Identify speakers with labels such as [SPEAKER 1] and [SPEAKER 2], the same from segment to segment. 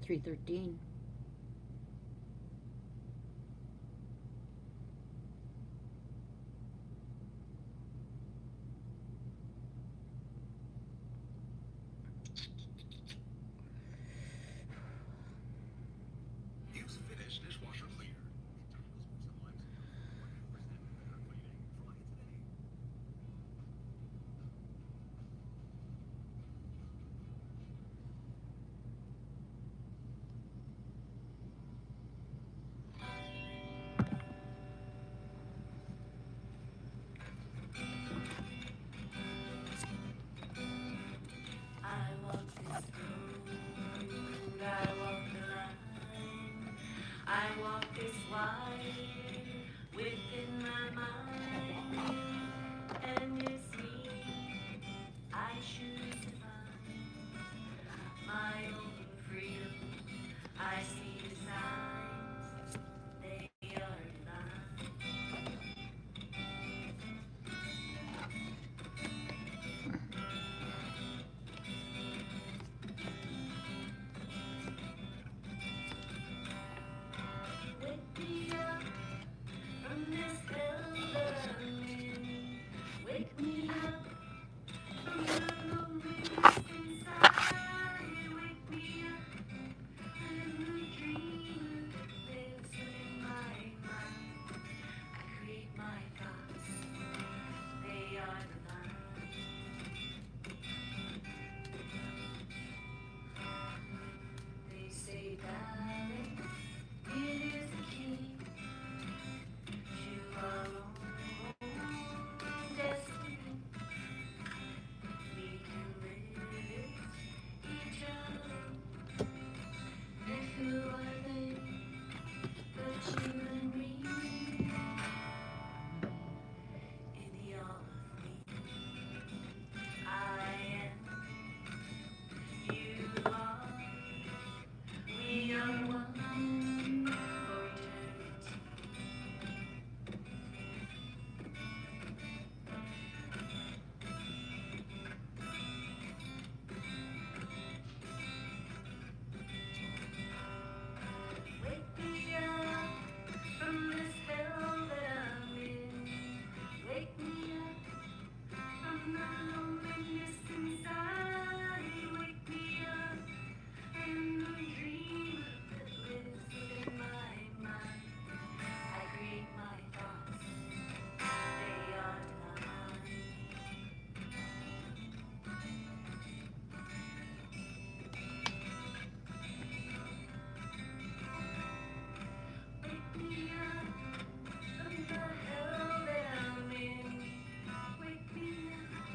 [SPEAKER 1] 313.
[SPEAKER 2] I walk this road, I walk the line, I walk this wire within my mind, and it's me I choose to find my own freedom. I see the signs, they are divine. Wake me up from this hell that I'm in. Wake me up from the loneliness inside. Wake me up, I'm the dreamer that lives within my mind. I create my thoughts, they are divine. They say balance, it is the key to our own destiny. We can live it each other. And who are they but you and me? In the all of me, I am, you are, we are one for eternity. Wake me up from this hell that I'm in. Wake me up from the loneliness inside. Wake me up, I'm the dreamer that lives within my mind. I create my thoughts, they are divine. Wake me up from the hell that I'm in. Wake me up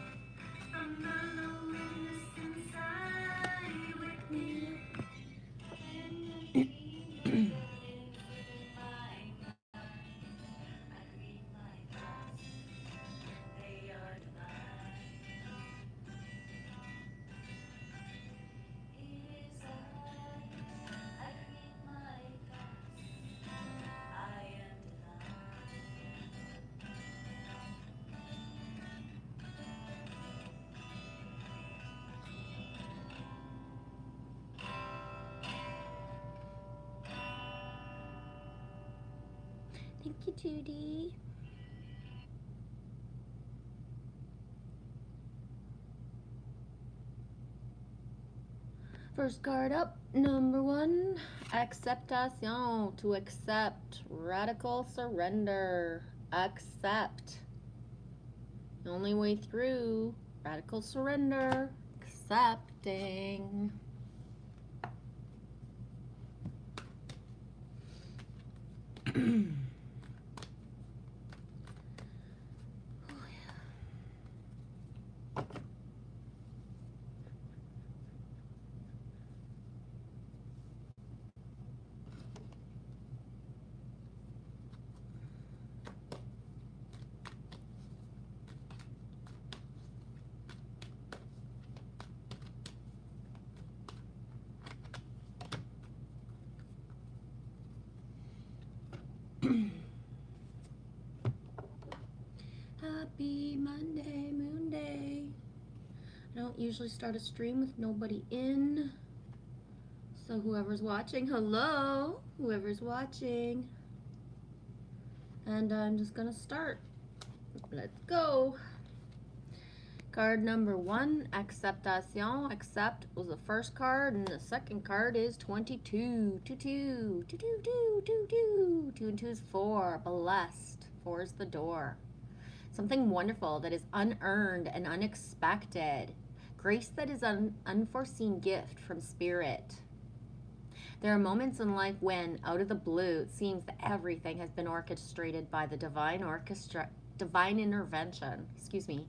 [SPEAKER 2] from the loneliness inside. Wake me up, and the dreamer that lives within my mind. I create my thoughts, they are divine. It is I create my thoughts, I am divine.
[SPEAKER 1] Thank you, Judy. First card up, number one, acceptation, to accept, radical surrender, accept. The only way through, radical surrender, accepting. Happy Monday, Moon Day. I don't usually start a stream with nobody in, So whoever's watching, hello, whoever's watching. And I'm just gonna start. Let's go. Card number 1, Acceptation. Accept was the first card, and the second card is 22. 2, 2, 2, 2, 2, 2, 2. 2 and 2 is 4. Blessed. 4 is the door. Something wonderful that is unearned and unexpected. Grace that is an unforeseen gift from Spirit. There are moments in life when, out of the blue, it seems that everything has been orchestrated by the divine intervention. You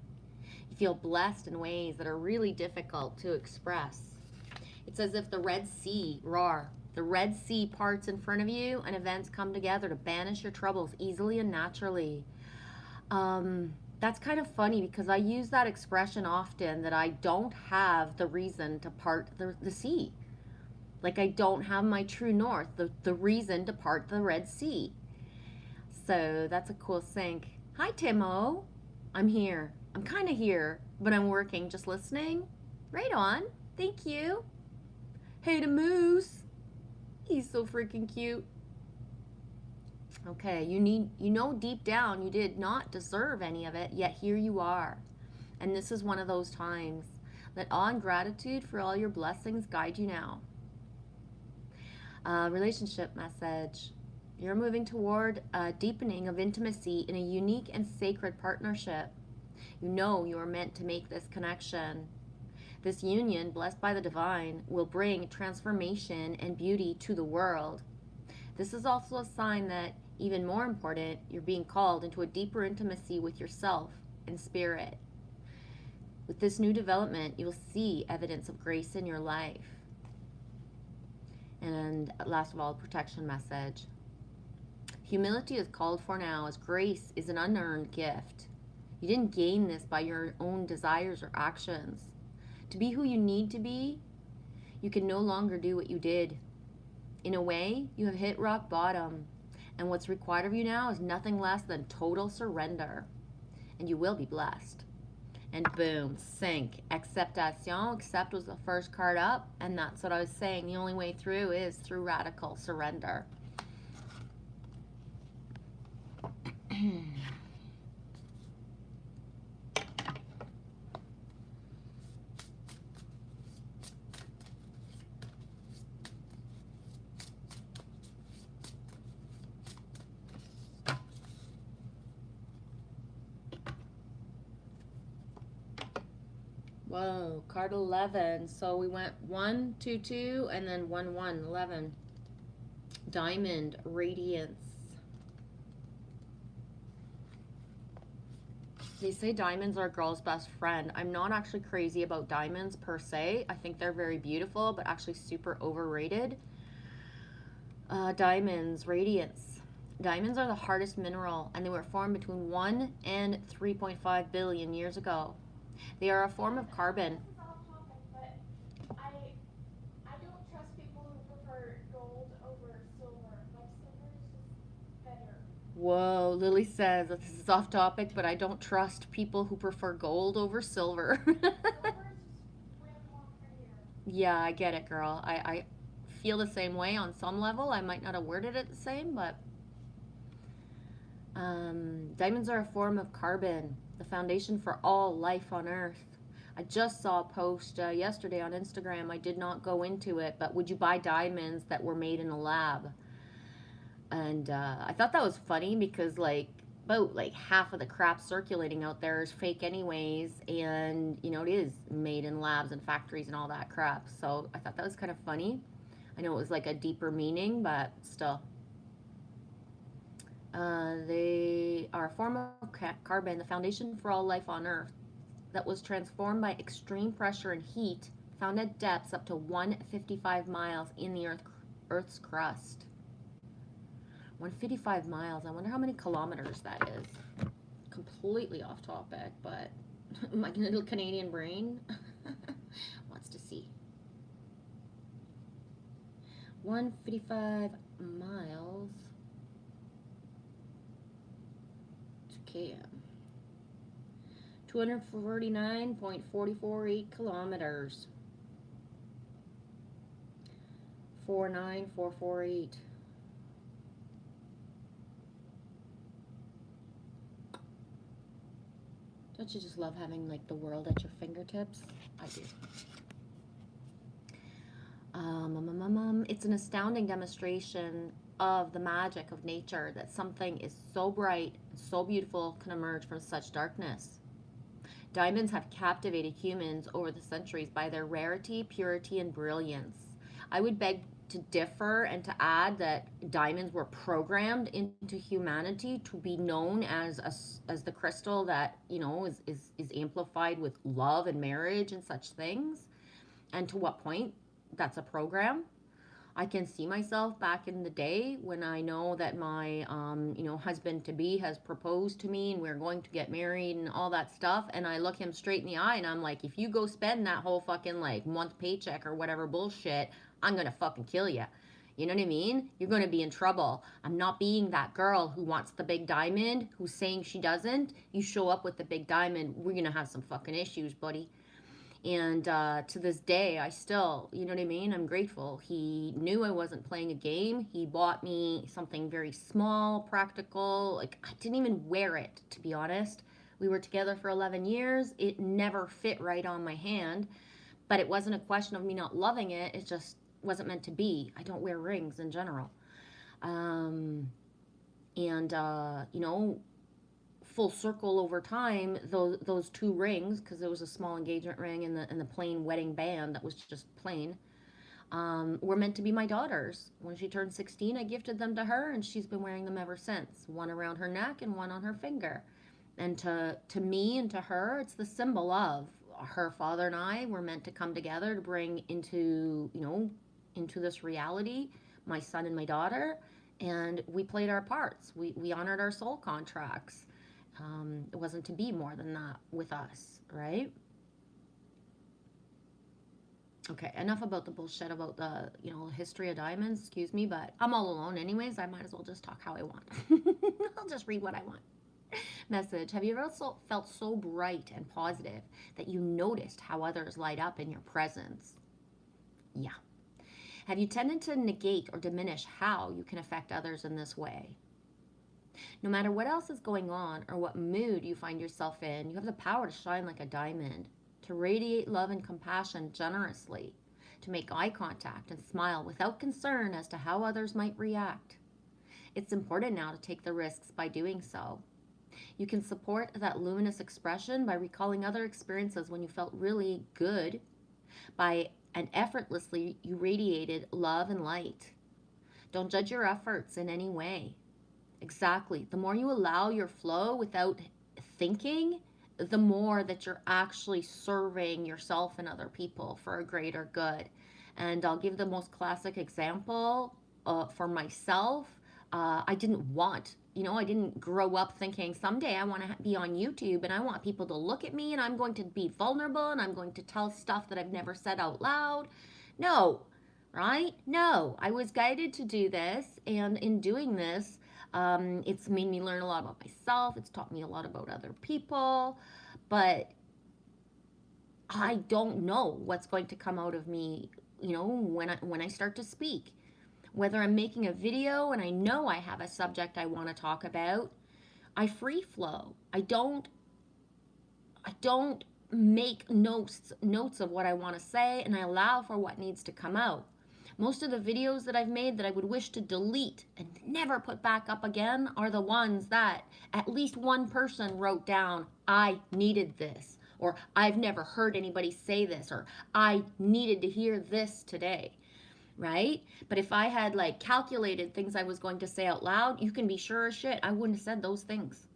[SPEAKER 1] feel blessed in ways that are really difficult to express. It's as if the Red Sea, the Red Sea parts in front of you and events come together to banish your troubles easily and naturally. That's kind of funny because I use that expression often, that I don't have the reason to part the sea. Like I don't have my true north, the reason to part the Red Sea. So that's a cool sync. Hi, Timo. I'm here. I'm kind of here, but I'm working, just listening. Right on. Thank you. Hey to Moose. He's so freaking cute. Okay, you know deep down you did not deserve any of it, yet here you are. And this is one of those times. Let awe and gratitude for all your blessings guide you now. Relationship message. You're moving toward a deepening of intimacy in a unique and sacred partnership. You know you are meant to make this connection. This union, blessed by the divine, will bring transformation and beauty to the world. This is also a sign that, even more important, you're being called into a deeper intimacy with yourself and Spirit. With this new development, you'll see evidence of grace in your life. And last of all, protection message. Humility is called for now, as grace is an unearned gift. You didn't gain this by your own desires or actions. To be who you need to be, you can no longer do what you did. In a way, you have hit rock bottom, and what's required of you now is nothing less than total surrender, and you will be blessed. And boom, sync. Acceptation. Accept was the first card up, and that's what I was saying. The only way through is through radical surrender. Whoa, card 11. So we went 1, 2, 2, and then 1, 1, 11. Diamond, radiance. They say diamonds are a girl's best friend. I'm not actually crazy about diamonds per se. I think they're very beautiful, but actually super overrated. Diamonds, radiance. Diamonds are the hardest mineral, and they were formed between 1 and 3.5 billion years ago. They are a form of carbon.
[SPEAKER 3] This is off topic, but I don't trust people who prefer gold over silver. Like silver is just better.
[SPEAKER 1] Whoa, Lily says that this is off topic, but I don't trust people who prefer gold over silver.
[SPEAKER 3] Silver is just way more prettier.
[SPEAKER 1] Yeah, I get it, girl. I feel the same way on some level. I might not have worded it the same, but diamonds are a form of carbon, the foundation for all life on Earth. I just saw a post yesterday on Instagram. I did not go into it, but would you buy diamonds that were made in a lab? And I thought that was funny because about half of the crap circulating out there is fake anyways, and it is made in labs and factories and all that crap. So I thought that was kind of funny. I know it was like a deeper meaning, but still. They are a form of carbon, the foundation for all life on Earth, that was transformed by extreme pressure and heat, found at depths up to 155 miles in the Earth's crust. 155 miles. I wonder how many kilometers that is. Completely off topic, but my little Canadian brain wants to see. 155 miles to km. 249.448 kilometers. 449-448. Don't you just love having like the world at your fingertips? I do. It's an astounding demonstration of the magic of nature that something is so bright and so beautiful can emerge from such darkness. Diamonds have captivated humans over the centuries by their rarity, purity, and brilliance. I would beg to differ and to add that diamonds were programmed into humanity to be known as the crystal that, you know, is amplified with love and marriage and such things. And to what point that's a program. I can see myself back in the day when I know that my, husband to be has proposed to me and we're going to get married and all that stuff. And I look him straight in the eye and I'm like, if you go spend that whole fucking like month paycheck or whatever bullshit, I'm going to fucking kill you. You know what I mean? You're going to be in trouble. I'm not being that girl who wants the big diamond, who's saying she doesn't. You show up with the big diamond, we're going to have some fucking issues, buddy. And to this day, I still, you know what I mean? I'm grateful. He knew I wasn't playing a game. He bought me something very small, practical. Like, I didn't even wear it, to be honest. We were together for 11 years. It never fit right on my hand. But it wasn't a question of me not loving it. It just wasn't meant to be. I don't wear rings in general. Full circle over time, those two rings, because there was a small engagement ring and the plain wedding band that was just plain, were meant to be my daughter's. When she turned 16, I gifted them to her, and she's been wearing them ever since. One around her neck and one on her finger. And to me and to her, it's the symbol of her father and I were meant to come together to bring into this reality, my son and my daughter, and we played our parts. We honored our soul contracts. It wasn't to be more than that with us, right? Okay, enough about the bullshit about the, history of diamonds, excuse me, but I'm all alone anyways. I might as well just talk how I want. I'll just read what I want. Message. Have you ever felt so bright and positive that you noticed how others light up in your presence? Yeah. Have you tended to negate or diminish how you can affect others in this way? No matter what else is going on or what mood you find yourself in, you have the power to shine like a diamond, to radiate love and compassion generously, to make eye contact and smile without concern as to how others might react. It's important now to take the risks by doing so. You can support that luminous expression by recalling other experiences when you felt really good, and effortlessly you radiated love and light. Don't judge your efforts in any way. Exactly. The more you allow your flow without thinking, the more that you're actually serving yourself and other people for a greater good. And I'll give the most classic example for myself. I didn't grow up thinking someday I want to be on YouTube and I want people to look at me and I'm going to be vulnerable and I'm going to tell stuff that I've never said out loud. No, right? No, I was guided to do this, and in doing this, it's made me learn a lot about myself. It's taught me a lot about other people, but I don't know what's going to come out of me, when I start to speak. Whether I'm making a video and I know I have a subject I want to talk about, I free flow. I don't make notes of what I want to say, and I allow for what needs to come out. Most of the videos that I've made that I would wish to delete and never put back up again are the ones that at least one person wrote down, I needed this, or I've never heard anybody say this, or I needed to hear this today, right? But if I had calculated things I was going to say out loud, you can be sure as shit I wouldn't have said those things,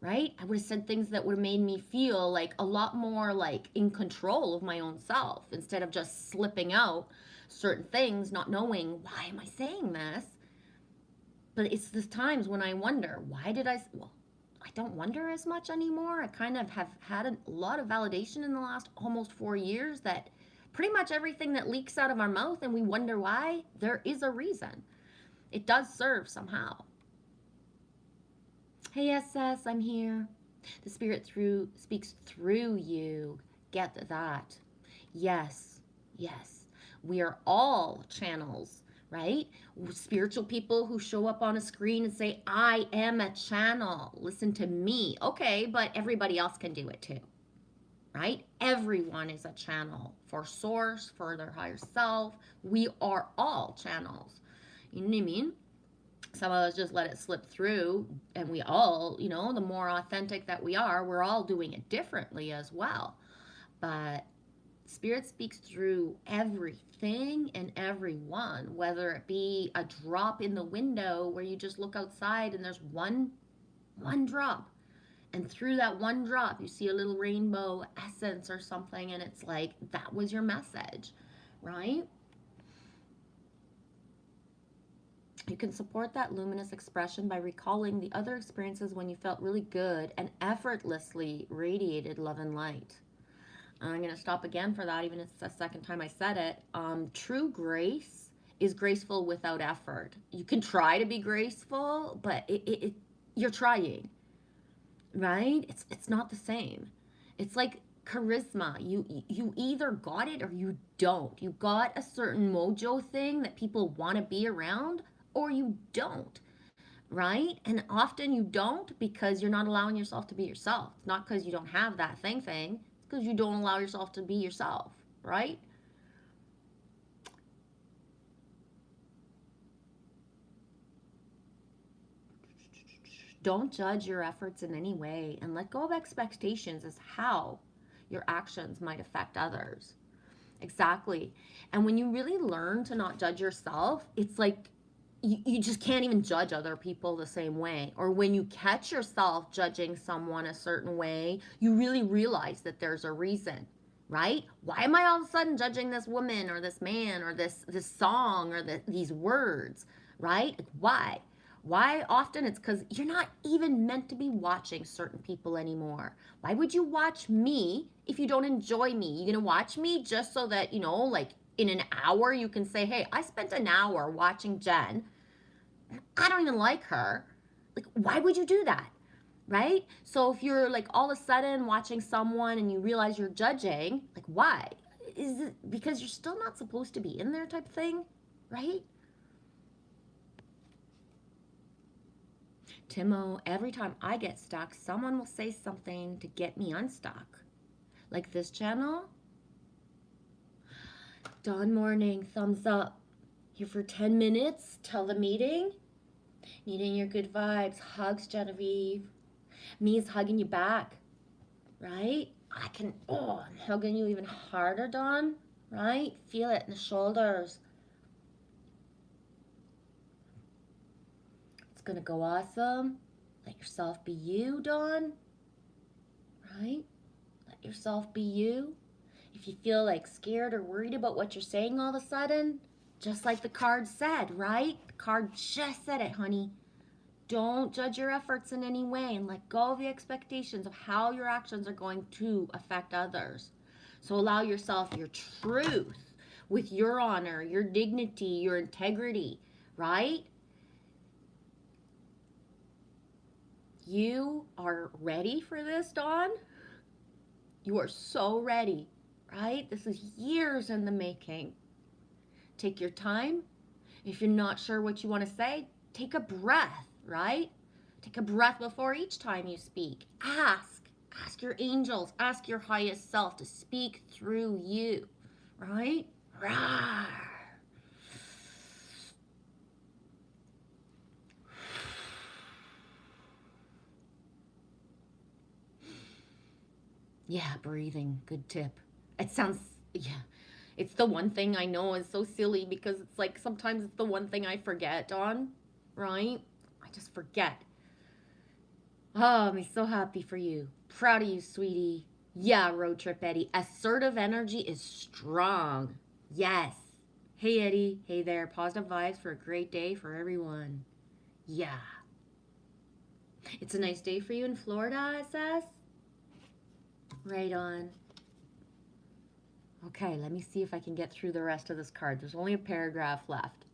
[SPEAKER 1] right? I would have said things that would have made me feel a lot more in control of my own self, instead of just slipping out certain things, not knowing why am I saying this. But it's the times when I wonder, I don't wonder as much anymore. I kind of have had a lot of validation in the last almost 4 years that pretty much everything that leaks out of our mouth and we wonder why, there is a reason. It does serve somehow. Hey SS, I'm here. The Spirit speaks through you. Get that. Yes. We are all channels, right? Spiritual people who show up on a screen and say, I am a channel. Listen to me. Okay, but everybody else can do it too, right? Everyone is a channel for source, for their higher self. We are all channels. You know what I mean? Some of us just let it slip through, and we all, the more authentic that we are, we're all doing it differently as well. But Spirit speaks through everything and everyone, whether it be a drop in the window where you just look outside and there's one drop. And through that one drop, you see a little rainbow essence or something, and it's like, that was your message, right? You can support that luminous expression by recalling the other experiences when you felt really good and effortlessly radiated love and light. I'm going to stop again for that, even if it's the second time I said it. True grace is graceful without effort. You can try to be graceful, but you're trying, right? It's not the same. It's like charisma. You either got it or you don't. You got a certain mojo thing that people want to be around, or you don't, right? And often you don't because you're not allowing yourself to be yourself. It's not because you don't have that thing. It's because you don't allow yourself to be yourself, right? Don't judge your efforts in any way, and let go of expectations as how your actions might affect others. Exactly. And when you really learn to not judge yourself, it's like you just can't even judge other people the same way. Or when you catch yourself judging someone a certain way, you really realize that there's a reason, right? Why am I all of a sudden judging this woman or this man or this song or these words, right? Like, why? Why? Often it's because you're not even meant to be watching certain people anymore. Why would you watch me if you don't enjoy me? You're gonna watch me just so that, like in an hour you can say, hey, I spent an hour watching Jen. I don't even like her. Like, why would you do that? Right? So if you're like all of a sudden watching someone and you realize you're judging, like, why? Is it because you're still not supposed to be in there type thing? Right? Timo, every time I get stuck, someone will say something to get me unstuck. Like this channel. Dawn Morning, thumbs up. Here for 10 minutes till the meeting. Needing your good vibes. Hugs, Genevieve. Me is hugging you back. Right? I'm hugging you even harder, Dawn. Right? Feel it in the shoulders. It's gonna go awesome. Let yourself be you, Dawn. Right? Let yourself be you. If you feel like scared or worried about what you're saying all of a sudden, just like the card said, right? The card just said it, honey. Don't judge your efforts in any way and let go of the expectations of how your actions are going to affect others. So allow yourself your truth with your honor, your dignity, your integrity, right? You are ready for this, Dawn. You are so ready, right? This is years in the making. Take your time. If you're not sure what you want to say, take a breath, right? Take a breath before each time you speak. Ask your angels, ask your highest self to speak through you, right? Rawr. Yeah, breathing, good tip. It sounds, yeah, it's the one thing I know is so silly because it's like sometimes it's the one thing I forget on, right? I just forget. Oh, I'm so happy for you. Proud of you, sweetie. Yeah, road trip Eddie. Assertive energy is strong. Yes. Hey, Eddie. Hey there. Positive vibes for a great day for everyone. Yeah. It's a nice day for you in Florida, it says. Right on. Okay, let me see if I can get through the rest of this card. There's only a paragraph left.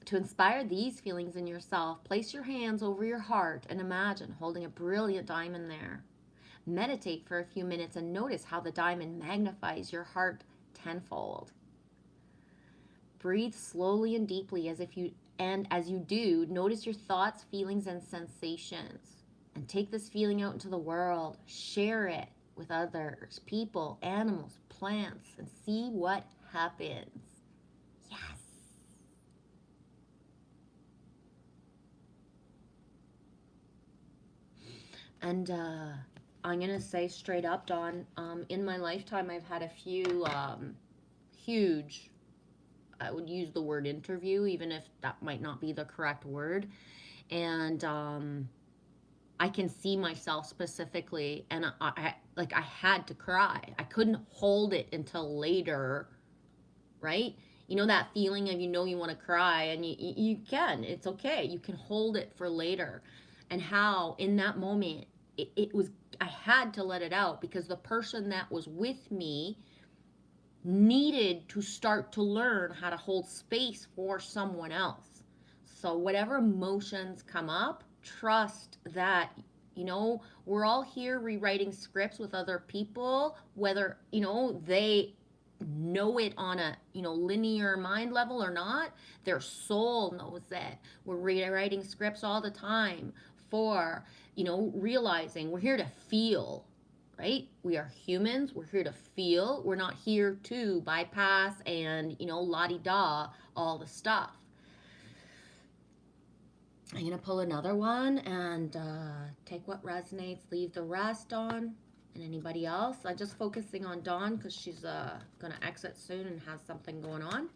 [SPEAKER 1] To inspire these feelings in yourself, place your hands over your heart and imagine holding a brilliant diamond there. Meditate for a few minutes and notice how the diamond magnifies your heart tenfold. Breathe slowly and deeply as you do, notice your thoughts, feelings, and sensations. And take this feeling out into the world. Share it with others, people, animals, plants, and see what happens. Yes. And I'm going to say straight up, Dawn, in my lifetime, I've had a few huge, I would use the word interview, even if that might not be the correct word. And I can see myself specifically, and I had to cry. I couldn't hold it until later, right? You know that feeling of you want to cry, and you can. It's okay. You can hold it for later. And how in that moment it was, I had to let it out because the person that was with me needed to start to learn how to hold space for someone else. So whatever emotions come up, trust that we're all here rewriting scripts with other people, whether they know it on a linear mind level or not. Their soul knows that we're rewriting scripts all the time for realizing we're here to feel, right? We are humans. We're here to feel. We're not here to bypass and la-di-da all the stuff. I'm going to pull another one and take what resonates, leave the rest on. And anybody else? I'm just focusing on Dawn because she's going to exit soon and has something going on.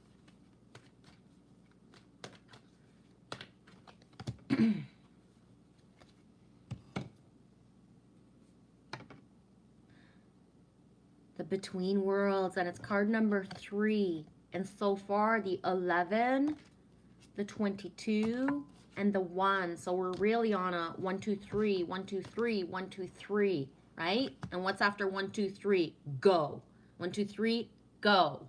[SPEAKER 1] The Between Worlds, and it's card number 3. And so far, the 11, the 22, and the 1. So we're really on a 1, 2, 3, 1, 2, 3, 1, 2, 3, right? And what's after 1, 2, 3? Go. 1, 2, 3, go.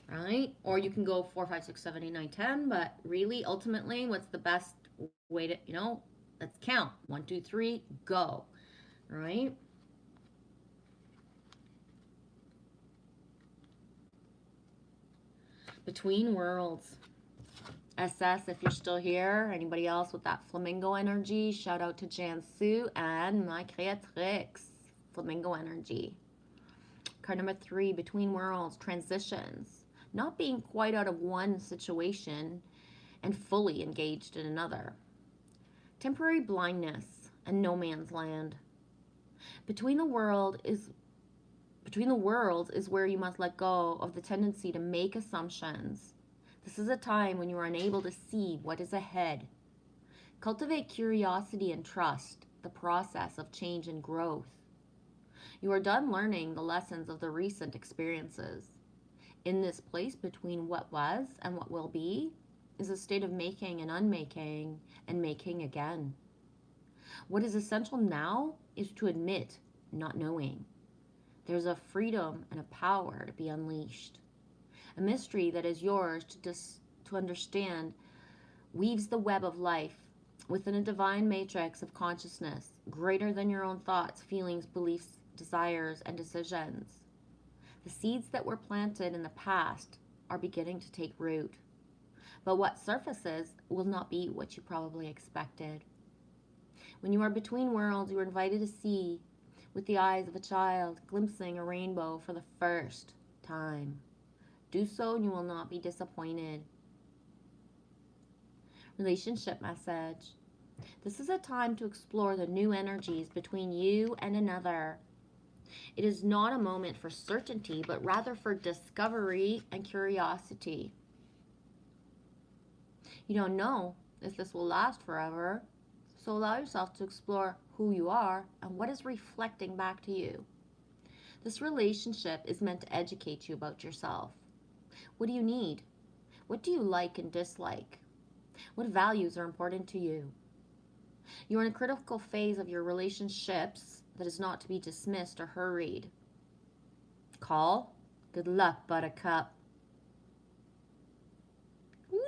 [SPEAKER 1] Right? Or you can go 4, 5, 6, 7, 8, 9, 10. But really, ultimately, what's the best way to, let's count. 1, 2, 3, go. Right? Between Worlds. SS, if you're still here. Anybody else with that flamingo energy? Shout out to Jansu and my Creatrix. Flamingo energy. Card number 3, Between Worlds. Transitions. Not being quite out of one situation and fully engaged in another. Temporary blindness and no man's land. Between the worlds is where you must let go of the tendency to make assumptions. This is a time when you are unable to see what is ahead. Cultivate curiosity and trust the process of change and growth. You are done learning the lessons of the recent experiences. In this place between what was and what will be is a state of making and unmaking and making again. What is essential now is to admit not knowing. There's a freedom and a power to be unleashed. A mystery that is yours to understand weaves the web of life within a divine matrix of consciousness, greater than your own thoughts, feelings, beliefs, desires, and decisions. The seeds that were planted in the past are beginning to take root. But what surfaces will not be what you probably expected. When you are between worlds, you are invited to see with the eyes of a child glimpsing a rainbow for the first time. Do so and you will not be disappointed. Relationship message. This is a time to explore the new energies between you and another. It is not a moment for certainty, but rather for discovery and curiosity. You don't know if this will last forever, so allow yourself to explore who you are and what is reflecting back to you. This relationship is meant to educate you about yourself. What do you need? What do you like and dislike? What values are important to you? You are in a critical phase of your relationships that is not to be dismissed or hurried. Call. Good luck, Buttercup. Whee!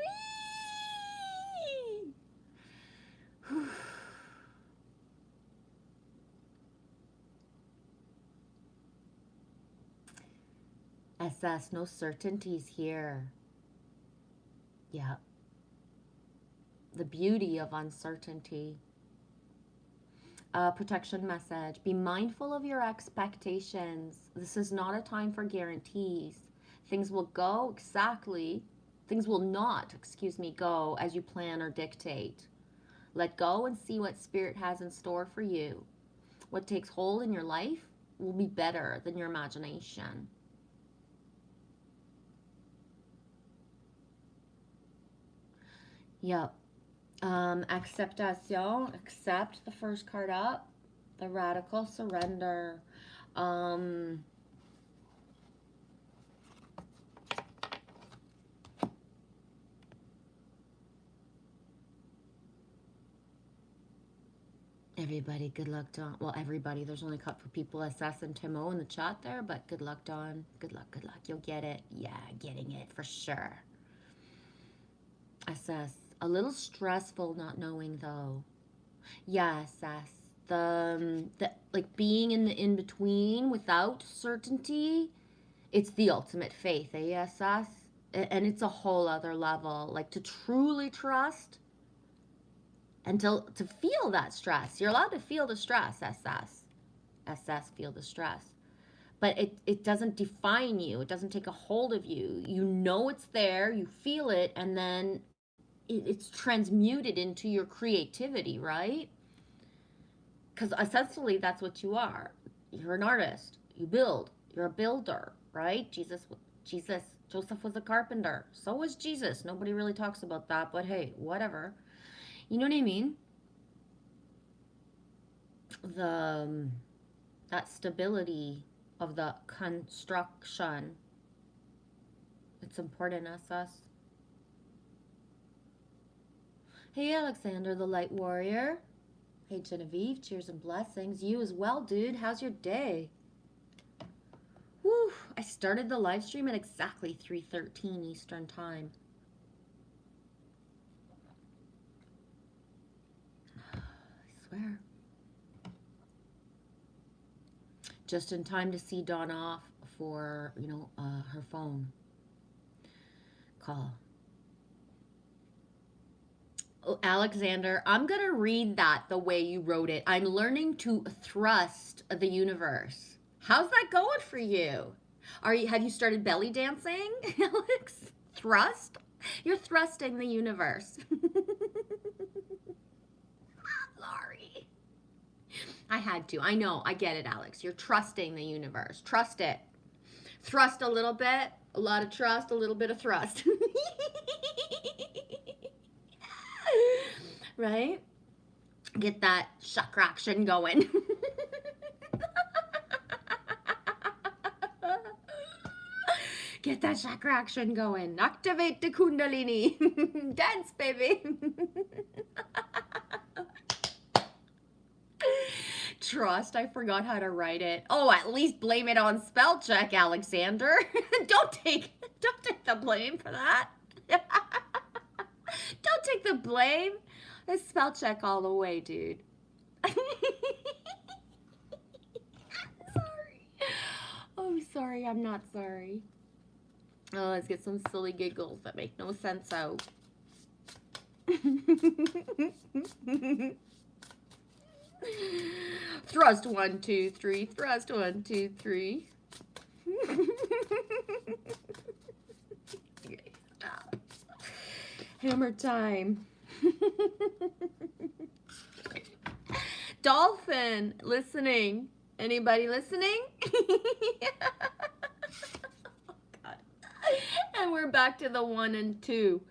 [SPEAKER 1] SS, no certainties here. Yeah. The beauty of uncertainty. Protection message. Be mindful of your expectations. This is not a time for guarantees. Things will go exactly, things will not, excuse me, go as you plan or dictate. Let go and see what Spirit has in store for you. What takes hold in your life will be better than your imagination. Yep. Acceptation, accept the first card up, the radical surrender. Everybody, good luck, Don. Well, everybody, there's only a couple people, SS and Timo in the chat there, but good luck, Don. Good luck, good luck. You'll get it. Yeah, getting it for sure. SS, a little stressful not knowing though. Yeah, SS. The like being in the in between without certainty, it's the ultimate faith, SS. And it's a whole other level. Like to truly trust and to feel that stress. You're allowed to feel the stress, SS. SS, feel the stress. But it doesn't define you. It doesn't take a hold of you. You know it's there, you feel it, and then it's transmuted into your creativity, right? Because essentially that's what you are. You're an artist. You build. You're a builder, right? Joseph was a carpenter. So was Jesus. Nobody really talks about that, but hey, whatever. You know what I mean? That stability of the construction. It's important, SS. Hey, Alexander, the light warrior. Hey, Genevieve, cheers and blessings. You as well, dude. How's your day? Whew, I started the live stream at exactly 3:13 Eastern time. I swear. Just in time to see Dawn off for, her phone call. Oh, Alexander, I'm going to read that the way you wrote it. I'm learning to thrust the universe. How's that going for you? Have you started belly dancing, Alex? Thrust? You're thrusting the universe. Laurie. I had to. I know. I get it, Alex. You're trusting the universe. Trust it. Thrust a little bit. A lot of trust, a little bit of thrust. Right? Get that chakra action going. Get that chakra action going. Activate the kundalini. Dance, baby. Trust, I forgot how to write it. Oh, at least blame it on spell check, Alexander. Don't take the blame for that. Don't take the blame. It's spell check all the way, dude. Sorry. Oh, sorry, I'm not sorry. Oh, let's get some silly giggles that make no sense out. Thrust 1, 2, 3. Thrust 1, 2, 3. Okay, stop. Hammer time. Dolphin, listening. Anybody listening? Oh, God. And we're back to the 1 and 2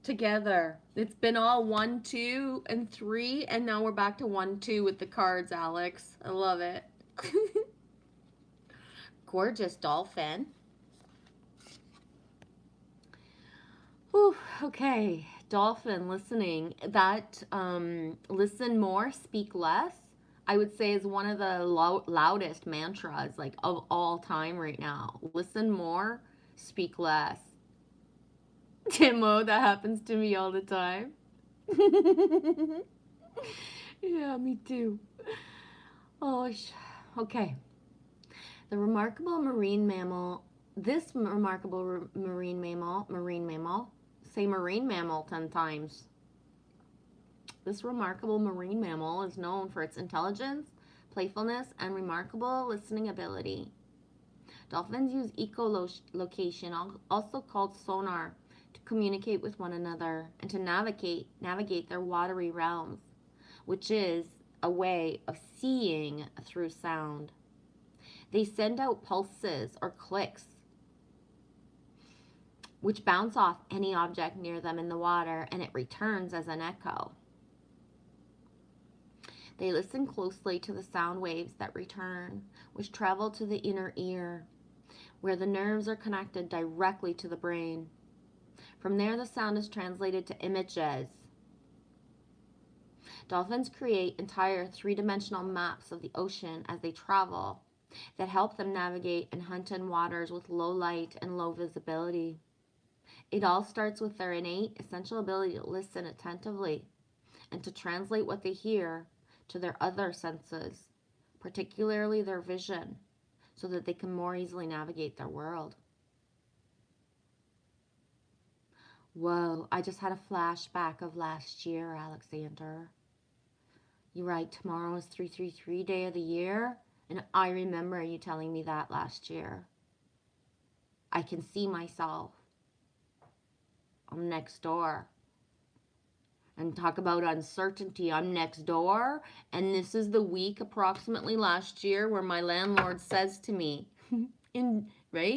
[SPEAKER 1] together. It's been all 1, 2, and 3, and now we're back to 1, 2 with the cards, Alex. I love it. Gorgeous dolphin. Whew, okay, dolphin, listening. That listen more, speak less, I would say is one of the loudest mantras like of all time right now. Listen more, speak less. Timo, that happens to me all the time. Yeah, me too. Oh, okay. The remarkable marine mammal, this remarkable marine mammal, say marine mammal 10 times. This remarkable marine mammal is known for its intelligence, playfulness, and remarkable listening ability. Dolphins use echolocation, also called sonar, to communicate with one another and to navigate their watery realms, which is a way of seeing through sound. They send out pulses or clicks, which bounce off any object near them in the water, and it returns as an echo. They listen closely to the sound waves that return, which travel to the inner ear, where the nerves are connected directly to the brain. From there, the sound is translated to images. Dolphins create entire three-dimensional maps of the ocean as they travel that help them navigate and hunt in waters with low light and low visibility. It all starts with their innate, essential ability to listen attentively and to translate what they hear to their other senses, particularly their vision, so that they can more easily navigate their world. Whoa, I just had a flashback of last year, Alexander. You're right, tomorrow is 333 day of the year, and I remember you telling me that last year. I can see myself. I'm next door. And talk about uncertainty, I'm next door, and this is the week approximately last year where my landlord says to me, where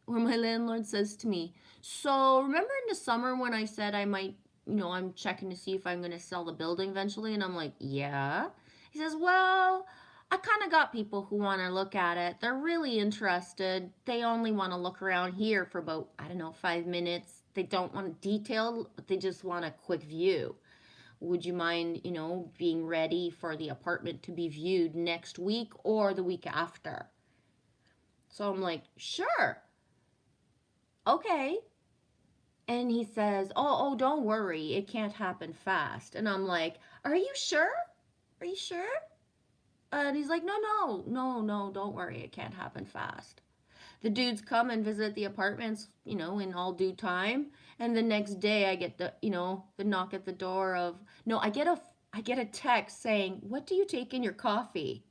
[SPEAKER 1] my landlord says to me, so remember in the summer when I said I might, I'm checking to see if I'm going to sell the building eventually, and I'm like, yeah. He says, well, I kind of got people who want to look at it. They're really interested. They only want to look around here for about, 5 minutes. They don't want detailed, but they just want a quick view. Would you mind, being ready for the apartment to be viewed next week or the week after? So I'm like, sure. Okay. And he says, oh, don't worry. It can't happen fast. And I'm like, are you sure? Are you sure? And he's like, no, don't worry. It can't happen fast. The dudes come and visit the apartments, in all due time. And the next day I get the knock at the door of, no, I get a text saying, what do you take in your coffee?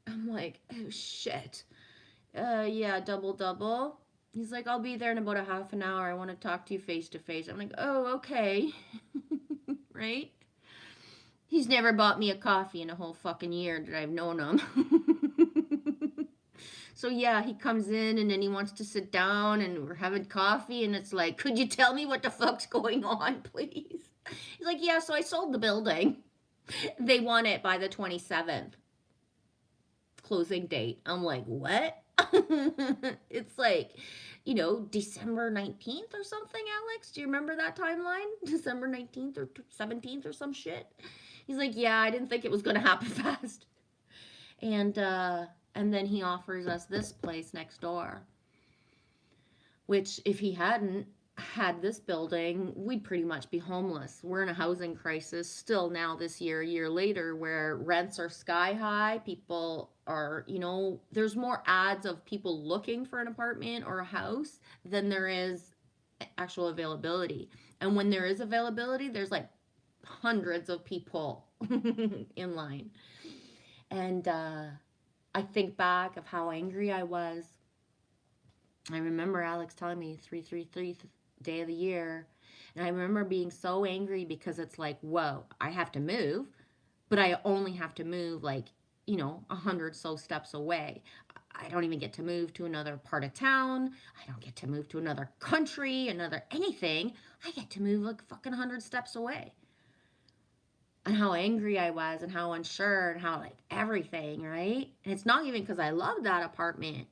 [SPEAKER 1] I'm like, oh, shit. Yeah, double. He's like, I'll be there in about a half an hour. I want to talk to you face to face. I'm like, oh, okay. Right? He's never bought me a coffee in a whole fucking year that I've known him. So yeah, he comes in and then he wants to sit down and we're having coffee and it's like, could you tell me what the fuck's going on, please? He's like, yeah, so I sold the building. They want it by the 27th. Closing date. I'm like, what? It's like, December 19th or something, Alex? Do you remember that timeline? December 19th or 17th or some shit? He's like, yeah, I didn't think it was going to happen fast. And then he offers us this place next door, which if he hadn't had this building, we'd pretty much be homeless. We're in a housing crisis still now this year, a year later, where rents are sky high. People are, there's more ads of people looking for an apartment or a house than there is actual availability. And when there is availability, there's like hundreds of people in line. And I think back of how angry I was. I remember Alex telling me 333 day of the year. And I remember being so angry because it's like, whoa, I have to move, but I only have to move 100 so steps away. I don't even get to move to another part of town. I don't get to move to another country, another anything. I get to move like fucking 100 steps away. And how angry I was and how unsure and how everything, right? And it's not even because I love that apartment,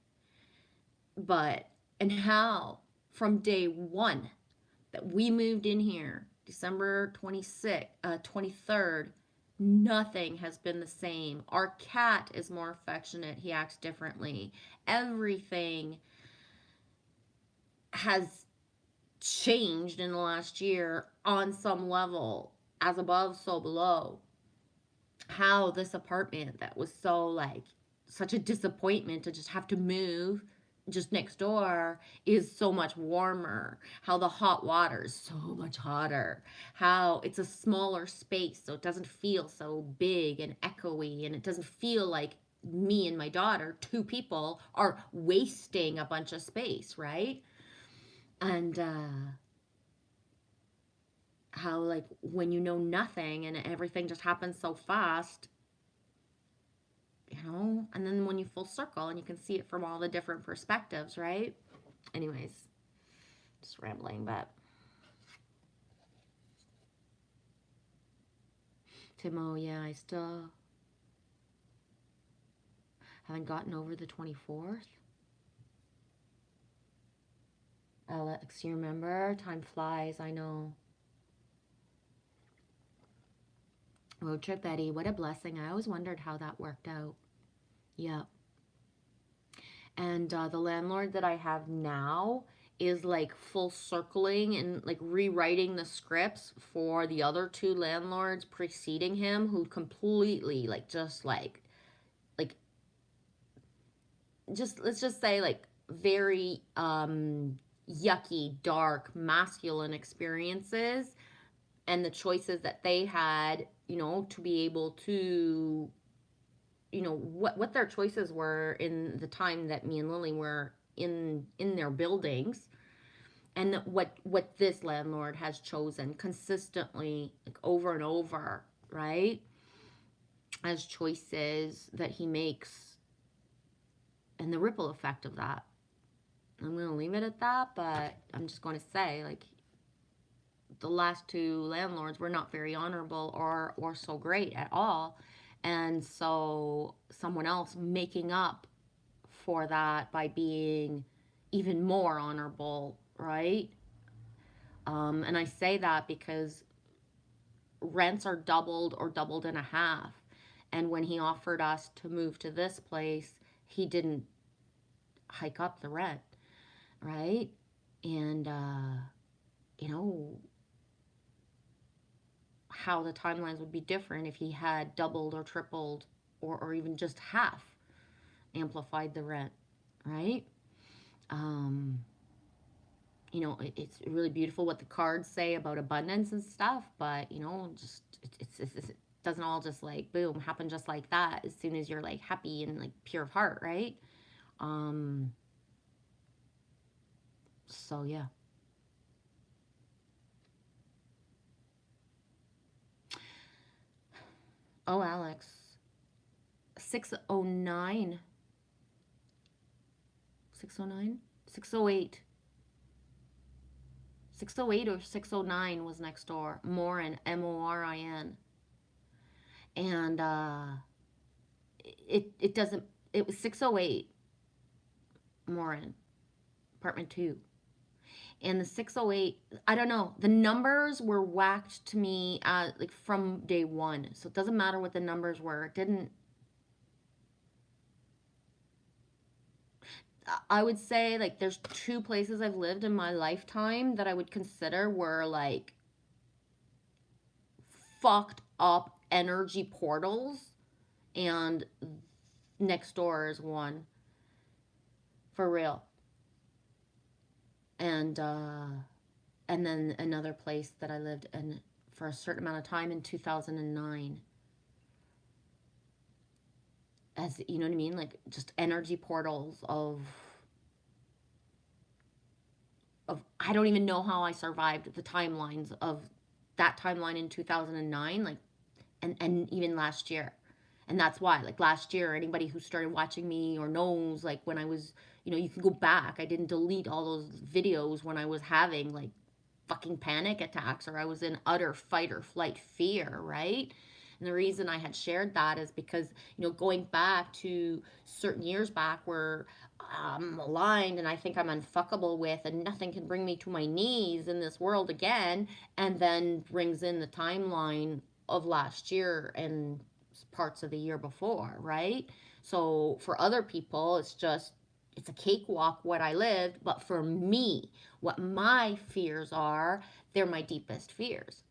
[SPEAKER 1] and how from day one that we moved in here, December 23rd, nothing has been the same. Our cat is more affectionate. He acts differently. Everything has changed in the last year on some level. As above, so below. How this apartment that was so such a disappointment to just have to move just next door is so much warmer, how the hot water is so much hotter, how it's a smaller space so it doesn't feel so big and echoey, and it doesn't feel like me and my daughter, two people, are wasting a bunch of space, right? And how, like, when you know nothing and everything just happens so fast, and then when you full circle and you can see it from all the different perspectives, right? Anyways, just rambling, but Timo, yeah, I still haven't gotten over the 24th. Alex, you remember? Time flies, I know. Road trip, Betty, what a blessing. I always wondered how that worked out. Yeah. And the landlord that I have now is like full circling and like rewriting the scripts for the other two landlords preceding him, who completely like just let's just say like very yucky, dark, masculine experiences, and the choices that they had, to be able to, what their choices were in the time that me and Lily were in their buildings, and what this landlord has chosen consistently, like over and over, right, as choices that he makes, and the ripple effect of that. I'm going to leave it at that, but I'm just going to say, like, the last two landlords were not very honorable or so great at all. And so someone else making up for that by being even more honorable, right? And I say that because rents are doubled or doubled and a half. And when he offered us to move to this place, he didn't hike up the rent, right? And, how the timelines would be different if he had doubled or tripled or even just half amplified the rent, right? It's really beautiful what the cards say about abundance and stuff, but just it doesn't all just like boom happen just like that as soon as you're like happy and like pure of heart, right? So yeah. Oh, Alex, 609, 609, 608. 608 or 609 was next door. Morin, Morin. And it doesn't, it was 608 Morin, apartment 2. And the 608, I don't know, the numbers were whacked to me like from day one. So it doesn't matter what the numbers were. It didn't, I would say like there's two places I've lived in my lifetime that I would consider were like fucked up energy portals, and next door is one, for real. And then another place that I lived in for a certain amount of time in 2009. As you know what I mean, like just energy portals of I don't even know how I survived the timelines of that timeline in 2009, like, and even last year. And that's why, like, last year, anybody who started watching me or knows, like, when I was, you can go back. I didn't delete all those videos when I was having, like, fucking panic attacks or I was in utter fight or flight fear, right? And the reason I had shared that is because, going back to certain years back where I'm aligned and I think I'm unfuckable with and nothing can bring me to my knees in this world again, and then brings in the timeline of last year and parts of the year before, right? So for other people, it's a cakewalk what I lived, but for me, what my fears are, they're my deepest fears,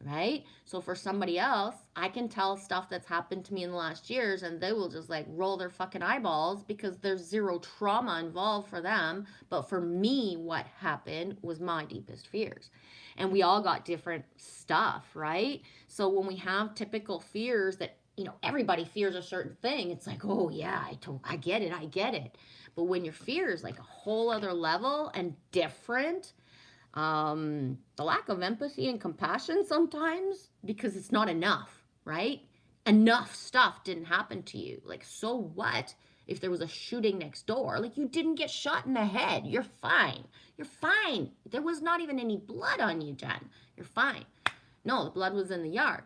[SPEAKER 1] right? So for somebody else, I can tell stuff that's happened to me in the last years and they will just like roll their fucking eyeballs because there's zero trauma involved for them. But for me, what happened was my deepest fears. And we all got different stuff, right? So when we have typical fears that, everybody fears a certain thing, it's like, oh yeah, I get it. But when your fear is like a whole other level and different, the lack of empathy and compassion sometimes, because it's not enough, right? Enough stuff didn't happen to you. Like, so what if there was a shooting next door? Like, you didn't get shot in the head. You're fine. You're fine. There was not even any blood on you, Jen. You're fine. No, the blood was in the yard.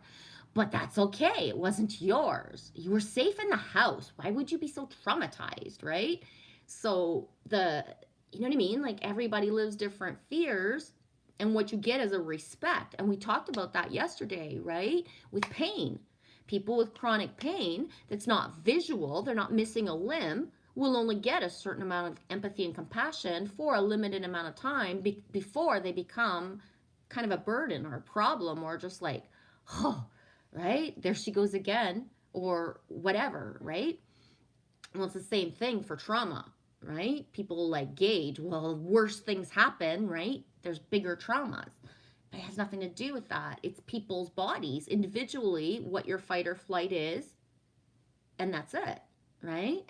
[SPEAKER 1] But that's okay. It wasn't yours. You were safe in the house. Why would you be so traumatized, right? So you know what I mean? Like, everybody lives different fears, and what you get is a respect. And we talked about that yesterday, right? With pain. People with chronic pain that's not visual, they're not missing a limb, will only get a certain amount of empathy and compassion for a limited amount of time before they become kind of a burden or a problem, or just like, oh, right? There she goes again, or whatever, right? Well, it's the same thing for trauma, right? People like gauge, well, worse things happen, right? There's bigger traumas. But it has nothing to do with that. It's people's bodies individually, what your fight or flight is, and that's it, right?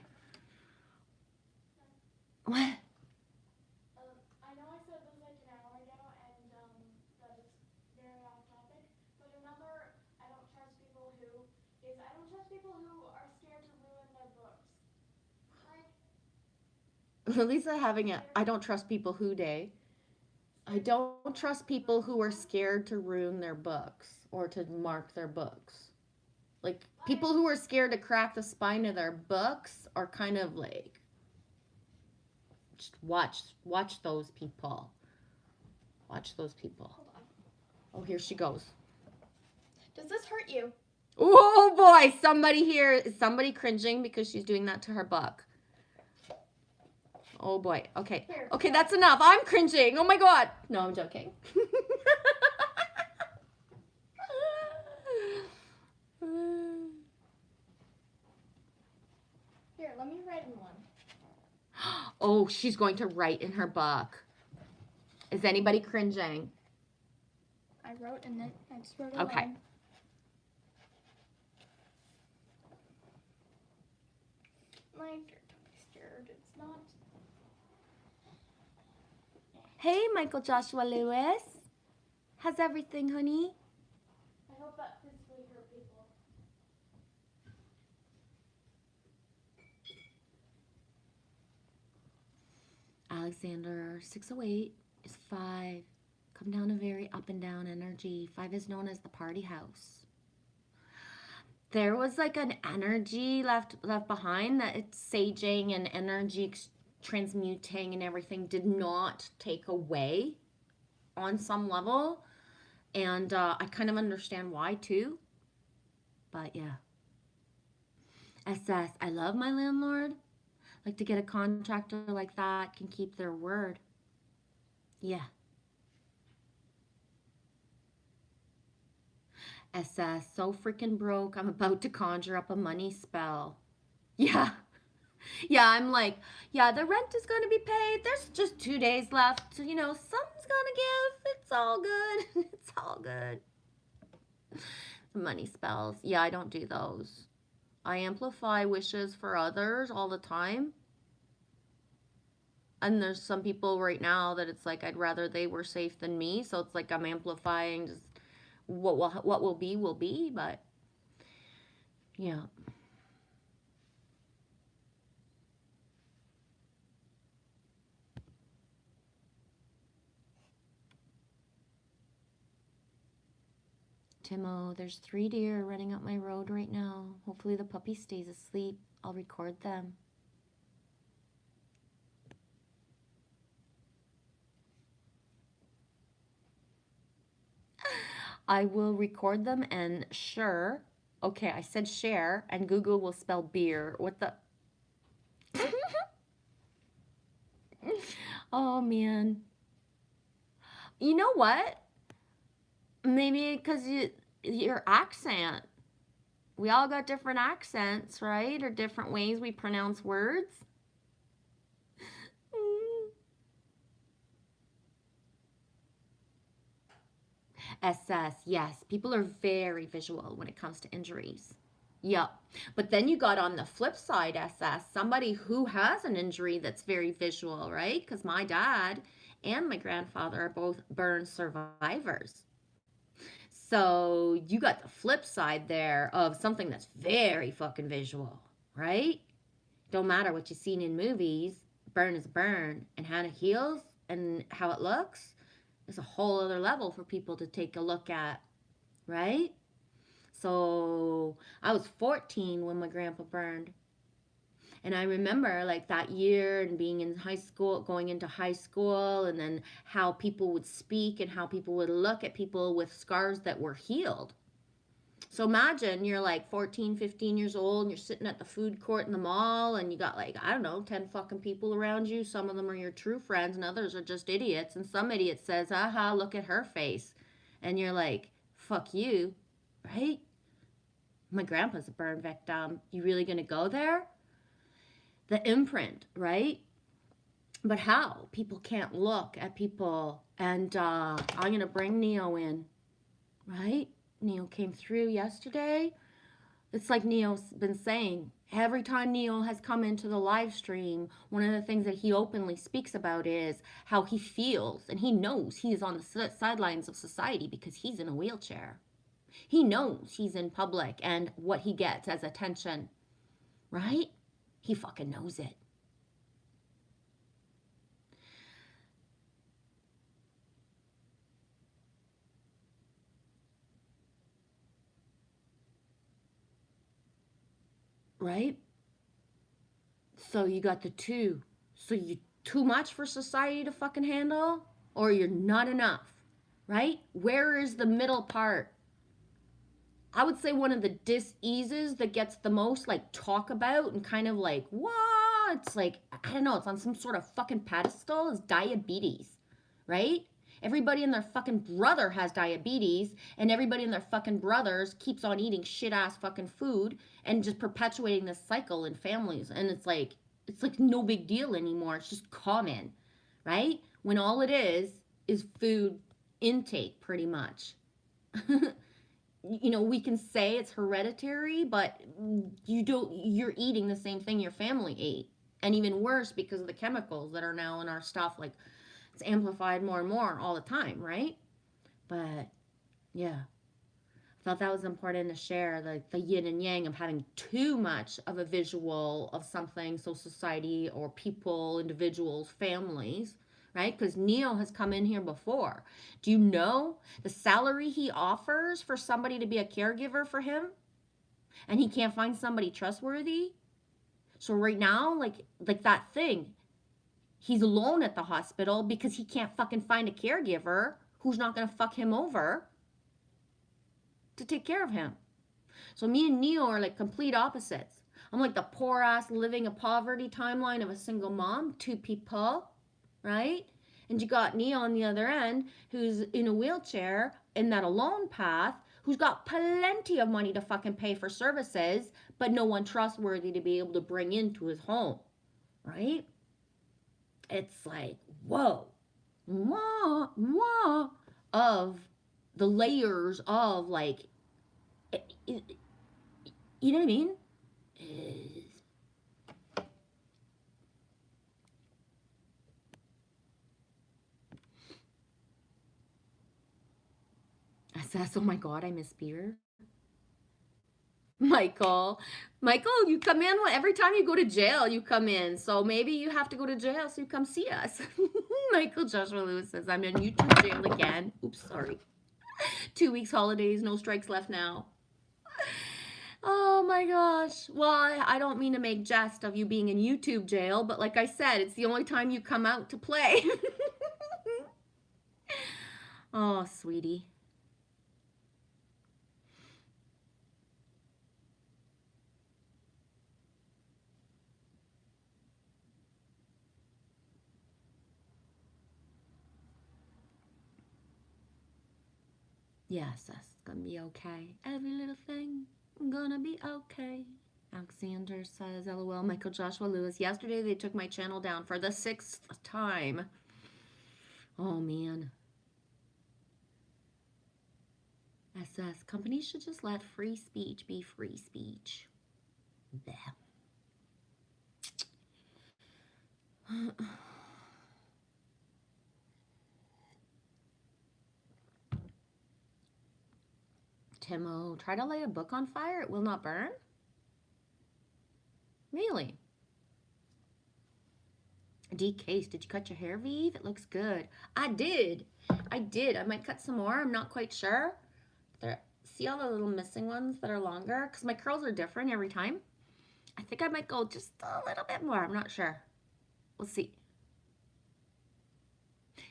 [SPEAKER 1] What?
[SPEAKER 3] I know I said this like an hour ago, and that it's very off topic. But another I don't trust people who is I don't trust people who are scared to ruin their books. Like
[SPEAKER 1] Lisa having a I don't trust people who day. I don't trust people who are scared to ruin their books or to mark their books. Like, people who are scared to crack the spine of their books are kind of like, just watch those people. Watch those people.
[SPEAKER 3] hold on.
[SPEAKER 1] Oh, here she goes.
[SPEAKER 3] Does this hurt you?
[SPEAKER 1] Oh boy, is somebody cringing because she's doing that to her book. Oh boy. Okay.
[SPEAKER 3] Here.
[SPEAKER 1] Okay, that's enough. I'm cringing. Oh my god. No, I'm joking.
[SPEAKER 3] Here, let me write in one.
[SPEAKER 1] Oh, she's going to write in her book. Is anybody cringing?
[SPEAKER 3] I wrote in it. I just wrote a
[SPEAKER 1] Okay.
[SPEAKER 3] line. Like, don't be scared. It's not.
[SPEAKER 1] Hey, Michael Joshua Lewis. How's everything, honey?
[SPEAKER 3] I hope that physically hurt people.
[SPEAKER 1] Alexander 608 is 5. Come down a very up and down energy. 5 is known as the party house. There was like an energy left behind that it's saging and energy transmuting and everything did not take away on some level. And I kind of understand why too. But yeah. SS, I love my landlord. Like to get a contractor like that can keep their word. Yeah. SS, so freaking broke. I'm about to conjure up a money spell. Yeah. Yeah, I'm like, yeah, the rent is going to be paid. There's just 2 days left. Something's going to give. It's all good. It's all good. The money spells. Yeah, I don't do those. I amplify wishes for others all the time. And there's some people right now that it's like I'd rather they were safe than me. So it's like I'm amplifying just what will be, but yeah. Timo, there's 3 deer running up my road right now. Hopefully the puppy stays asleep. I'll record them. I will record them and sure. Okay, I said share and Google will spell beer. What the? Oh man. You know what? Maybe because your accent. We all got different accents, right? Or different ways we pronounce words. Mm. SS, yes. People are very visual when it comes to injuries. Yep. But then you got on the flip side, SS, somebody who has an injury that's very visual, right? Because my dad and my grandfather are both burn survivors. So you got the flip side there of something that's very fucking visual, right? Don't matter what you've seen in movies, burn is burn, and how it heals and how it looks is a whole other level for people to take a look at, right? So I was 14 when my grandpa burned. And I remember like that year and being in high school, going into high school, and then how people would speak and how people would look at people with scars that were healed. So imagine you're like 14, 15 years old and you're sitting at the food court in the mall and you got like, I don't know, 10 fucking people around you. Some of them are your true friends and others are just idiots. And some idiot says, aha, look at her face. And you're like, fuck you, right? My grandpa's a burn victim. You really gonna go there? The imprint, right? But how? People can't look at people. And I'm gonna bring Neo in, right? Neo came through yesterday. It's like Neo's been saying. Every time Neo has come into the live stream, one of the things that he openly speaks about is how he feels, and he knows he is on the sidelines of society because he's in a wheelchair. He knows he's in public and what he gets as attention, right? He fucking knows it. Right? So you got the two. So you too much for society to fucking handle, or you're not enough, right? Where is the middle part? I would say one of the dis-eases that gets the most like talk about and kind of like, what? It's like, I don't know, it's on some sort of fucking pedestal is diabetes, right? Everybody and their fucking brother has diabetes, and everybody and their fucking brothers keeps on eating shit ass fucking food and just perpetuating this cycle in families. And it's like no big deal anymore. It's just common, right? When all it is food intake pretty much. You know, we can say it's hereditary, but you're eating the same thing your family ate. And even worse because of the chemicals that are now in our stuff, like it's amplified more and more all the time, right? But yeah, I thought that was important to share, like the yin and yang of having too much of a visual of something, so society or people, individuals, families, right? Because Neo has come in here before. Do you know the salary he offers for somebody to be a caregiver for him? And he can't find somebody trustworthy? So right now, like that thing, he's alone at the hospital because he can't fucking find a caregiver who's not gonna fuck him over to take care of him. So me and Neo are like complete opposites. I'm like the poor ass living a poverty timeline of a single mom, two people, right? And you got Neo on the other end who's in a wheelchair in that alone path, who's got plenty of money to fucking pay for services, but no one trustworthy to be able to bring into his home, right? It's like, whoa, whoa, whoa, of the layers of like, you know what I mean? I says, oh my God, I miss beer. Michael, Michael, you come in every time you go to jail, you come in. So maybe you have to go to jail so you come see us. Michael Joshua Lewis says, I'm in YouTube jail again. Oops, sorry. 2 weeks holidays, no strikes left now. Oh my gosh. Well, I don't mean to make jest of you being in YouTube jail, but like I said, it's the only time you come out to play. Oh, sweetie. Yes, that's gonna be okay. Every little thing gonna be okay. Alexander says, LOL, Michael Joshua Lewis. Yesterday they took my channel down for the 6th time. Oh man. SS, companies should just let free speech be free speech. Bleh. Timo, try to light a book on fire. It will not burn? Really? D Case, did you cut your hair, Vive? It looks good. I did. I might cut some more. I'm not quite sure. There, see all the little missing ones that are longer? Because my curls are different every time. I think I might go just a little bit more. I'm not sure. We'll see.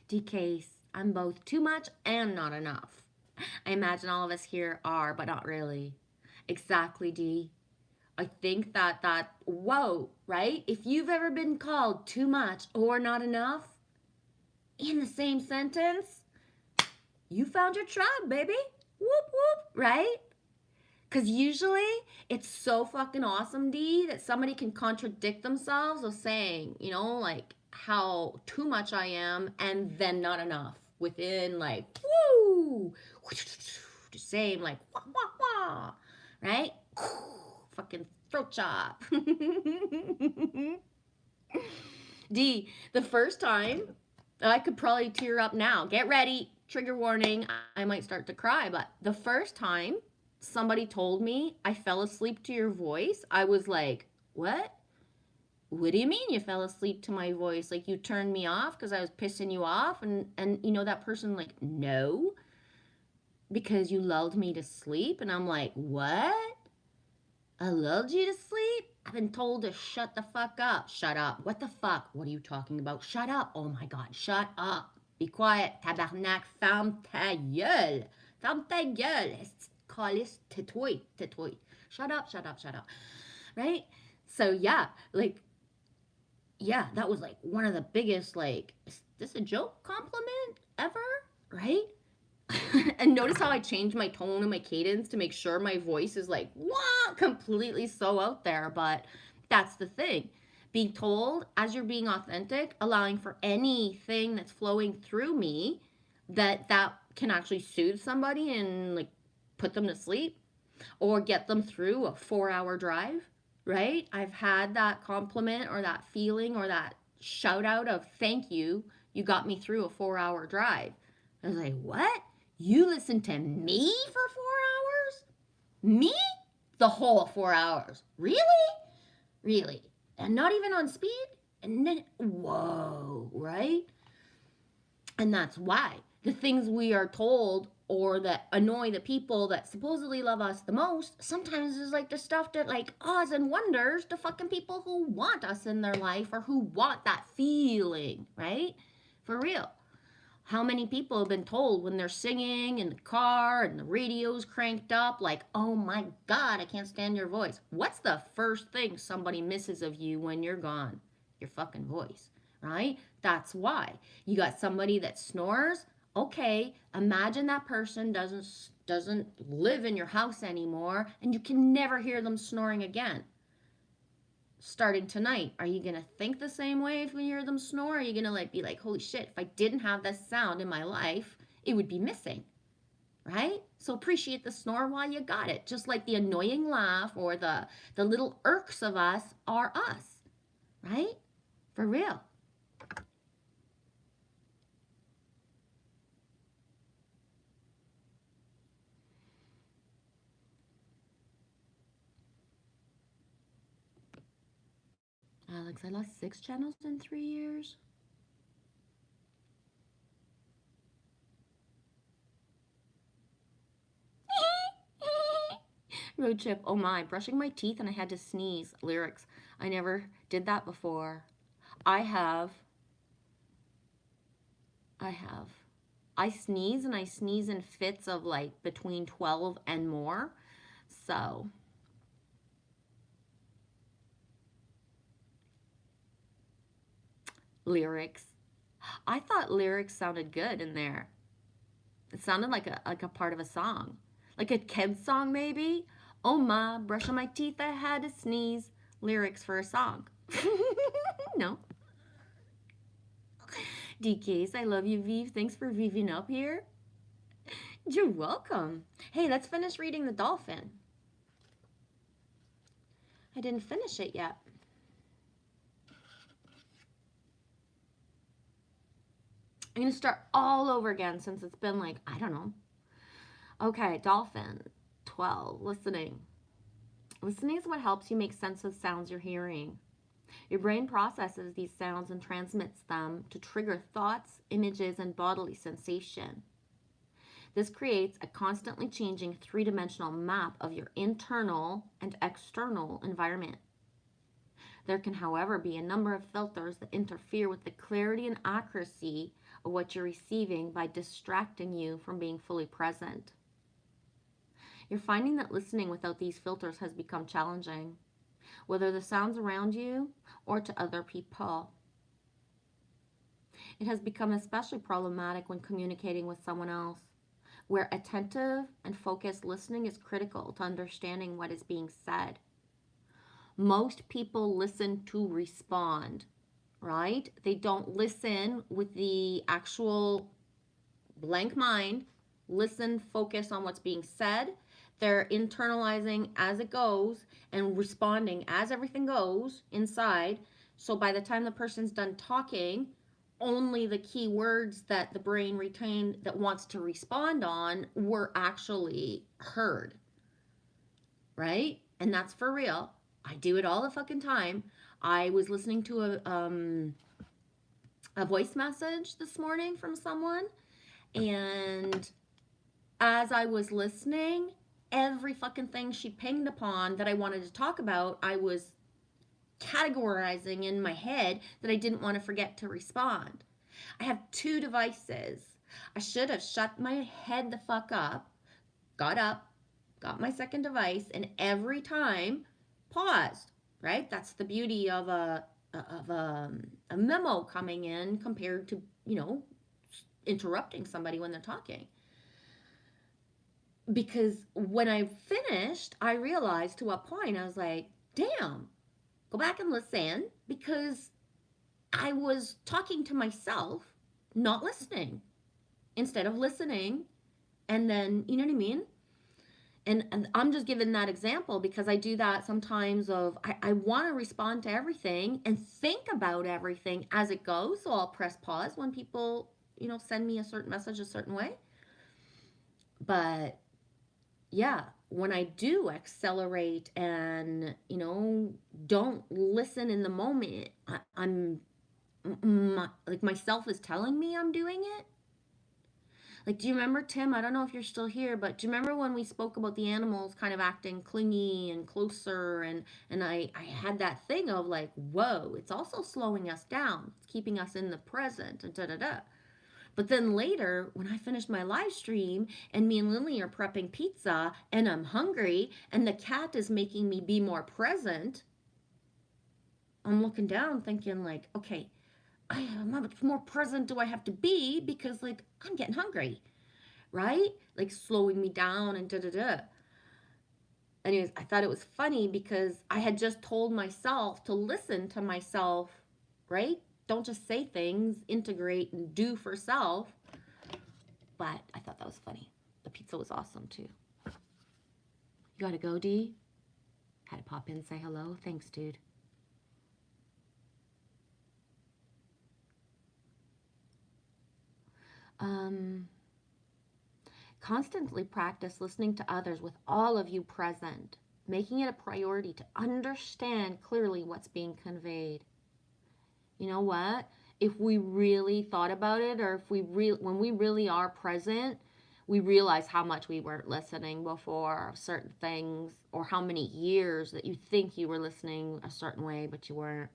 [SPEAKER 1] D Case, I'm both too much and not enough. I imagine all of us here are, but not really. Exactly, D. I think that, whoa, right? If you've ever been called too much or not enough in the same sentence, you found your tribe, baby. Whoop, whoop, right? Because usually it's so fucking awesome, D, that somebody can contradict themselves of saying, you know, like how too much I am and then not enough within like, woo, the same, like, wah, wah, wah, right? Fucking throat chop. D, the first time, I could probably tear up now. Get ready. Trigger warning. I might start to cry, but the first time somebody told me I fell asleep to your voice, I was like, what? What do you mean you fell asleep to my voice? Like you turned me off because I was pissing you off? And you know, that person like, no, because you lulled me to sleep. And I'm like, what? I lulled you to sleep? I've been told to shut the fuck up. Shut up. What the fuck? What are you talking about? Shut up. Oh my God. Shut up. Be quiet. Tabarnak. Ferme ta gueule. Ferme ta gueule. Calice. Tais-toi. Tais-toi. Shut up. Shut up. Shut up. Right? So yeah, like, yeah, that was like one of the biggest, like, is this a joke compliment ever? Right? And notice how I changed my tone and my cadence to make sure my voice is like, wow, completely so out there. But that's the thing. Being told as you're being authentic, allowing for anything that's flowing through me that can actually soothe somebody and like put them to sleep or get them through a 4-hour drive, right? I've had that compliment or that feeling or that shout out of thank you. You got me through a 4-hour drive. I was like, what? You listened to me for 4 hours? Me? The whole 4 hours. Really? Really? And not even on speed? And then, whoa, right? And that's why the things we are told or that annoy the people that supposedly love us the most sometimes is like the stuff that like awes and wonders the fucking people who want us in their life or who want that feeling, right? For real. How many people have been told when they're singing in the car and the radio's cranked up, like, oh my God, I can't stand your voice. What's the first thing somebody misses of you when you're gone? Your fucking voice, right? That's why. You got somebody that snores. Okay, imagine that person doesn't live in your house anymore and you can never hear them snoring again. Starting tonight, are you gonna think the same way if you hear them snore? Are you gonna like be like, holy shit, if I didn't have this sound in my life, it would be missing, right? So appreciate the snore while you got it. Just like the annoying laugh or the little irks of us are us, right? For real. Alex, I lost 6 channels in 3 years. Road trip, oh my, brushing my teeth and I had to sneeze. Lyrics, I never did that before. I have. I sneeze and I sneeze in fits of like between 12 and more. So. Lyrics. I thought lyrics sounded good in there. It sounded like a part of a song. Like a kid's song, maybe. Oh ma, brushing my teeth, I had to sneeze. Lyrics for a song. No. DKs, I love you, Vive. Thanks for viving up here. You're welcome. Hey, let's finish reading The Dolphin. I didn't finish it yet. I'm going to start all over again since it's been like, I don't know. Okay, Dolphin 12, listening. Listening is what helps you make sense of sounds you're hearing. Your brain processes these sounds and transmits them to trigger thoughts, images, and bodily sensation. This creates a constantly changing three-dimensional map of your internal and external environment. There can, however, be a number of filters that interfere with the clarity and accuracy of what you're receiving by distracting you from being fully present. You're finding that listening without these filters has become challenging, whether the sounds around you or to other people. It has become especially problematic when communicating with someone else, where attentive and focused listening is critical to understanding what is being said. Most people listen to respond, right? They don't listen with the actual blank mind, listen, focus on what's being said. They're internalizing as it goes and responding as everything goes inside. So by the time the person's done talking, only the key words that the brain retained that wants to respond on were actually heard, right? And that's for real. I do it all the fucking time. I was listening to a voice message this morning from someone, and as I was listening, every fucking thing she pinged upon that I wanted to talk about, I was categorizing in my head that I didn't want to forget to respond. I have two devices. I should have shut my head the fuck up, got my second device, and every time paused, right? That's the beauty of a memo coming in compared to, interrupting somebody when they're talking. Because when I finished, I realized to what point I was like, damn, go back and listen, because I was talking to myself, not listening, instead of listening. And then, you know what I mean? And I'm just giving that example because I do that sometimes of, I want to respond to everything and think about everything as it goes. So I'll press pause when people, send me a certain message a certain way. But yeah, when I do accelerate and, don't listen in the moment, like myself is telling me I'm doing it. Like, do you remember, Tim? I don't know if you're still here, but do you remember when we spoke about the animals kind of acting clingy and closer? And I had that thing of like, whoa, it's also slowing us down. It's keeping us in the present and da-da-da. But then later, when I finished my live stream and me and Lily are prepping pizza and I'm hungry and the cat is making me be more present, I'm looking down thinking like, okay, how much more present do I have to be because like I'm getting hungry, right? Like slowing me down and da-da-da. Anyways, I thought it was funny because I had just told myself to listen to myself, right? Don't just say things, integrate and do for self. But I thought that was funny. The pizza was awesome too. You gotta go, D? Had to pop in and say hello. Thanks, dude. Constantly practice listening to others with all of you present, making it a priority to understand clearly what's being conveyed. You know what? If we really thought about it, or if when we really are present, we realize how much we weren't listening before certain things, or how many years that you think you were listening a certain way, but you weren't.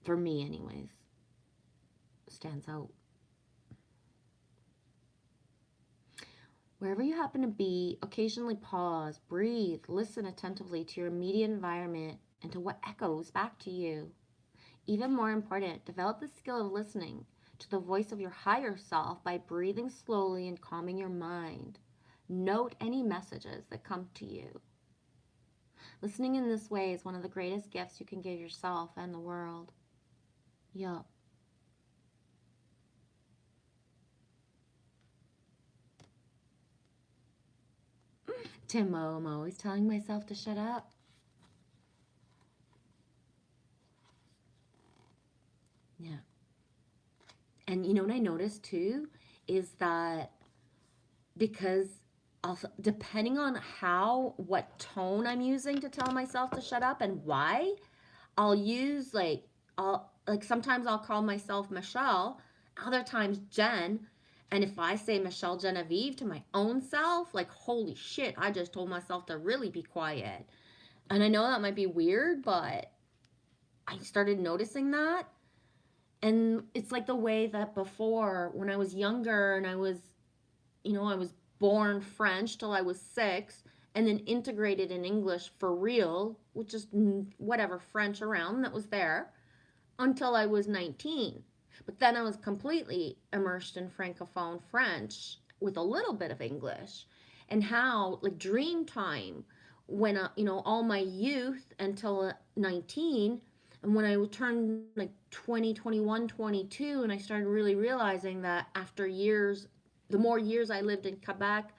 [SPEAKER 1] For me, anyways, stands out. Wherever you happen to be, occasionally pause, breathe, listen attentively to your immediate environment and to what echoes back to you. Even more important, develop the skill of listening to the voice of your higher self by breathing slowly and calming your mind. Note any messages that come to you. Listening in this way is one of the greatest gifts you can give yourself and the world. Yup. Timo, I'm always telling myself to shut up. Yeah. And you know what I noticed too is that because also depending on what tone I'm using to tell myself to shut up and why, I'll use sometimes I'll call myself Michelle, other times Jen, and if I say Michelle Genevieve to my own self, like holy shit, I just told myself to really be quiet. And I know that might be weird, but I started noticing that. And it's like the way that before when I was younger and I was born French till I was 6 and then integrated in English for real, with just whatever French around that was there until I was 19. But then I was completely immersed in Francophone French with a little bit of English. And how, like, dream time, when, all my youth until 19, and when I turned like 20, 21, 22, and I started really realizing that after years, the more years I lived in Quebec,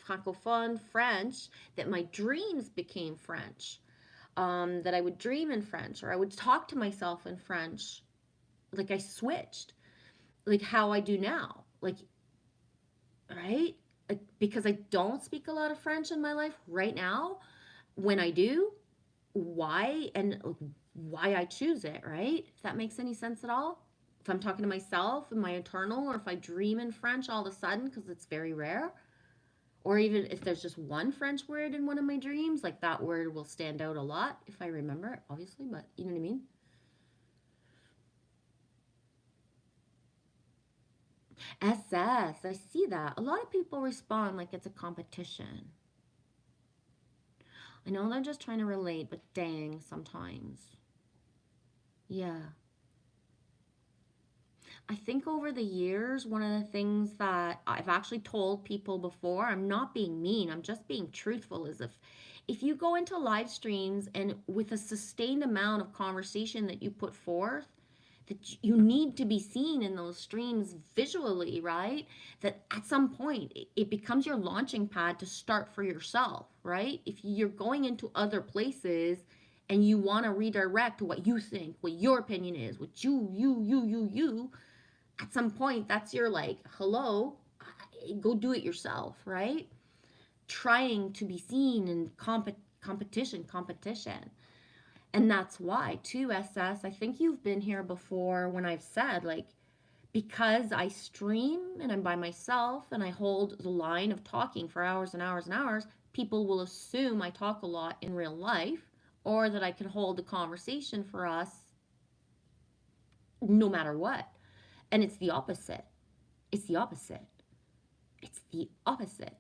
[SPEAKER 1] Francophone, French, that my dreams became French. That I would dream in French or I would talk to myself in French. Like I switched, like how I do now. Like, right? Like, because I don't speak a lot of French in my life right now. When I do, why and why I choose it, right? If that makes any sense at all. If I'm talking to myself in my internal, or if I dream in French all of a sudden, because it's very rare, or even if there's just one French word in one of my dreams, like that word will stand out a lot if I remember it, obviously, but you know what I mean? SS, I see that. A lot of people respond like it's a competition. I know they're just trying to relate, but dang, sometimes. Yeah. I think over the years, one of the things that I've actually told people before, I'm not being mean, I'm just being truthful, is if you go into live streams and with a sustained amount of conversation that you put forth, that you need to be seen in those streams visually, right? That at some point it becomes your launching pad to start for yourself, right? If you're going into other places and you want to redirect to what you think, what your opinion is, what you, at some point that's your like, hello, go do it yourself, right? Trying to be seen in competition. And that's why, too, SS, I think you've been here before when I've said, like, because I stream and I'm by myself and I hold the line of talking for hours and hours and hours, people will assume I talk a lot in real life or that I can hold a conversation for us no matter what. And it's the opposite. It's the opposite. It's the opposite.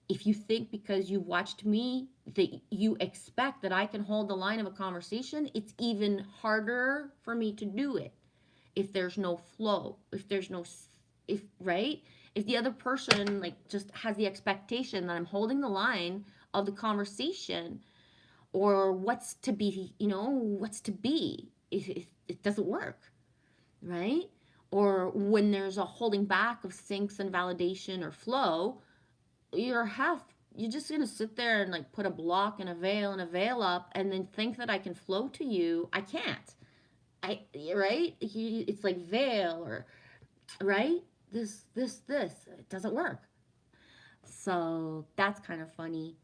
[SPEAKER 1] If you think because you've watched me that you expect that I can hold the line of a conversation, it's even harder for me to do it. If there's no flow, if right? If the other person like just has the expectation that I'm holding the line of the conversation or what's to be, what's to be, it doesn't work, right? Or when there's a holding back of syncs and validation or flow, you're just gonna sit there and like put a block and a veil up and then think that I can flow to you. I can't. I right? It's like veil or right? This. It doesn't work. So that's kind of funny.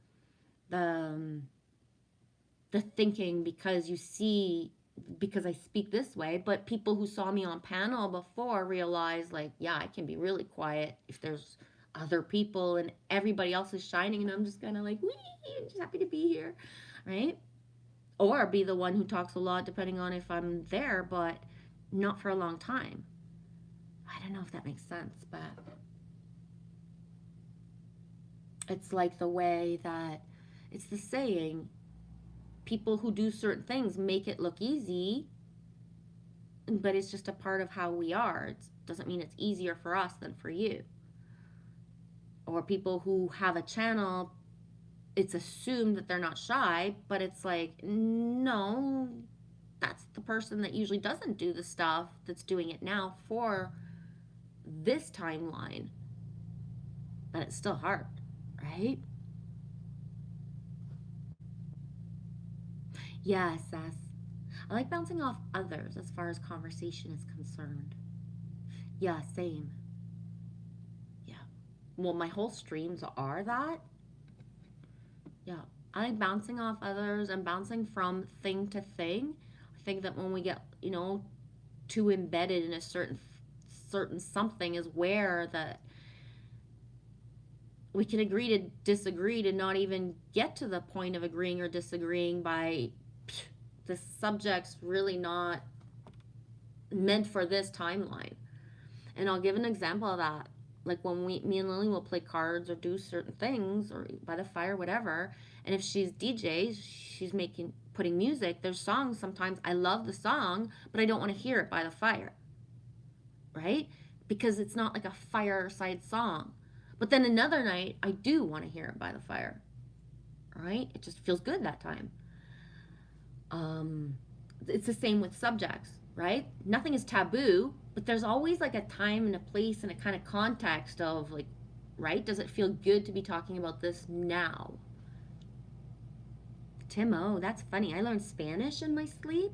[SPEAKER 1] The the thinking because I speak this way, but people who saw me on panel before realize like, yeah, I can be really quiet if there's other people and everybody else is shining and I'm just kind of like, wee, I'm just happy to be here, right? Or be the one who talks a lot depending on if I'm there, but not for a long time. I don't know if that makes sense, but it's like the way that it's the saying, people who do certain things make it look easy, but it's just a part of how we are. It doesn't mean it's easier for us than for you. Or people who have a channel, it's assumed that they're not shy, but it's like, no, that's the person that usually doesn't do the stuff that's doing it now for this timeline. But it's still hard, right? Yes, yes. I like bouncing off others as far as conversation is concerned. Yeah, same. Yeah. Well, my whole streams are that. Yeah. I like bouncing off others and bouncing from thing to thing. I think that when we get, too embedded in a certain something is where that we can agree to disagree to not even get to the point of agreeing or disagreeing by the subject's really not meant for this timeline. And I'll give an example of that. Like when me and Lily will play cards or do certain things or by the fire, whatever. And if she's DJ, she's putting music. There's songs sometimes I love the song, but I don't want to hear it by the fire, right? Because it's not like a fireside song. But then another night, I do want to hear it by the fire, right? It just feels good that time. It's the same with subjects, right? Nothing is taboo, but there's always like a time and a place and a kind of context of like, right? Does it feel good to be talking about this now? Timo, that's funny. I learned Spanish in my sleep.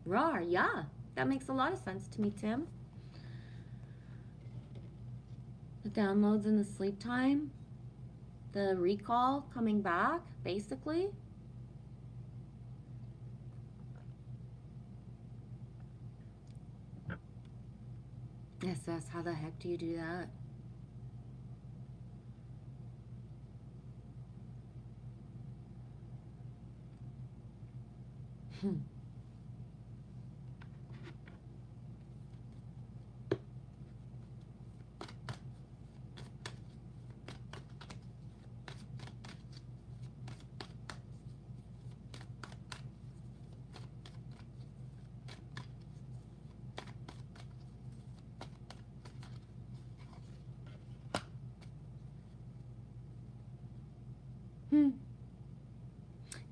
[SPEAKER 1] Rar, yeah. That makes a lot of sense to me, Tim. The downloads in the sleep time. The recall coming back, basically. Yes, how the heck do you do that?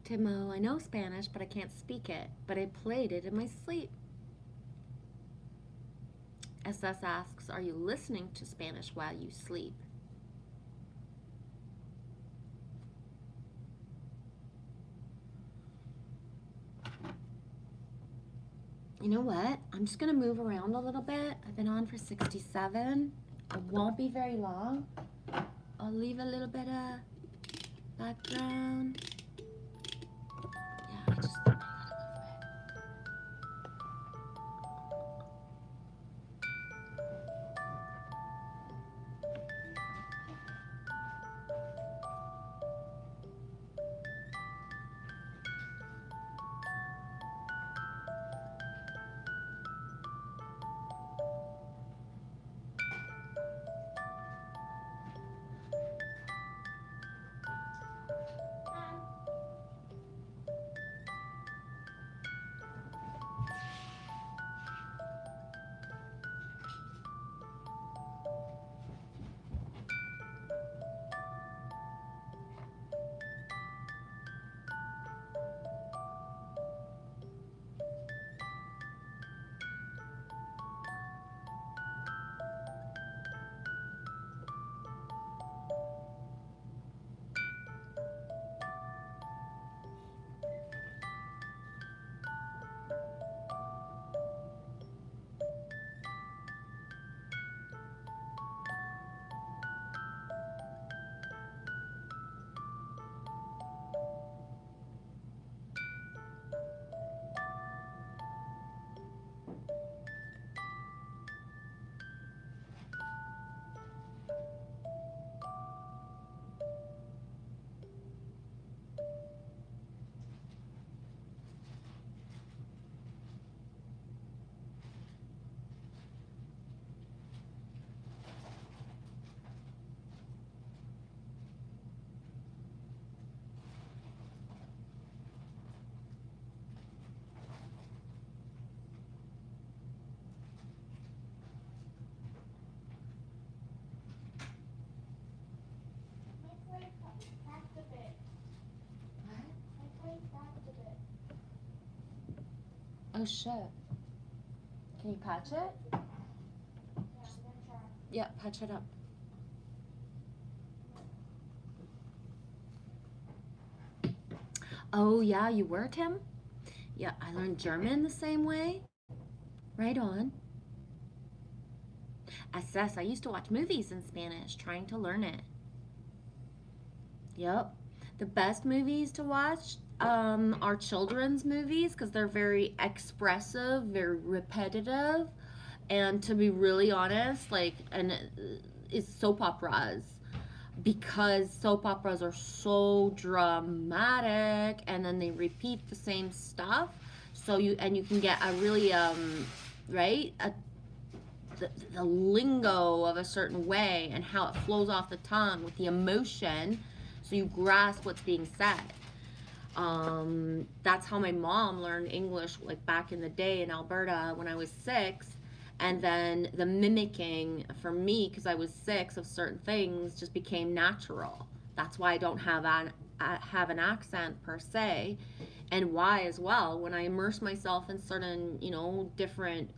[SPEAKER 1] Timo, I know Spanish, but I can't speak it. But I played it in my sleep. SS asks, are you listening to Spanish while you sleep? You know what? I'm just going to move around a little bit. I've been on for 67. It won't be very long. I'll leave a little bit of background. Yeah, I just gotta move Oh shit. Can you patch it?
[SPEAKER 3] Yeah, I'm gonna try.
[SPEAKER 1] Yeah, patch it up. Oh yeah, you were, Tim? Yeah, I learned German the same way. Right on. SS, I used to watch movies in Spanish, trying to learn it. Yep. The best movies to watch are children's movies because they're very expressive, very repetitive, and to be really honest, like, and is soap operas because soap operas are so dramatic and then they repeat the same stuff. So you can get a really right the lingo of a certain way and how it flows off the tongue with the emotion, so you grasp what's being said. That's how my mom learned English, like back in the day in Alberta when I was 6. And then the mimicking for me, because I was 6, of certain things just became natural. That's why I don't have an accent per se, and why as well when I immerse myself in certain different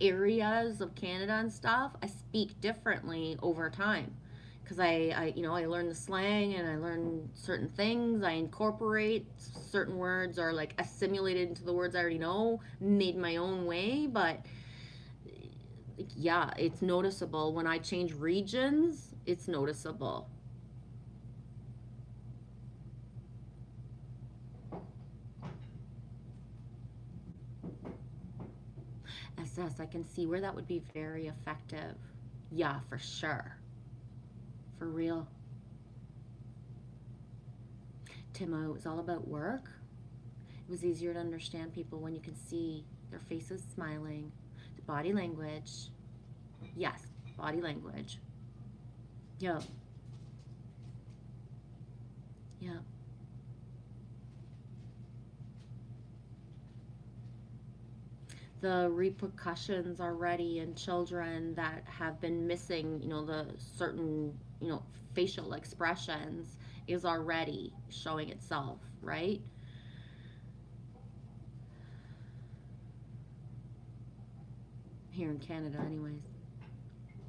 [SPEAKER 1] areas of Canada and stuff, I speak differently over time because I learn the slang and I learn certain things. I incorporate certain words or like assimilated into the words I already know, made my own way. But yeah, it's noticeable when I change regions. It's noticeable. SS, I can see where that would be very effective. Yeah, for sure. For real. Timo, it was all about work. It was easier to understand people when you can see their faces smiling, the body language. Yes, body language. Yeah. Yeah. The repercussions already in children that have been missing, the certain, facial expressions is already showing itself, right? Here in Canada, anyways,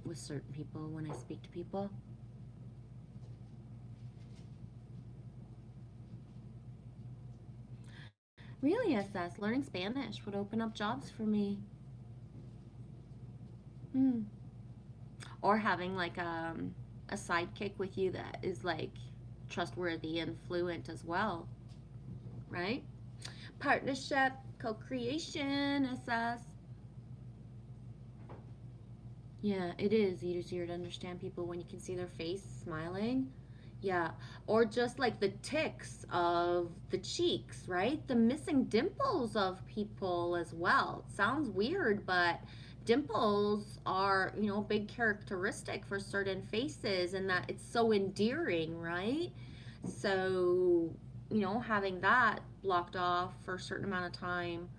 [SPEAKER 1] with certain people when I speak to people. Really, SS, learning Spanish would open up jobs for me. Hmm. Or having like a sidekick with you that is like trustworthy and fluent as well, right? Partnership, co-creation, SS. Yeah, it is easier to understand people when you can see their face smiling. Yeah, or just like the tics of the cheeks, right? The missing dimples of people as well. It sounds weird, but dimples are, a big characteristic for certain faces, and that it's so endearing, right? So, having that blocked off for a certain amount of time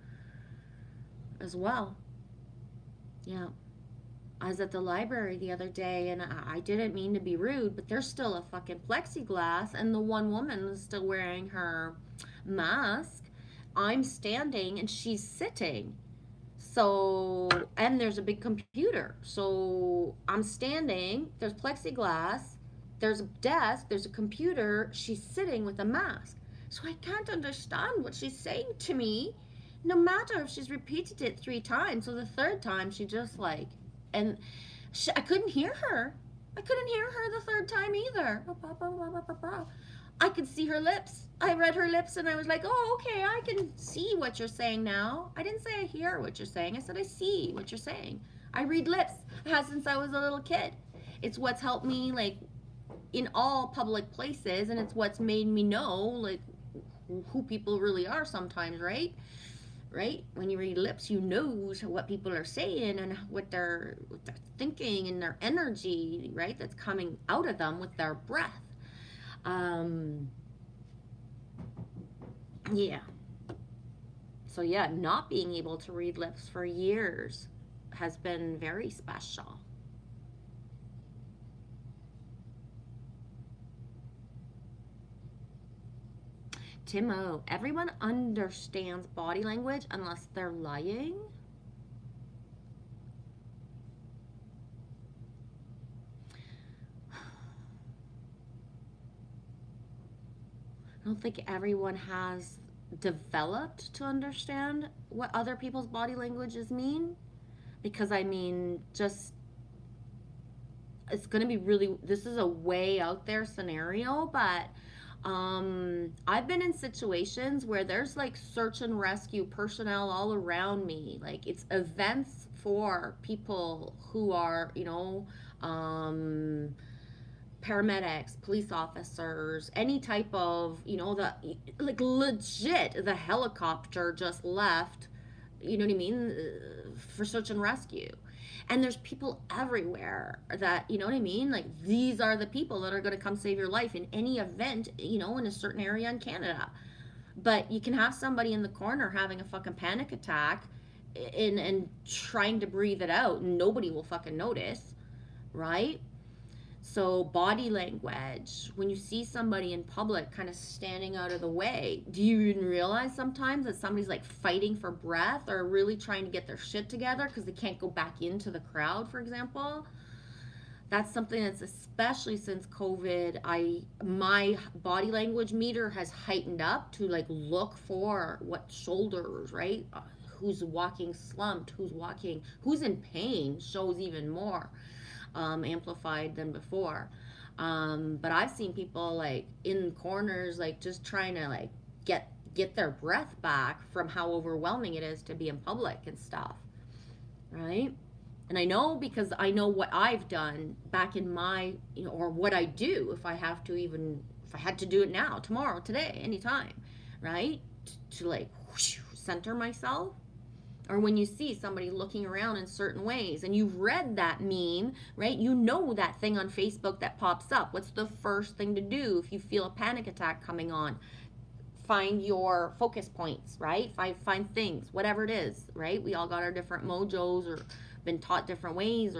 [SPEAKER 1] as well. Yeah. I was at the library the other day and I didn't mean to be rude, but there's still a fucking plexiglass and the one woman is still wearing her mask. I'm standing and she's sitting. So, and there's a big computer. So I'm standing, there's plexiglass, there's a desk, there's a computer, she's sitting with a mask. So I can't understand what she's saying to me, no matter if she's repeated it 3 times. So the third time she just like, and I couldn't hear her. I couldn't hear her the third time either. I could see her lips. I read her lips and I was like, oh, okay, I can see what you're saying now. I didn't say I hear what you're saying. I said I see what you're saying. I read lips. I have since I was a little kid. It's what's helped me, like, in all public places, and it's what's made me know, like, who people really are sometimes, right? Right? When you read lips, you know what people are saying and what they're thinking and their energy, right? That's coming out of them with their breath. Yeah. So yeah, not being able to read lips for years has been very special. Timo, everyone understands body language unless they're lying. I don't think everyone has developed to understand what other people's body languages mean. Because I mean, just, it's going to be really, this is a way out there scenario, but I've been in situations where there's like search and rescue personnel all around me. Like it's events for people who are, paramedics, police officers, any type of, the like legit, the helicopter just left, you know what I mean, for search and rescue. And there's people everywhere that, you know what I mean? Like these are the people that are going to come save your life in any event, in a certain area in Canada. But you can have somebody in the corner having a fucking panic attack and trying to breathe it out, and nobody will fucking notice, right? So body language, when you see somebody in public kind of standing out of the way, do you even realize sometimes that somebody's like fighting for breath or really trying to get their shit together because they can't go back into the crowd, for example? That's something that's, especially since COVID, my body language meter has heightened up to like look for what shoulders, right? Who's walking slumped, who's in pain shows even more amplified than before. But I've seen people like in corners, like just trying to like get their breath back from how overwhelming it is to be in public and stuff, right? And I know because I know what I've done back in my, or what I do if I had to do it now, tomorrow, today, anytime, right? To like whoosh, center myself. Or when you see somebody looking around in certain ways and you've read that meme, right? You know that thing on Facebook that pops up. What's the first thing to do if you feel a panic attack coming on? Find your focus points, right? Find things, whatever it is, right? We all got our different mojos or been taught different ways,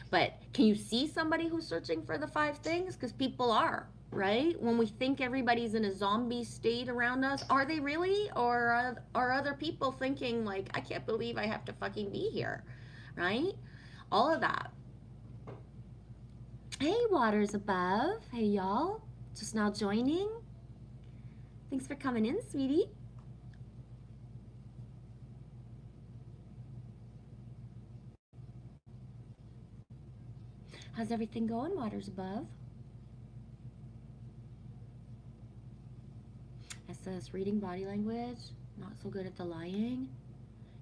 [SPEAKER 1] but can you see somebody who's searching for the 5 things? Because people are, right? When we think everybody's in a zombie state around us, are they really? Or are other people thinking like, I can't believe I have to fucking be here, right? All of that. Hey, waters above. Hey, y'all. Just now joining. Thanks for coming in, sweetie. How's everything going, waters above? SS, reading body language, not so good at the lying.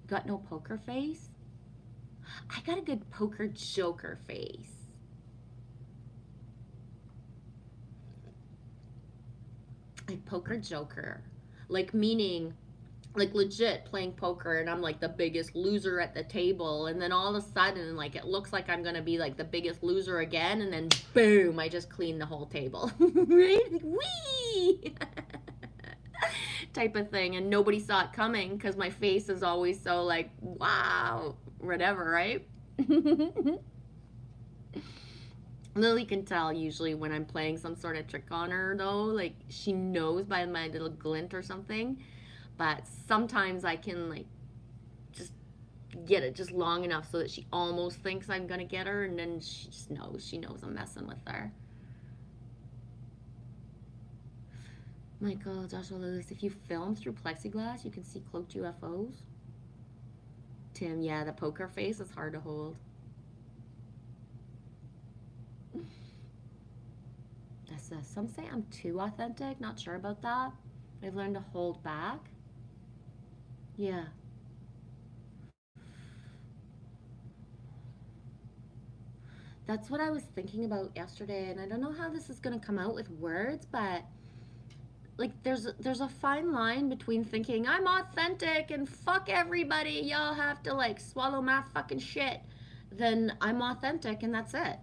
[SPEAKER 1] Got no poker face? I got a good poker joker face. Like poker joker. Like meaning, like legit playing poker and I'm like the biggest loser at the table, and then all of a sudden like it looks like I'm gonna be like the biggest loser again, and then boom, I just clean the whole table. Right? Like, whee! Type of thing, and nobody saw it coming because my face is always so like, wow, whatever, right? Lily can tell usually when I'm playing some sort of trick on her though, like she knows by my little glint or something. But sometimes I can like just get it just long enough so that she almost thinks I'm gonna get her, and then she knows I'm messing with her. Michael, Joshua Lewis, if you film through plexiglass, you can see cloaked UFOs. Tim, yeah, the poker face is hard to hold. Some say I'm too authentic, not sure about that. I've learned to hold back. Yeah. That's what I was thinking about yesterday, and I don't know how this is going to come out with words, but like there's a fine line between thinking I'm authentic and fuck everybody, y'all have to like swallow my fucking shit, then I'm authentic and that's it.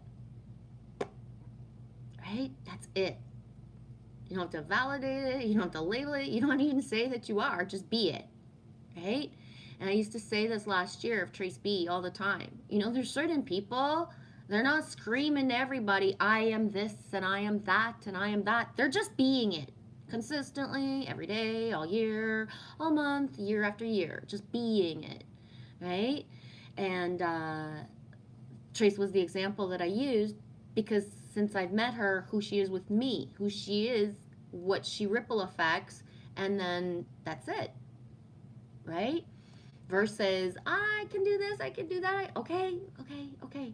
[SPEAKER 1] Right? That's it. You don't have to validate it, you don't have to label it, you don't even say that you are, just be it. Right? And I used to say this last year of Trace B all the time. There's certain people, they're not screaming to everybody, I am this and I am that and I am that. They're just being it. consistently, every day, all year, all month, year after year, just being it, right? And Trace was the example that I used because since I've met her, who she is with me, who she is, what she ripple effects, and then that's it, right? Versus, I can do this, I can do that. Okay, okay, okay,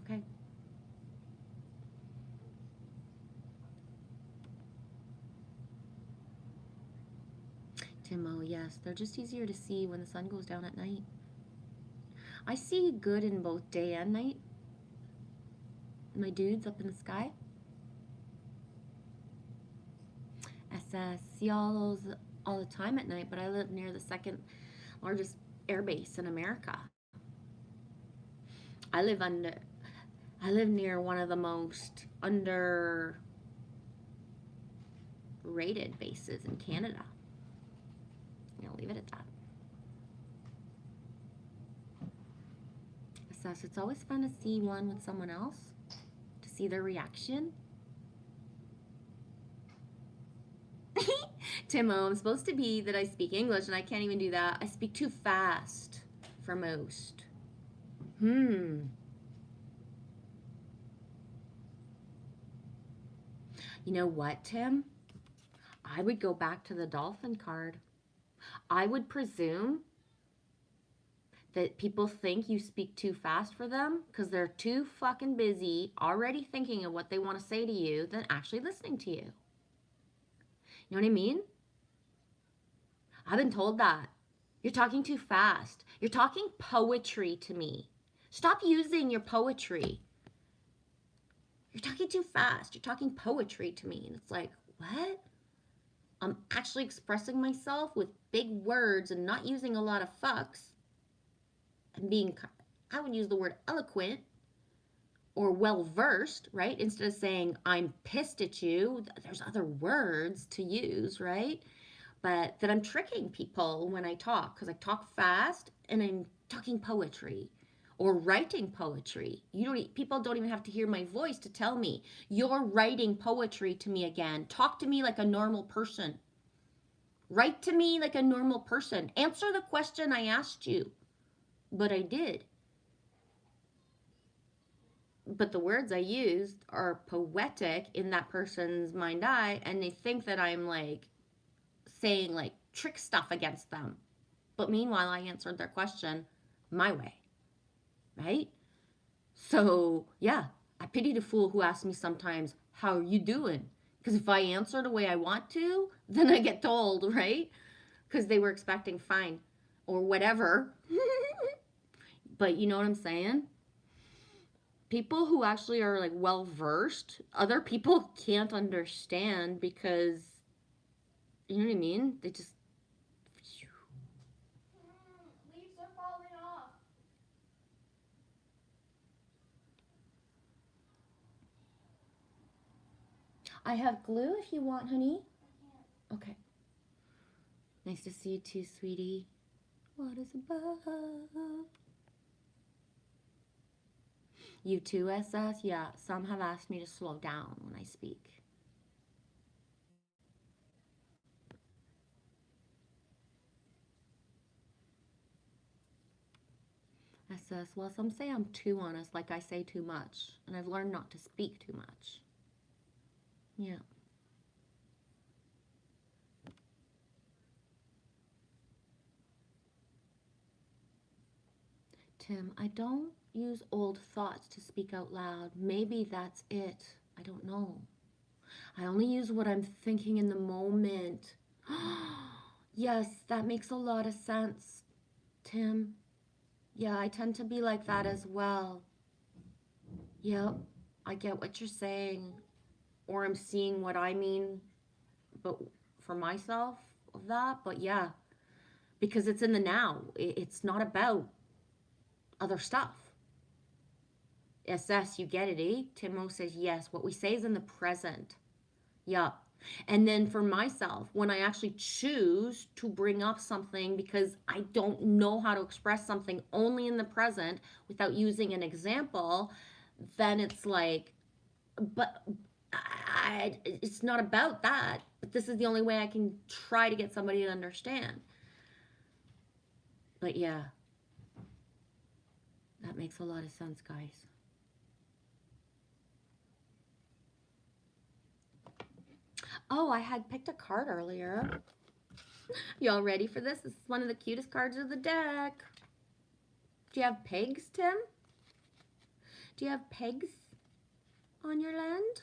[SPEAKER 1] okay. Timo, yes, they're just easier to see when the sun goes down at night. I see good in both day and night. My dudes up in the sky. SS, see all those all the time at night, but I live near the second largest air base in America. I live near one of the most underrated bases in Canada. I'll leave it at that. SS, it's always fun to see one with someone else, to see their reaction. Timo, I'm supposed to be that I speak English, and I can't even do that. I speak too fast for most. You know what, Tim? I would go back to the dolphin card. I would presume that people think you speak too fast for them because they're too fucking busy already thinking of what they want to say to you than actually listening to you. You know what I mean? I've been told that. You're talking too fast. You're talking poetry to me. Stop using your poetry. You're talking too fast. You're talking poetry to me. And it's like, what? I'm actually expressing myself with big words and not using a lot of fucks. And being, I would use the word eloquent or well-versed, right? Instead of saying, I'm pissed at you, there's other words to use, right? But that I'm tricking people when I talk because I talk fast and I'm talking poetry or writing poetry. People don't even have to hear my voice to tell me you're writing poetry to me again. Talk to me like a normal person. Write to me like a normal person. Answer the question I asked you. But I did. But the words I used are poetic in that person's mind eye, and they think that I'm like saying like trick stuff against them. But meanwhile, I answered their question my way, right? So, yeah, I pity the fool who asks me sometimes, how are you doing? Because if I answer the way I want to, then I get told, right? Because they were expecting fine or whatever. But you know what I'm saying? People who actually are like well versed, other people can't understand because, you know what I mean? They just.
[SPEAKER 3] Leaves are falling off.
[SPEAKER 1] I have glue if you want, honey. Okay. Nice to see you too, sweetie. What is above? You too, SS? Yeah, some have asked me to slow down when I speak. SS, well, some say I'm too honest, like I say too much, and I've learned not to speak too much. Yeah. Tim, I don't use old thoughts to speak out loud. Maybe that's it. I don't know. I only use what I'm thinking in the moment. Yes, that makes a lot of sense, Tim. Yeah, I tend to be like that as well. Yep, I get what you're saying. Or I'm seeing what I mean, but for myself of that. But yeah, because it's in the now. It's not about other stuff. SS, you get it, eh? Timo says yes. What we say is in the present. Yup. And then for myself, when I actually choose to bring up something because I don't know how to express something only in the present without using an example, then it's like, but it's not about that, but this is the only way I can try to get somebody to understand. But yeah, that makes a lot of sense, guys. Oh, I had picked a card earlier. Y'all ready for this? This is one of the cutest cards of the deck. Do you have pigs, Tim? Do you have pigs on your land?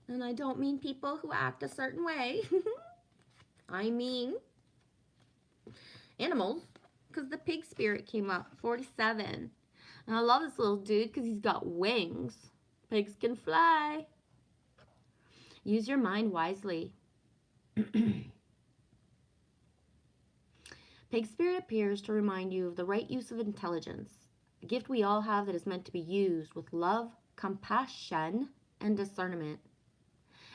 [SPEAKER 1] And I don't mean people who act a certain way. I mean animals, because the pig spirit came up, 47. And I love this little dude because he's got wings. Pigs can fly. Use your mind wisely. Pig spirit appears to remind you of the right use of intelligence, a gift we all have that is meant to be used with love, compassion, and discernment.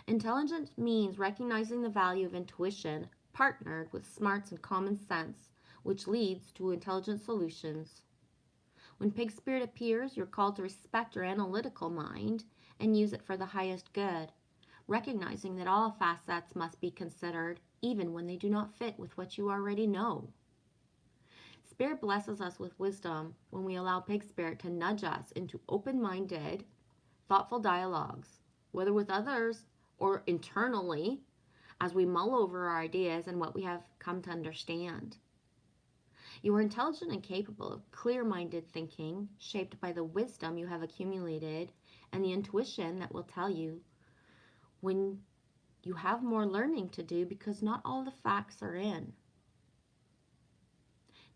[SPEAKER 1] Intelligence means recognizing the value of intuition partnered with smarts and common sense, which leads to intelligent solutions. When pig spirit appears, you're called to respect your analytical mind and use it for the highest good, recognizing that all facets must be considered, even when they do not fit with what you already know. Spirit blesses us with wisdom when we allow pig spirit to nudge us into open-minded, thoughtful dialogues, whether with others or internally, as we mull over our ideas and what we have come to understand. You are intelligent and capable of clear-minded thinking, shaped by the wisdom you have accumulated and the intuition that will tell you when you have more learning to do, because not all the facts are in.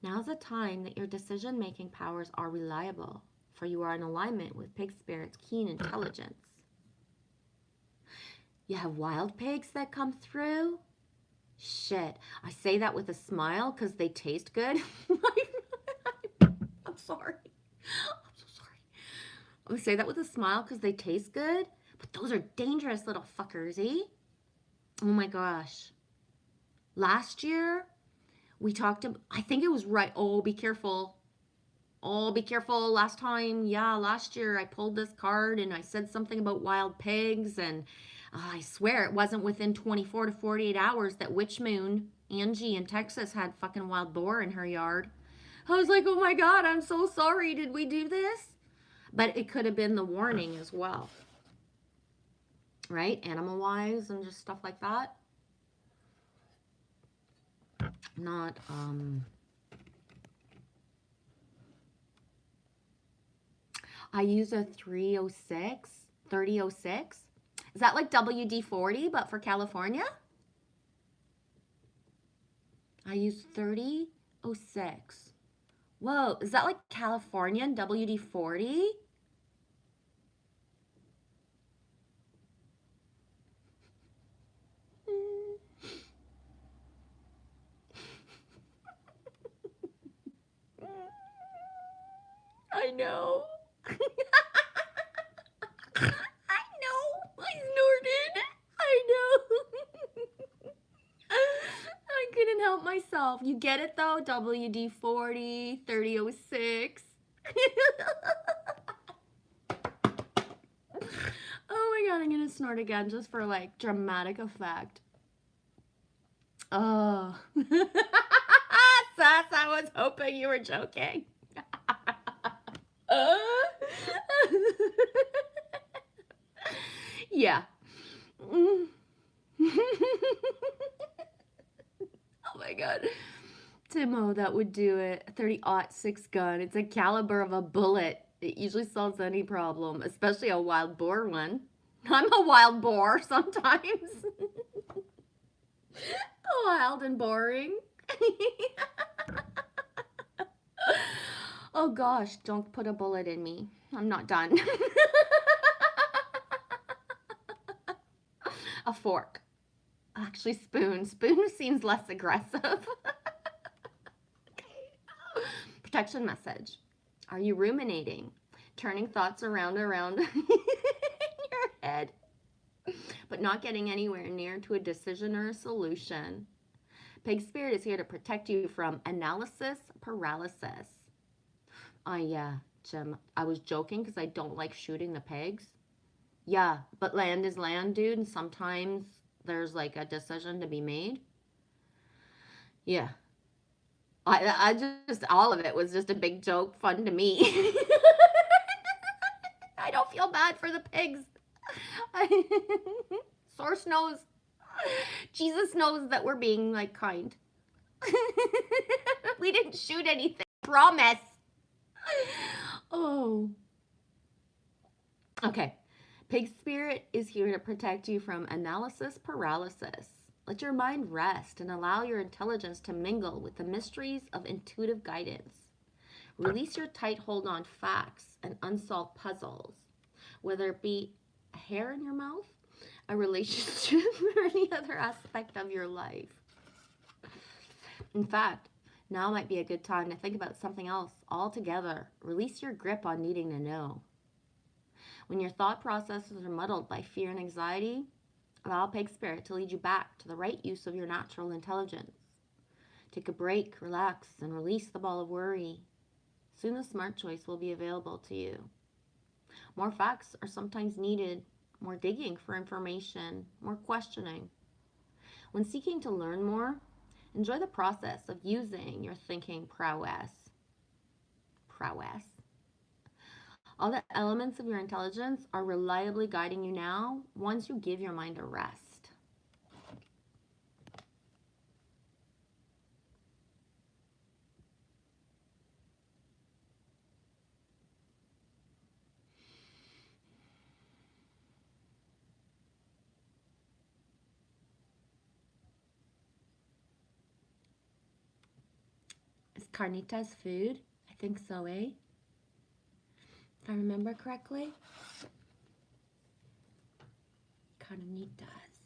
[SPEAKER 1] Now's the time that your decision-making powers are reliable, for you are in alignment with pig spirit's keen intelligence. You have wild pigs that come through? Shit, I say that with a smile because they taste good. I'm sorry. I'm so sorry. I say that with a smile because they taste good, but those are dangerous little fuckers, eh? Oh my gosh. Last year, we talked about, I think it was right. Oh, be careful. Oh, be careful. Last year I pulled this card and I said something about wild pigs, and I swear it wasn't within 24 to 48 hours that Witch Moon, Angie in Texas, had fucking wild boar in her yard. I was like, oh my God, I'm so sorry. Did we do this? But it could have been the warning as well. Right? Animal-wise and just stuff like that. Not, I use a 3006. Is that like WD-40, but for California? I use 3006. Whoa, is that like Californian WD-40? I know. I know. I snorted. I know. I couldn't help myself. You get it though? WD-40, 3006. Oh my God, I'm gonna snort again just for like dramatic effect. Oh. Sass, I was hoping you were joking. Yeah. Oh my God. Timo, that would do it. 30-06 gun. It's a caliber of a bullet. It usually solves any problem, especially a wild boar one. I'm a wild boar sometimes. Wild and boring. Oh gosh, don't put a bullet in me. I'm not done. A fork. Actually, spoon. Spoon seems less aggressive. Protection message. Are you ruminating? Turning thoughts around in your head, but not getting anywhere near to a decision or a solution. Pig spirit is here to protect you from analysis paralysis. Oh yeah, Jim, I was joking because I don't like shooting the pigs. Yeah, but land is land, dude, and sometimes there's like a decision to be made. Yeah. I just, all of it was just a big joke, fun to me. I don't feel bad for the pigs. Source knows. Jesus knows that we're being like kind. We didn't shoot anything. Promise. Oh. Okay. Pig spirit is here to protect you from analysis paralysis. Let your mind rest and allow your intelligence to mingle with the mysteries of intuitive guidance. Release your tight hold on facts and unsolved puzzles, whether it be a hair in your mouth, a relationship, or any other aspect of your life. In fact, now might be a good time to think about something else altogether. Release your grip on needing to know. When your thought processes are muddled by fear and anxiety, allow Pig Spirit to lead you back to the right use of your natural intelligence. Take a break, relax, and release the ball of worry. Soon a smart choice will be available to you. More facts are sometimes needed, more digging for information, more questioning. When seeking to learn more, enjoy the process of using your thinking prowess. All the elements of your intelligence are reliably guiding you now once you give your mind a rest. Is carnitas food? I think so, eh? If I remember correctly. Carnitas.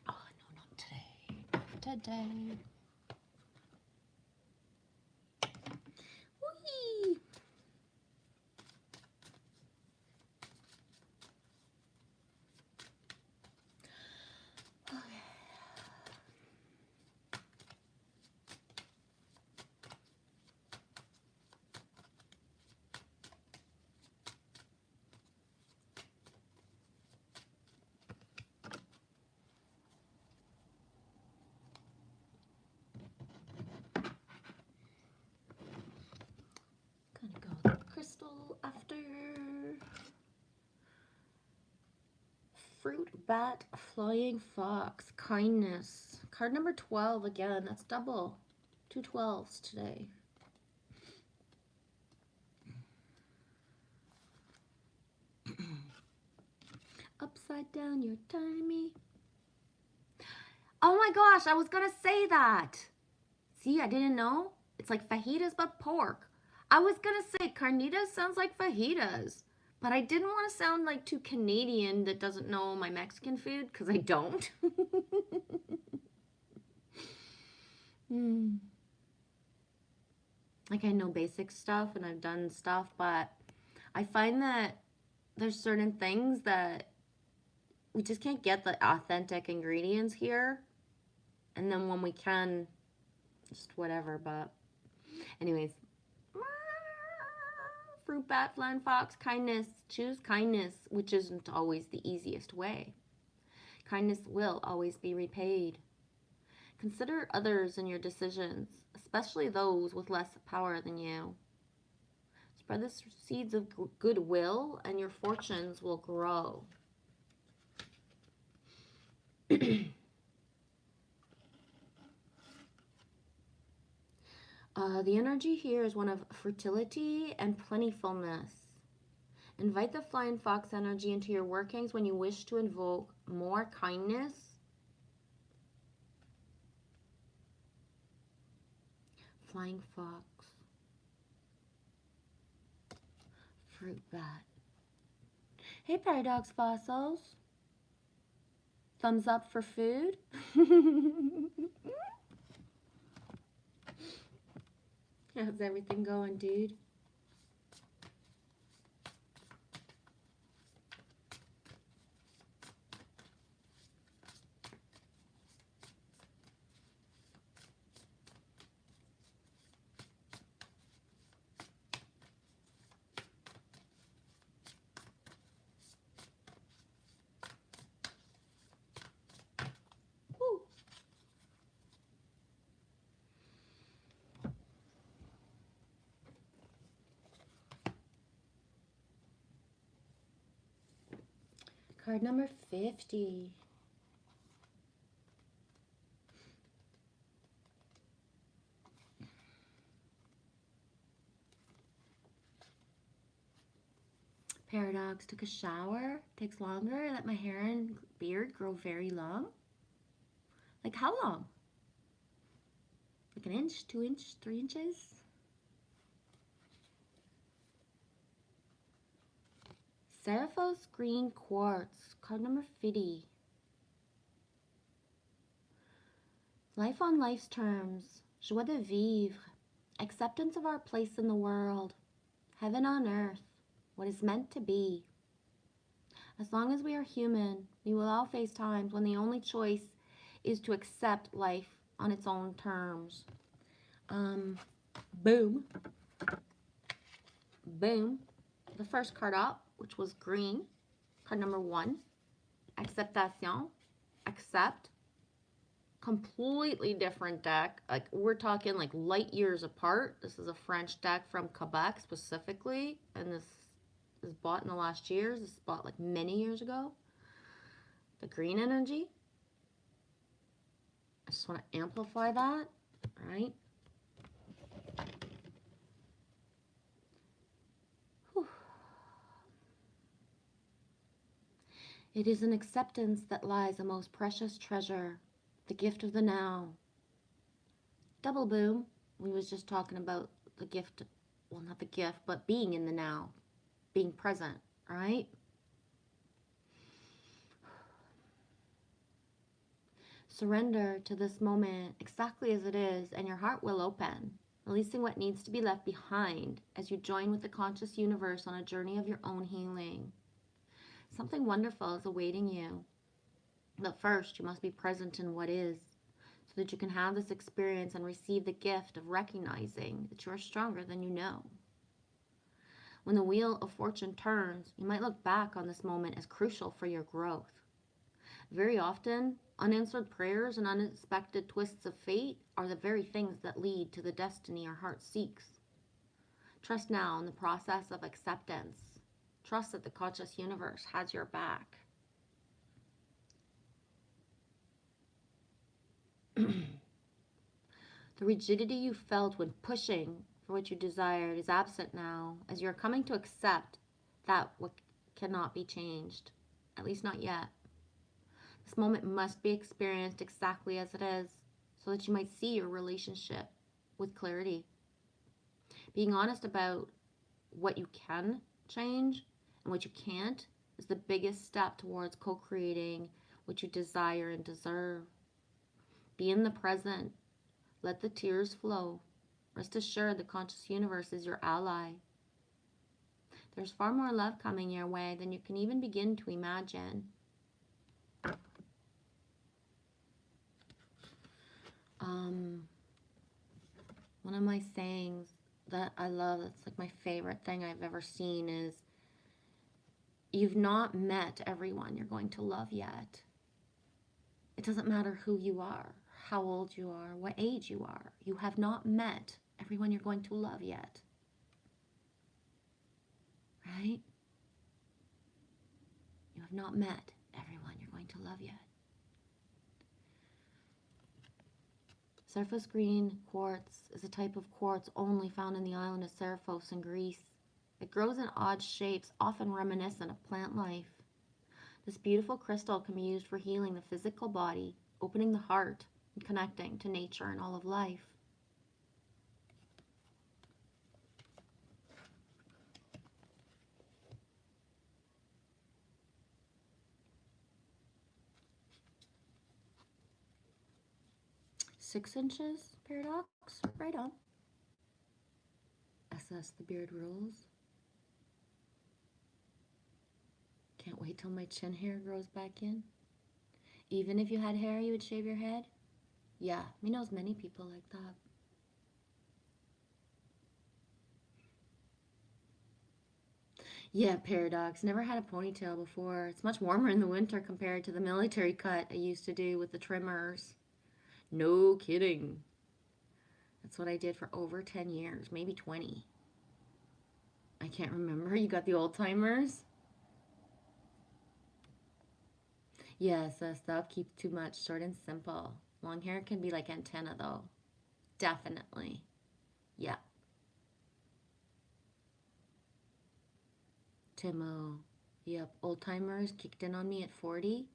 [SPEAKER 1] Oh, no, not today. Not today. Whee! Gonna go with the crystal after. Fruit bat, flying fox, kindness. Card number 12 again. That's double. 2 12s today. Upside down, you're telling me. Oh my gosh, I was gonna say that. See, I didn't know. It's like fajitas but pork. I was gonna say carnitas sounds like fajitas, but I didn't want to sound like too Canadian that doesn't know my Mexican food, because I don't. Like I know basic stuff and I've done stuff, but I find that there's certain things that we just can't get the authentic ingredients here. And then when we can, just whatever, but anyways. Fruit bat, flying fox, kindness. Choose kindness, which isn't always the easiest way. Kindness will always be repaid. Consider others in your decisions, especially those with less power than you. Spread the seeds of goodwill and your fortunes will grow. The energy here is one of fertility and plentifulness. Invite the flying fox energy into your workings when you wish to invoke more kindness. Flying fox. Fruit bat. Hey, Paradox Fossils. Thumbs up for food. How's everything going, dude? Card number 50. Paradox. Took a shower. Takes longer. Let my hair and beard grow very long. Like how long? Like an inch, 2 inch, 3 inches? Seraphos Green Quartz. Card number 50. Life on life's terms. Joie de vivre. Acceptance of our place in the world. Heaven on earth. What is meant to be. As long as we are human, we will all face times when the only choice is to accept life on its own terms. Boom. Boom. The first card up, which was green. Card number 1. Acceptation. Accept. Completely different deck. Like we're talking like light years apart. This is a French deck from Quebec specifically, and this is bought in the last years. This is bought like many years ago. The green energy. I just want to amplify that, right? Whew. It is an acceptance that lies a most precious treasure, the gift of the now. Double boom. We was just talking about the gift, well, not the gift, but being in the now, being present, right? Surrender to this moment exactly as it is, and your heart will open, releasing what needs to be left behind as you join with the conscious universe on a journey of your own healing. Something wonderful is awaiting you. But first, you must be present in what is, so that you can have this experience and receive the gift of recognizing that you are stronger than you know. When the wheel of fortune turns, you might look back on this moment as crucial for your growth. Very often, unanswered prayers and unexpected twists of fate are the very things that lead to the destiny your heart seeks. Trust now in the process of acceptance. Trust that the conscious universe has your back. The rigidity you felt when pushing for what you desired is absent now, as you are coming to accept that what cannot be changed, at least not yet. This moment must be experienced exactly as it is, so that you might see your relationship with clarity. Being honest about what you can change and what you can't is the biggest step towards co-creating what you desire and deserve. Be in the present. Let the tears flow. Rest assured the conscious universe is your ally. There's far more love coming your way than you can even begin to imagine. One of my sayings that I love, that's like my favorite thing I've ever seen, is you've not met everyone you're going to love yet. It doesn't matter who you are, how old you are, what age you are. You have not met everyone you're going to love yet. Right? You have not met everyone you're going to love yet. Seraphos Green Quartz is a type of quartz only found in the island of Seraphos in Greece. It grows in odd shapes, often reminiscent of plant life. This beautiful crystal can be used for healing the physical body, opening the heart, and connecting to nature and all of life. Six inches, Paradox? Right on. SS the beard rules. Can't wait till my chin hair grows back in. Even if you had hair, you would shave your head? Yeah, me knows many people like that. Yeah, Paradox. Never had a ponytail before. It's much warmer in the winter compared to the military cut I used to do with the trimmers. No kidding. That's what I did for over 10 years, maybe 20. I can't remember. You got the old timers? Yes, the upkeep too much, short and simple. Long hair can be like antenna though. Definitely. Yeah. Timo. Yep. Old timers kicked in on me at 40.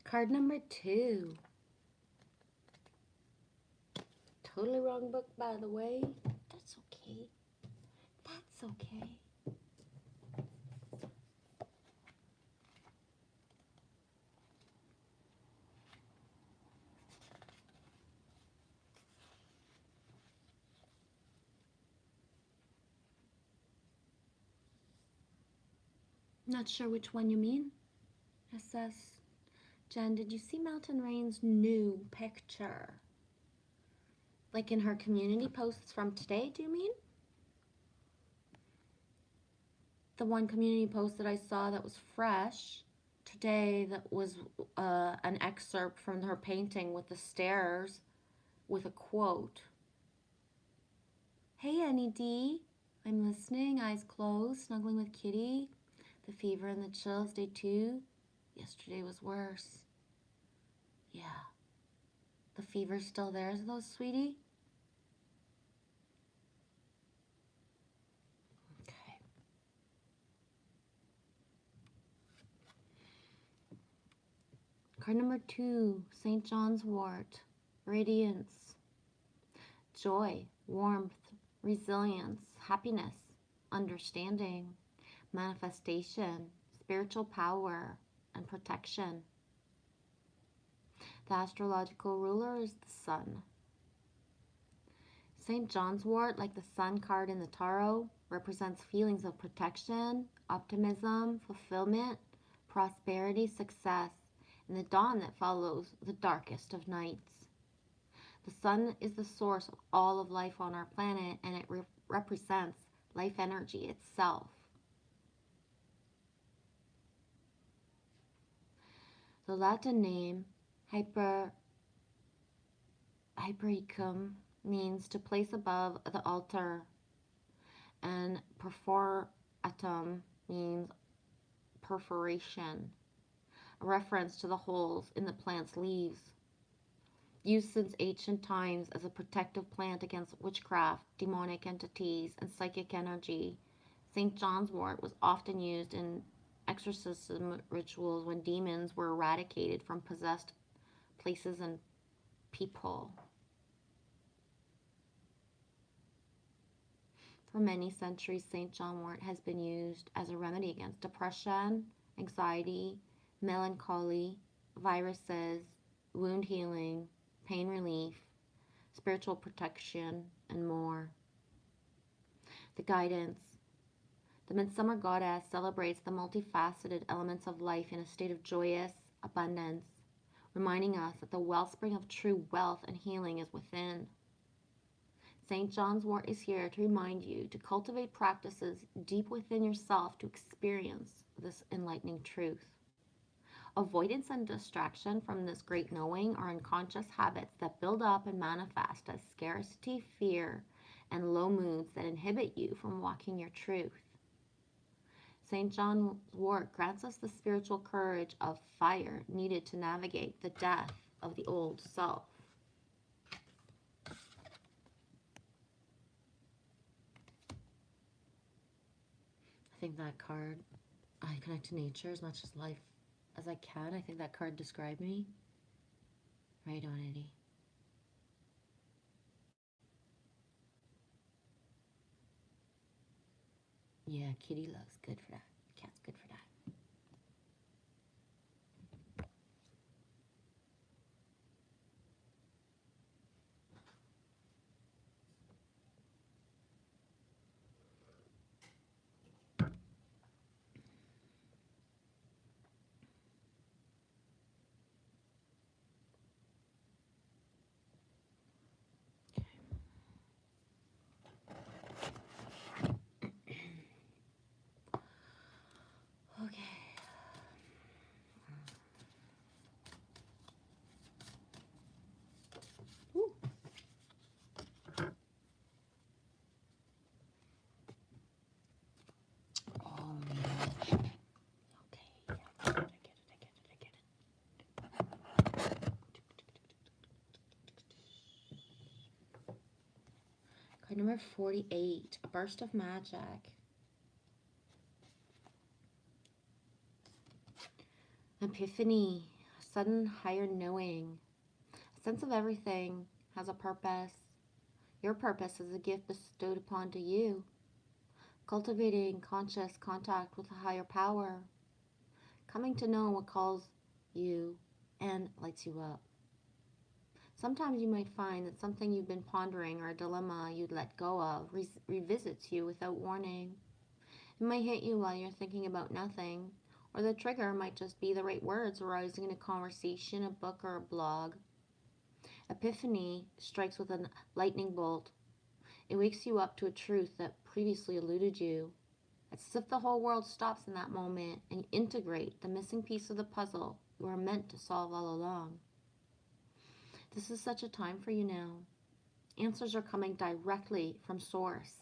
[SPEAKER 1] Card number 2. Totally wrong book, by the way. That's okay. That's okay. Not sure which one you mean. SS. Jen, did you see Mountain Rain's new picture? Like in her community posts from today, do you mean? The one community post that I saw that was fresh today, that was an excerpt from her painting with the stairs with a quote. Hey, Annie D. I'm listening, eyes closed, snuggling with Kitty. The fever and the chills, day 2. Yesterday was worse. Yeah. The fever's still there, though, sweetie? Okay. Card number 2, St. John's wort. Radiance. Joy, warmth, resilience, happiness, understanding, manifestation, spiritual power, and protection. The astrological ruler is the sun. St. John's wort, like the sun card in the tarot, represents feelings of protection, optimism, fulfillment, prosperity, success, and the dawn that follows the darkest of nights. The sun is the source of all of life on our planet, and it represents life energy itself. The Latin name Hypericum means to place above the altar, and perforatum means perforation, a reference to the holes in the plant's leaves. Used since ancient times as a protective plant against witchcraft, demonic entities, and psychic energy, St. John's wort was often used in exorcism rituals when demons were eradicated from possessed places and people. For many centuries, St. John wort has been used as a remedy against depression, anxiety, melancholy, viruses, wound healing, pain relief, spiritual protection, and more. The guidance. The Midsummer Goddess celebrates the multifaceted elements of life in a state of joyous abundance, reminding us that the wellspring of true wealth and healing is within. St. John's wort is here to remind you to cultivate practices deep within yourself to experience this enlightening truth. Avoidance and distraction from this great knowing are unconscious habits that build up and manifest as scarcity, fear, and low moods that inhibit you from walking your truth. St. John's wort grants us the spiritual courage of fire needed to navigate the death of the old self. I think that card, I connect to nature as much as life as I can. I think that card described me. Right on, Eddie. Yeah, kitty loves good for that. Cat's good for that. Okay. Ooh. Oh man. Okay. Yeah, I get it. I get it. Card number 48. A burst of magic. Epiphany. A sudden higher knowing. A sense of everything has a purpose. Your purpose is a gift bestowed upon to you. Cultivating conscious contact with a higher power. Coming to know what calls you and lights you up. Sometimes you might find that something you've been pondering or a dilemma you'd let go of revisits you without warning. It might hit you while you're thinking about nothing, or the trigger might just be the right words arising in a conversation, a book, or a blog. Epiphany strikes with a lightning bolt. It wakes you up to a truth that previously eluded you. It's as if the whole world stops in that moment and you integrate the missing piece of the puzzle you were meant to solve all along. This is such a time for you now. Answers are coming directly from source,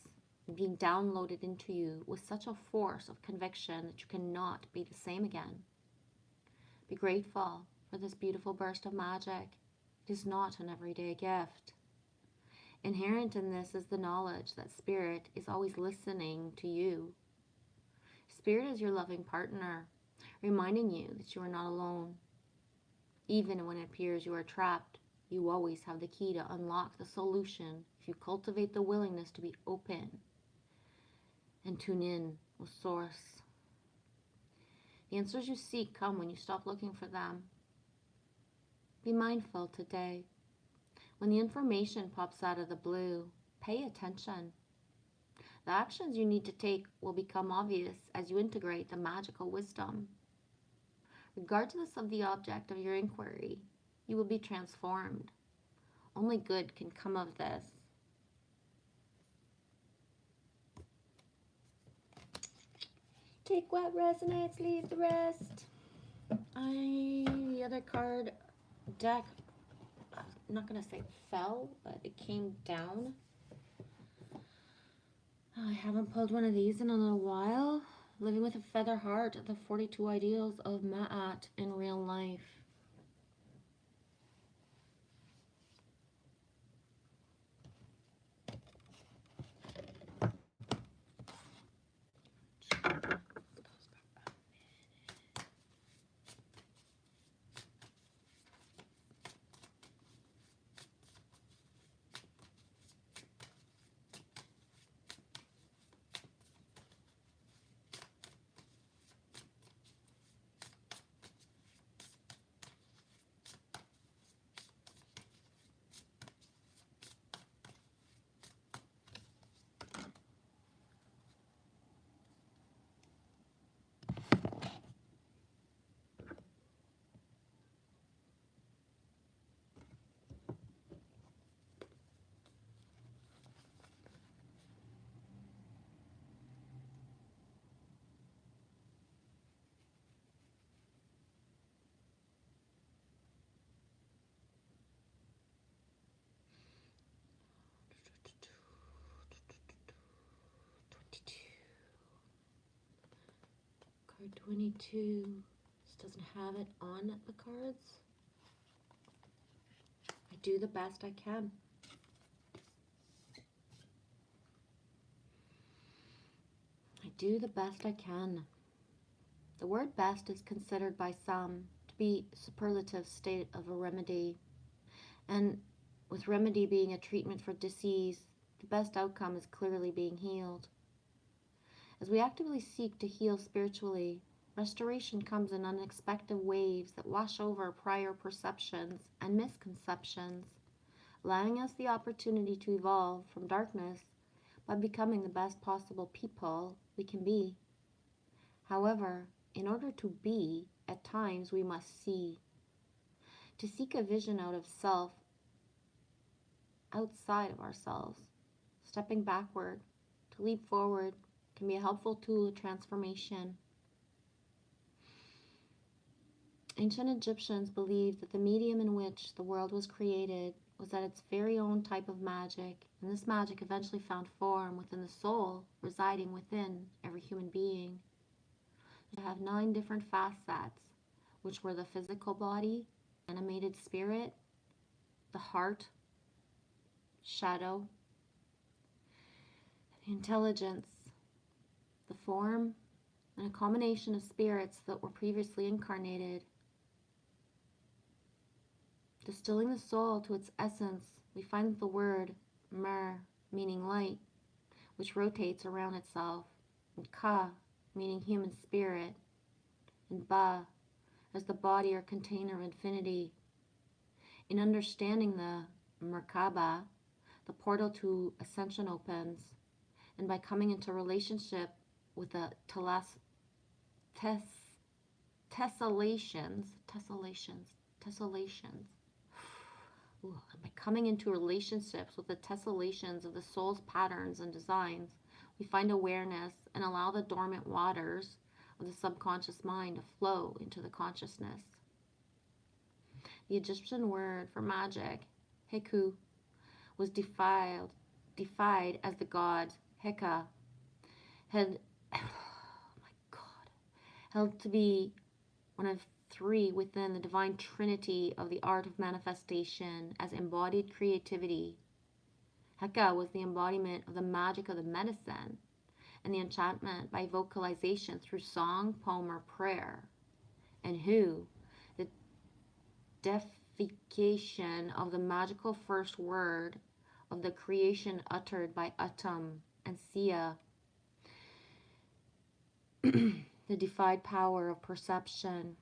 [SPEAKER 1] being downloaded into you with such a force of conviction that you cannot be the same again. Be grateful for this beautiful burst of magic. It is not an everyday gift. Inherent in this is the knowledge that Spirit is always listening to you. Spirit is your loving partner, reminding you that you are not alone. Even when it appears you are trapped, you always have the key to unlock the solution if you cultivate the willingness to be open and tune in with Source. The answers you seek come when you stop looking for them. Be mindful today. When the information pops out of the blue, pay attention. The actions you need to take will become obvious as you integrate the magical wisdom. Regardless of the object of your inquiry, you will be transformed. Only good can come of this. Take what resonates, leave the rest. The other card deck, I'm not going to say fell, but it came down. I haven't pulled one of these in a little while. Living with a Feather Heart, the 42 Ideals of Ma'at in Real Life. Card 22. This doesn't have it on the cards. I do the best I can. I do the best I can. The word best is considered by some to be superlative state of a remedy. And with remedy being a treatment for disease, the best outcome is clearly being healed. As we actively seek to heal spiritually, restoration comes in unexpected waves that wash over prior perceptions and misconceptions, allowing us the opportunity to evolve from darkness by becoming the best possible people we can be. However, in order to be, at times we must see. To seek a vision out of self, outside of ourselves, stepping backward, to leap forward, can be a helpful tool of transformation. Ancient Egyptians believed that the medium in which the world was created was at its very own type of magic, and this magic eventually found form within the soul residing within every human being. To have 9 different facets, which were the physical body, animated spirit, the heart, shadow, the intelligence, the form, and a combination of spirits that were previously incarnated. Distilling the soul to its essence, we find the word mer, meaning light, which rotates around itself, and ka, meaning human spirit, and ba, as the body or container of infinity. In understanding the Merkaba, the portal to ascension opens, and by coming into relationship with the tessellations, and by coming into relationships with the tessellations of the soul's patterns and designs, we find awareness and allow the dormant waters of the subconscious mind to flow into the consciousness. The Egyptian word for magic, Heku, was defied as the god Heka had held to be one of 3 within the divine trinity of the art of manifestation as embodied creativity. Heka was the embodiment of the magic of the medicine and the enchantment by vocalization through song, poem, or prayer. And Hu, the deification of the magical first word of the creation uttered by Atum and Sia, the defied power of perception.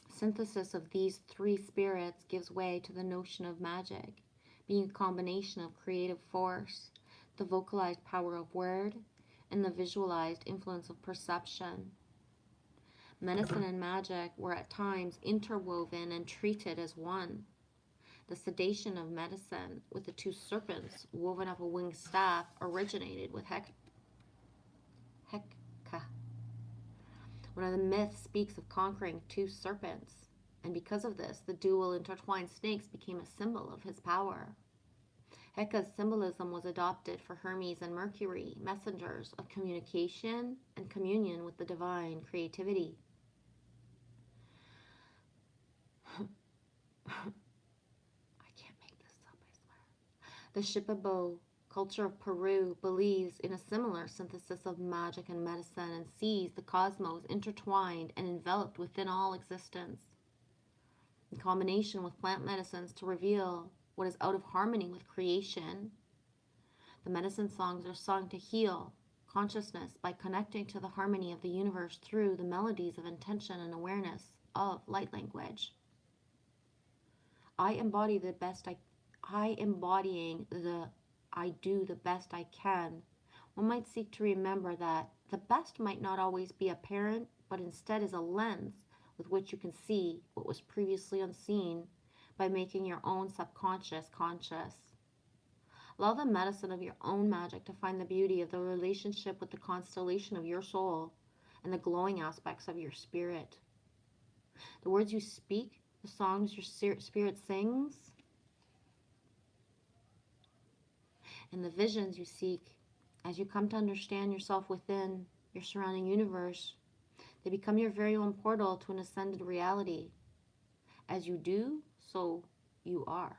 [SPEAKER 1] Synthesis of these 3 spirits gives way to the notion of magic, being a combination of creative force, the vocalized power of word, and the visualized influence of perception. Medicine and magic were at times interwoven and treated as one. The sedation of medicine with the 2 serpents woven up a winged staff originated with Heka. One of the myths speaks of conquering 2 serpents, and because of this, the dual intertwined snakes became a symbol of his power. Heka's symbolism was adopted for Hermes and Mercury, messengers of communication and communion with the divine creativity. I can't make this up, I swear. The Shipibo culture of Peru believes in a similar synthesis of magic and medicine and sees the cosmos intertwined and enveloped within all existence, in combination with plant medicines to reveal what is out of harmony with creation. The medicine songs are sung to heal consciousness by connecting to the harmony of the universe through the melodies of intention and awareness of light language. I do the best I can. One might seek to remember that the best might not always be apparent, but instead is a lens with which you can see what was previously unseen by making your own subconscious conscious. Allow the medicine of your own magic to find the beauty of the relationship with the constellation of your soul and the glowing aspects of your spirit. The words you speak, the songs your spirit sings, and the visions you seek, as you come to understand yourself within your surrounding universe, they become your very own portal to an ascended reality. As you do, so you are.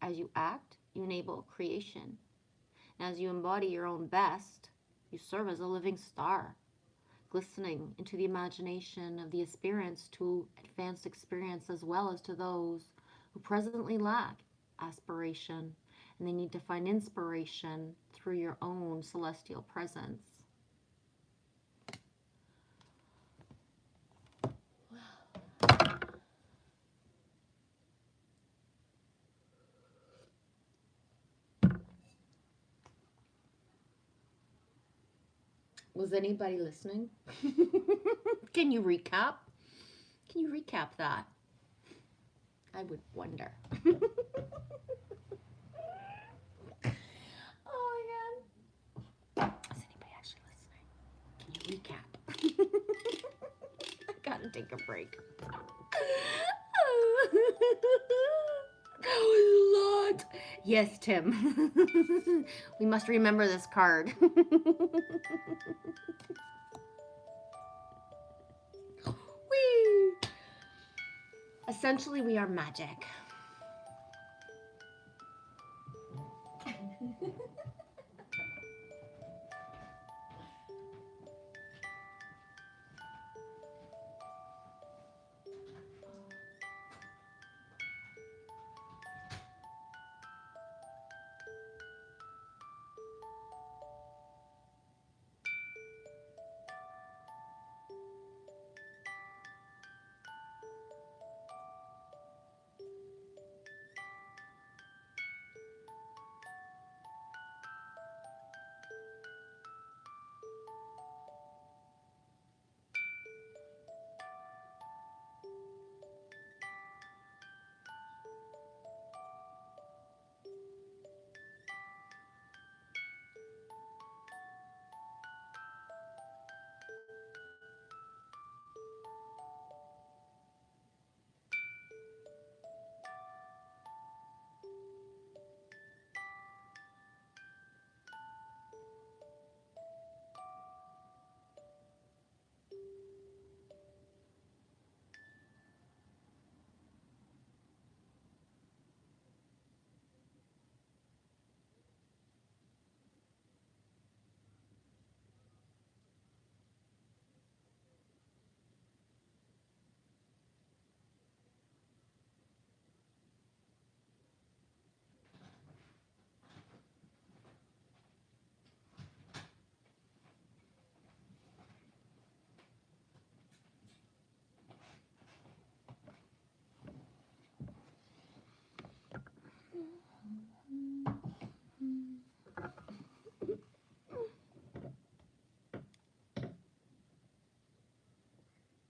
[SPEAKER 1] As you act, you enable creation. And as you embody your own best, you serve as a living star, glistening into the imagination of the aspirants to advanced experience, as well as to those who presently lack aspiration and they need to find inspiration through for your own celestial presence. Was anybody listening? Can you recap? Can you recap that? I would wonder. Oh my god. Is anybody actually listening? Can you recap? I gotta take a break. Oh, Lord. Yes, Tim. We must remember this card. Whee! Essentially, we are magic.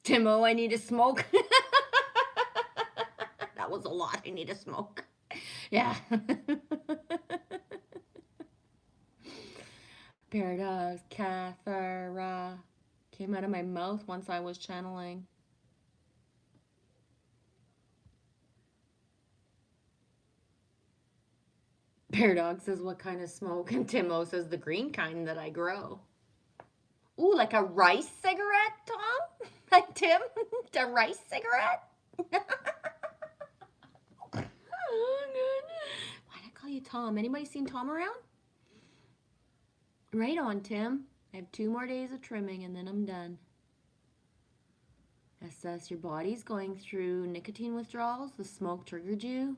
[SPEAKER 1] Timo, I need to smoke. That was a lot. I need to smoke. Yeah. Paradox, Cathara came out of my mouth once I was channeling. Paradox says, what kind of smoke? And Timo says, the green kind that I grow. Ooh, like a rice cigarette, Tom? Like Tim? A rice cigarette? Oh, good. Why'd I call you Tom? Anybody seen Tom around? Right on, Tim. I have 2 more days of trimming and then I'm done. Assess your body's going through nicotine withdrawals. The smoke triggered you.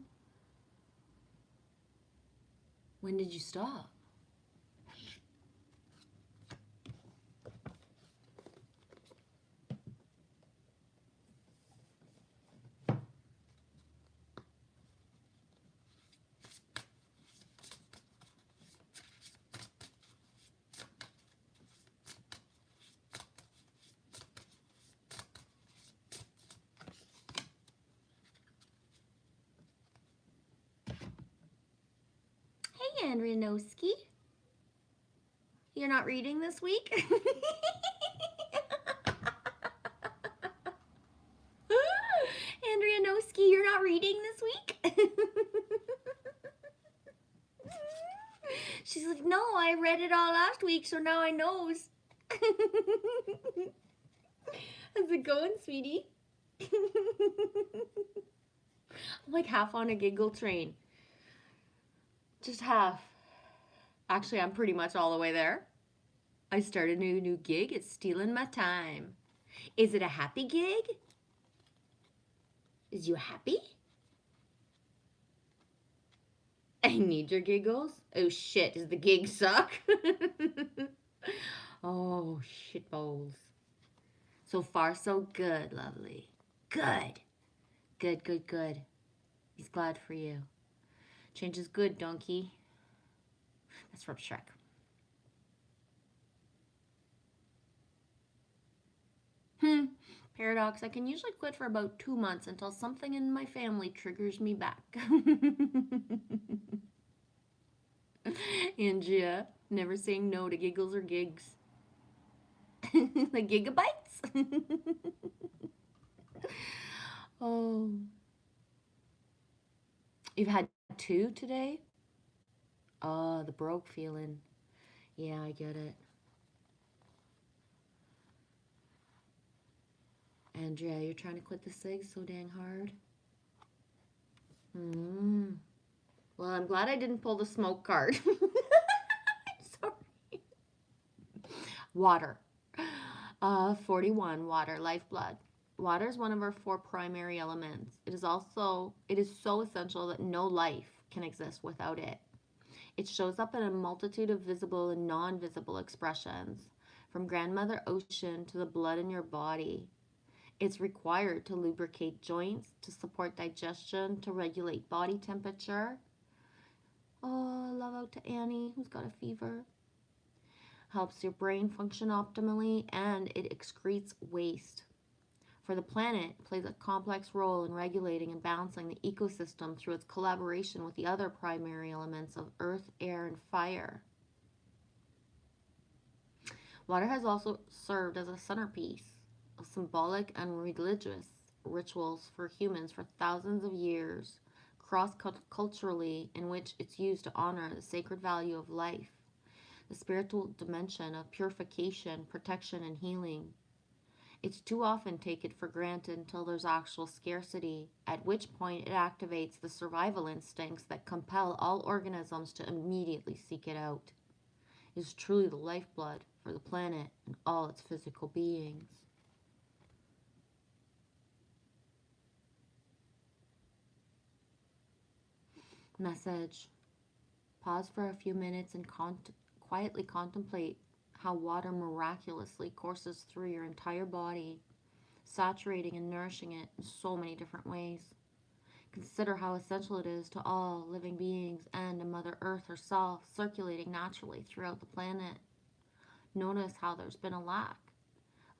[SPEAKER 1] When did you stop? Hey, Andrea Noski. You're not reading this week? Andrea Noski, you're not reading this week? She's like, no, I read it all last week, so now I knows. How's it going, sweetie? I'm like half on a giggle train. Just half. Actually, I'm pretty much all the way there. I started a new gig. It's stealing my time. Is it a happy gig? Is you happy? I need your giggles. Oh shit, does the gig suck? Oh, shit balls. So far, so good, lovely. Good. Good, good, good. He's glad for you. Change is good, donkey. That's from Shrek. Paradox, I can usually quit for about 2 months until something in my family triggers me back. Angia, never saying no to giggles or gigs. The gigabytes? Oh. You've had 2 today? Oh, the broke feeling. Yeah, I get it. Andrea, you're trying to quit the cigs so dang hard? Well, I'm glad I didn't pull the smoke card. Sorry. Water. 41, water, lifeblood. Water is one of our 4 primary elements. It is so essential that no life can exist without it. It shows up in a multitude of visible and non-visible expressions, from grandmother ocean to the blood in your body. It's required to lubricate joints, to support digestion, to regulate body temperature. Oh, love out to Annie, who's got a fever. Helps your brain function optimally, and it excretes waste. For the planet, it plays a complex role in regulating and balancing the ecosystem through its collaboration with the other primary elements of earth, air, and fire. Water has also served as a centerpiece of symbolic and religious rituals for humans for thousands of years, cross-culturally, in which it's used to honor the sacred value of life, the spiritual dimension of purification, protection, and healing. It's too often taken for granted until there's actual scarcity, at which point it activates the survival instincts that compel all organisms to immediately seek it out. It is truly the lifeblood for the planet and all its physical beings. Message. Pause for a few minutes and quietly contemplate how water miraculously courses through your entire body, saturating and nourishing it in so many different ways. Consider how essential it is to all living beings and to Mother Earth herself, circulating naturally throughout the planet. Notice how there's been a lack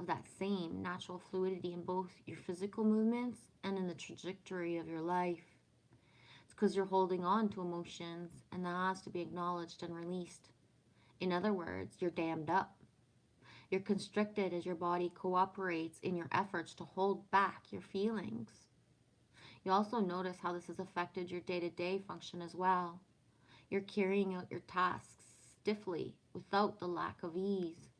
[SPEAKER 1] of that same natural fluidity in both your physical movements and in the trajectory of your life. It's because you're holding on to emotions, and that has to be acknowledged and released. In other words, you're dammed up. You're constricted as your body cooperates in your efforts to hold back your feelings. You also notice how this has affected your day-to-day function as well. You're carrying out your tasks stiffly without the lack of ease.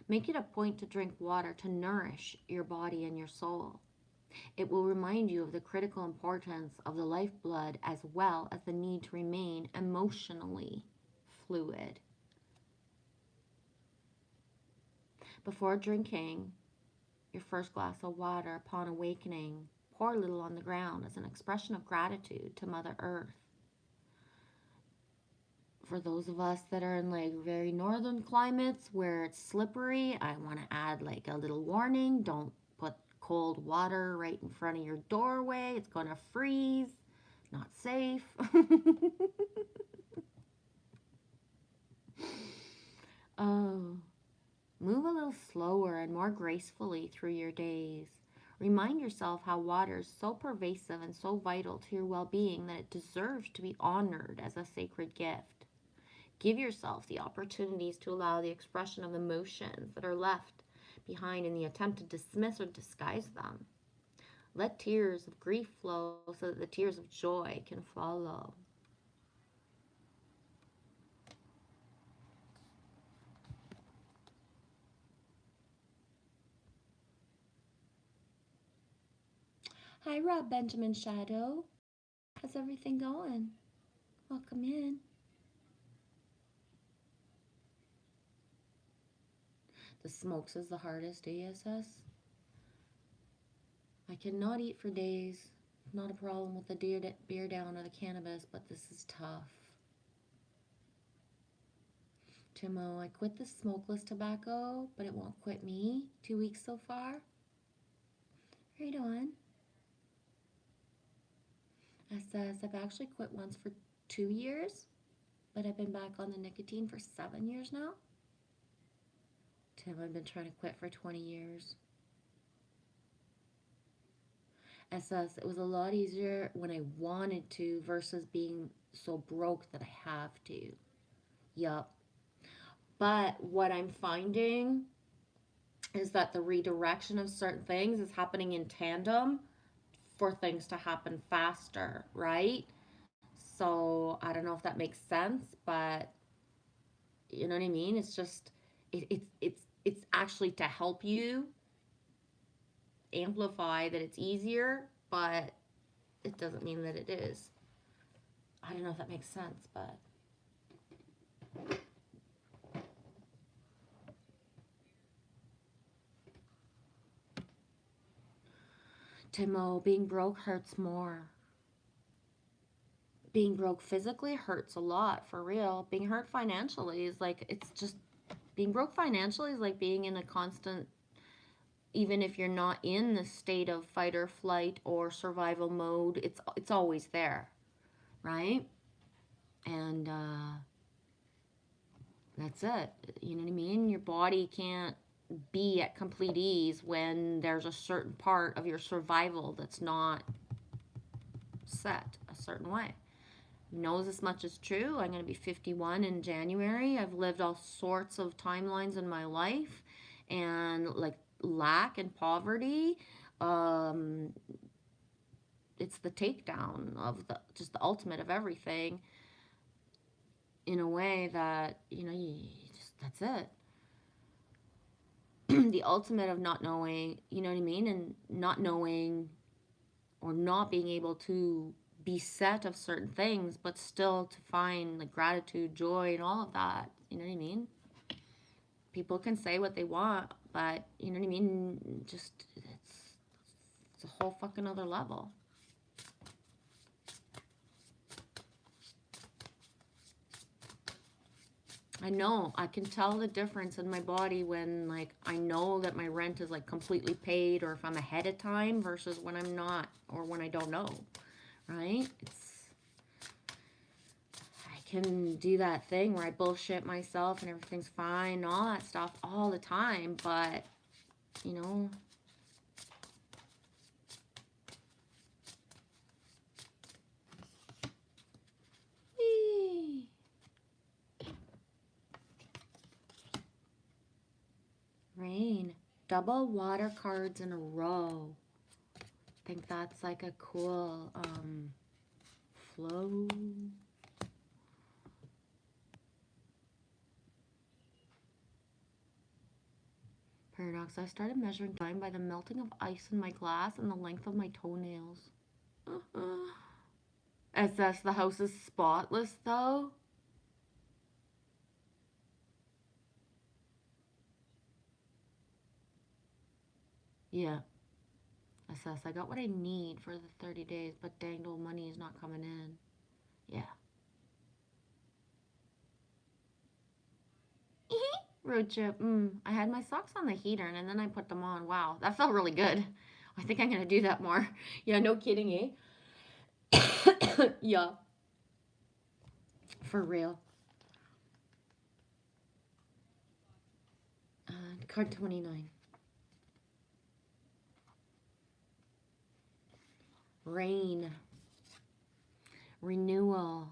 [SPEAKER 1] Make it a point to drink water to nourish your body and your soul. It will remind you of the critical importance of the lifeblood as well as the need to remain emotionally fluid. Before drinking your first glass of water upon awakening, pour a little on the ground as an expression of gratitude to Mother Earth. For those of us that are in like very northern climates where it's slippery, I want to add like a little warning. Don't put cold water right in front of your doorway. It's going to freeze. Not safe. Oh, move a little slower and more gracefully through your days. Remind yourself how water is so pervasive and so vital to your well-being that it deserves to be honored as a sacred gift. Give yourself the opportunities to allow the expression of emotions that are left behind in the attempt to dismiss or disguise them. Let tears of grief flow so that the tears of joy can follow. Hi, Rob Benjamin Shadow. How's everything going? Welcome in. The smokes is the hardest, ASS. I cannot eat for days. Not a problem with the beer down or the cannabis, but this is tough. Timo, I quit the smokeless tobacco, but it won't quit me. 2 weeks so far. How you doing? I says I've actually quit once for 2 years, but I've been back on the nicotine for 7 years now. Tim, I've been trying to quit for 20 years. It says it was a lot easier when I wanted to versus being so broke that I have to. Yup. But what I'm finding is that the redirection of certain things is happening in tandem for things to happen faster, right? So I don't know if that makes sense, but you know what I mean? It's just it's actually to help you amplify that it's easier, but it doesn't mean that it is. I don't know if that makes sense, but Timo, being broke hurts more. Being broke physically hurts a lot, for real. Being hurt financially is like, it's just, being broke financially is like being in a constant, even if you're not in the state of fight or flight or survival mode, it's always there, right? And that's it. You know what I mean? Your body can't be at complete ease when there's a certain part of your survival that's not set a certain way. Knows as much is true. I'm going to be 51 in January. I've lived all sorts of timelines in my life, and like lack and poverty, it's the takedown of the just the ultimate of everything, in a way that you just, that's it. The ultimate of not knowing, you know what I mean, and not knowing or not being able to be set of certain things, but still to find like gratitude, joy, and all of that. You know what I mean? People can say what they want, but you know what I mean? Just it's a whole fucking other level. I know, I can tell the difference in my body when like I know that my rent is like completely paid, or if I'm ahead of time versus when I'm not, or when I don't know, right? I can do that thing where I bullshit myself and everything's fine and all that stuff all the time, but you know, whee. Rain. Double water cards in a row. I think that's like a cool flow. Paradox. I started measuring time by the melting of ice in my glass and the length of my toenails. As that's the house is spotless though. Yeah. Assess. I got what I need for the 30 days, but dang old money is not coming in. Yeah. Road trip. I had my socks on the heater and then I put them on. Wow, that felt really good. I think I'm gonna do that more. Yeah, no kidding, eh? Yeah, for real. Card 29. Rain. Renewal.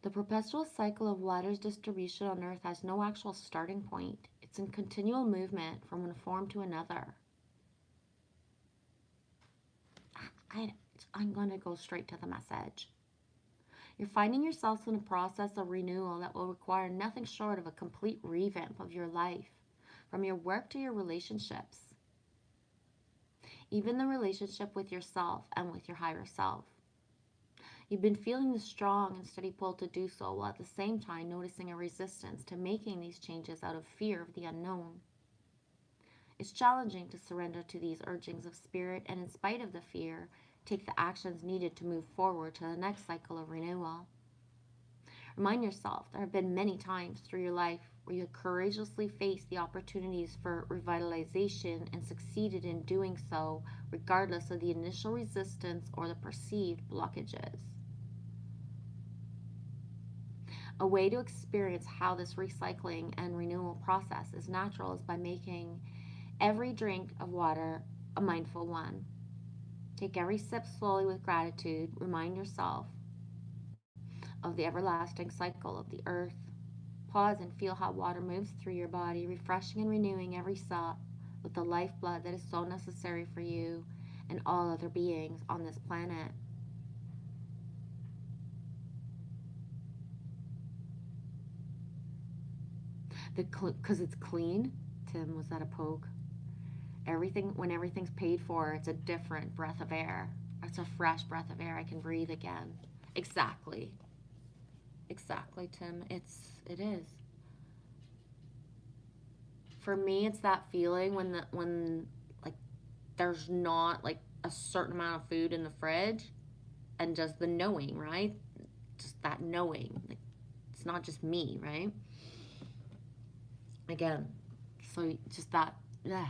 [SPEAKER 1] The perpetual cycle of water's distribution on Earth has no actual starting point. It's in continual movement from one form to another. I'm going to go straight to the message. You're finding yourselves in a process of renewal that will require nothing short of a complete revamp of your life, from your work to your relationships, even the relationship with yourself and with your higher self. You've been feeling the strong and steady pull to do so, while at the same time noticing a resistance to making these changes out of fear of the unknown. It's challenging to surrender to these urgings of spirit and, in spite of the fear, take the actions needed to move forward to the next cycle of renewal. Remind yourself there have been many times through your life where you courageously faced the opportunities for revitalization and succeeded in doing so, regardless of the initial resistance or the perceived blockages. A way to experience how this recycling and renewal process is natural is by making every drink of water a mindful one. Take every sip slowly with gratitude. Remind yourself of the everlasting cycle of the earth. Pause and feel how water moves through your body, refreshing and renewing every cell with the lifeblood that is so necessary for you and all other beings on this planet. Because it's clean? Tim, was that a poke? When everything's paid for, it's a different breath of air. It's a fresh breath of air. I can breathe again. Exactly, Tim. It is. For me, it's that feeling when like there's not like a certain amount of food in the fridge, and just the knowing, right? Just that knowing, like it's not just me, right? Again, so just that, yeah.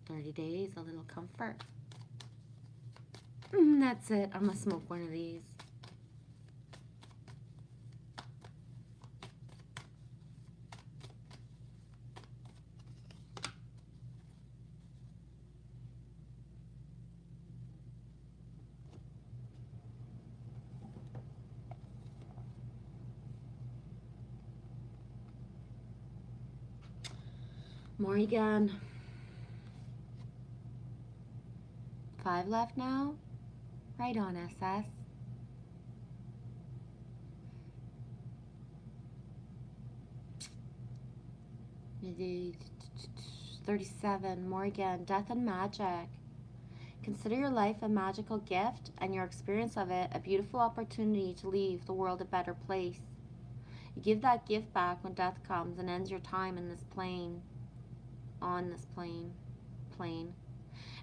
[SPEAKER 1] 30 days, a little comfort. That's it. I'm gonna smoke one of these. Morrigan. 5 left now? Right on, SS. Maybe 37. Morrigan. Death and magic. Consider your life a magical gift and your experience of it a beautiful opportunity to leave the world a better place. You give that gift back when death comes and ends your time in this plane. On this plane.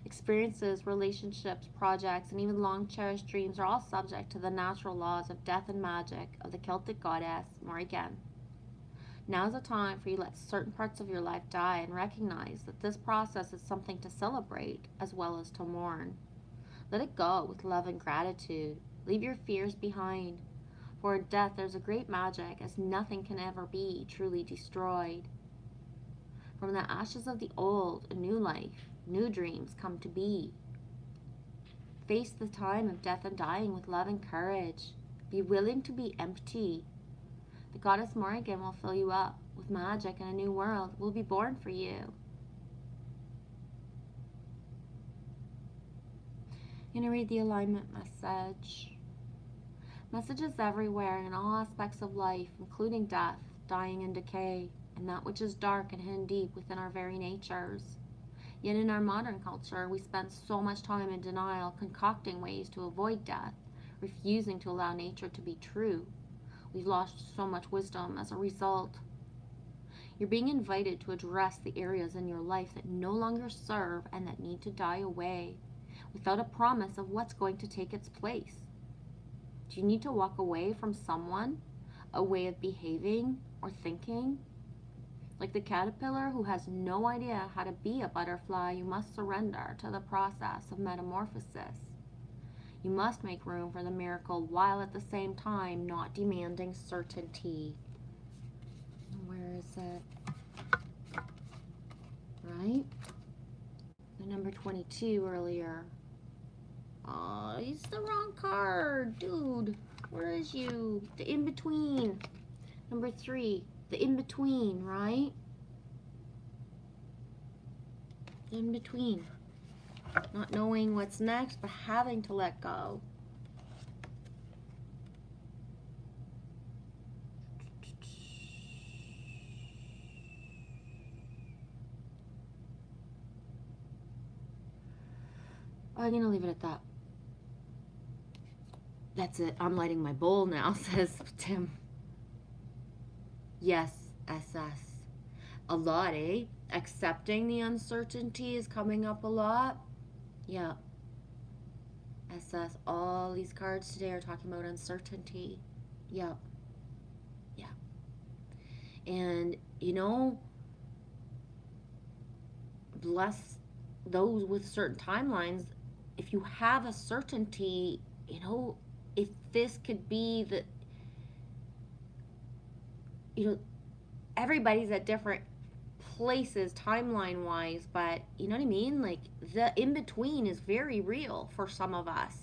[SPEAKER 1] Experiences, relationships, projects, and even long cherished dreams are all subject to the natural laws of death and magic of the Celtic goddess Morrigan. Now is the time for you to let certain parts of your life die and recognize that this process is something to celebrate as well as to mourn. Let it go with love and gratitude. Leave your fears behind. For in death there's a great magic, as nothing can ever be truly destroyed. From the ashes of the old, a new life, new dreams come to be. Face the time of death and dying with love and courage. Be willing to be empty. The goddess Morrigan will fill you up with magic, and a new world will be born for you. I'm going to read the alignment message. Messages everywhere in all aspects of life, including death, dying, and decay, and that which is dark and hidden deep within our very natures. Yet in our modern culture, we spend so much time in denial, concocting ways to avoid death, refusing to allow nature to be true. We've lost so much wisdom as a result. You're being invited to address the areas in your life that no longer serve and that need to die away, without a promise of what's going to take its place. Do you need to walk away from someone, a way of behaving or thinking? Like the caterpillar who has no idea how to be a butterfly, you must surrender to the process of metamorphosis. You must make room for the miracle while at the same time not demanding certainty. Where is it? Right? The number 22 earlier. Oh, it's the wrong card, dude. Where is you? The in-between. Number 3. The in-between, right? In-between. Not knowing what's next, but having to let go. I'm going to leave it at that. That's it. I'm lighting my bowl now, says Tim. Yes, SS. A lot, eh? Accepting the uncertainty is coming up a lot. Yeah. SS. All these cards today are talking about uncertainty. Yep. Yeah. And, bless those with certain timelines. If you have a certainty, if this could be the, everybody's at different places timeline wise, but you know what I mean? Like the in between is very real for some of us.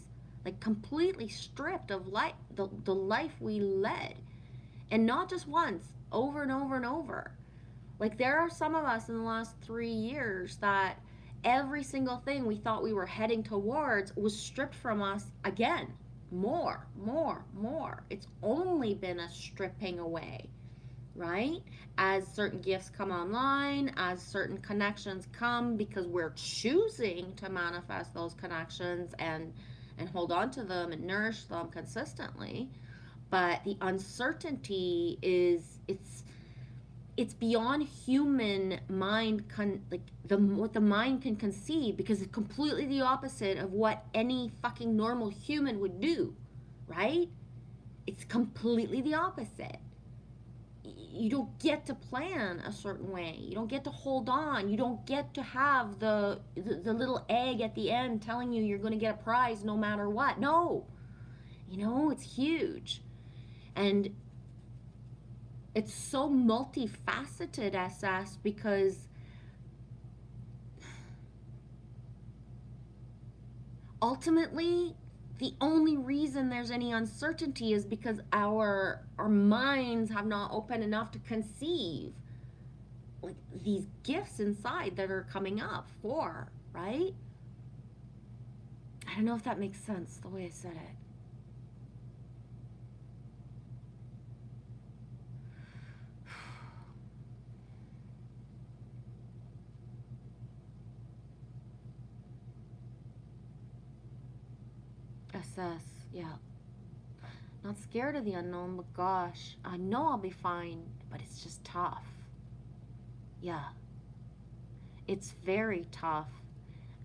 [SPEAKER 1] Like completely stripped of life, the life we led. And not just once, over and over and over. Like there are some of us in the last 3 years that every single thing we thought we were heading towards was stripped from us again. More, more, more. It's only been a stripping away, right? As certain gifts come online, as certain connections come, because we're choosing to manifest those connections and hold on to them and nourish them consistently. But the uncertainty is it's beyond human mind what the mind can conceive, because it's completely the opposite of what any fucking normal human would do, right? It's completely the opposite. You don't get to plan a certain way. You don't get to hold on. You don't get to have the little egg at the end telling you you're going to get a prize no matter what. No. It's huge. And it's so multifaceted, SS, because ultimately the only reason there's any uncertainty is because our minds have not opened enough to conceive like these gifts inside that are coming up for, right? I don't know if that makes sense the way I said it. SS, yeah. Not scared of the unknown, but gosh, I know I'll be fine, but it's just tough. Yeah. It's very tough.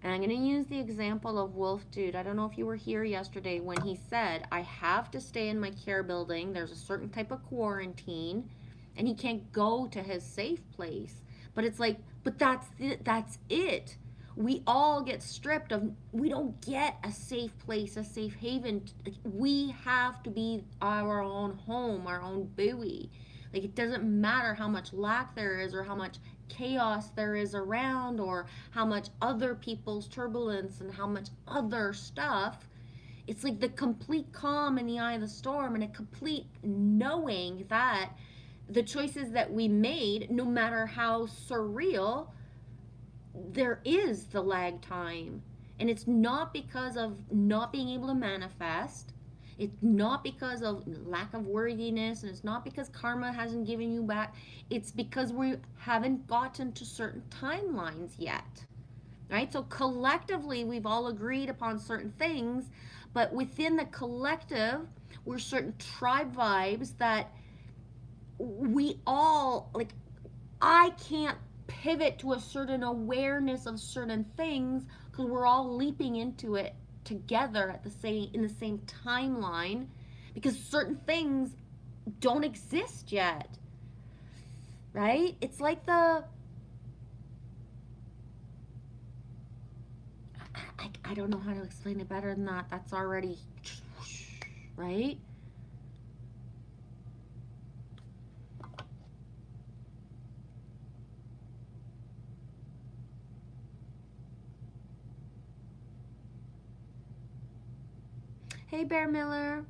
[SPEAKER 1] And I'm going to use the example of Wolf Dude. I don't know if you were here yesterday when he said, I have to stay in my care building. There's a certain type of quarantine, and he can't go to his safe place. But it's like, but that's it. We all get stripped of, we don't get a safe place, a safe haven. We have to be our own home, our own buoy. Like it doesn't matter how much lack there is or how much chaos there is around or how much other people's turbulence and how much other stuff. It's like the complete calm in the eye of the storm and a complete knowing that the choices that we made, no matter how surreal, there is the lag time. And it's not because of not being able to manifest. It's not because of lack of worthiness, and it's not because karma hasn't given you back. It's because we haven't gotten to certain timelines yet, right? So collectively, we've all agreed upon certain things, but within the collective, we're certain tribe vibes that we all, like, I can't pivot to a certain awareness of certain things because we're all leaping into it together at in the same timeline, because certain things don't exist yet, right? It's like I don't know how to explain it better than that. That's already right. Hey, Bear Miller.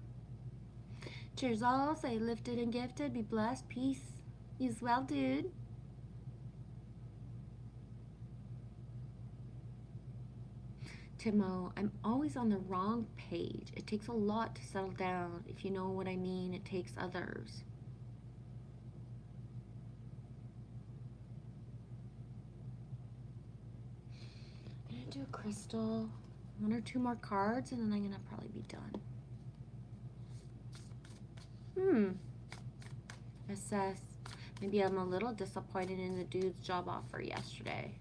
[SPEAKER 1] Cheers all. Say lifted and gifted. Be blessed. Peace. You as well, dude. Timo, I'm always on the wrong page. It takes a lot to settle down. If you know what I mean, it takes others. I'm gonna do a crystal. 1 or 2 more cards, and then I'm gonna probably be done. SS. Maybe I'm a little disappointed in the dude's job offer yesterday.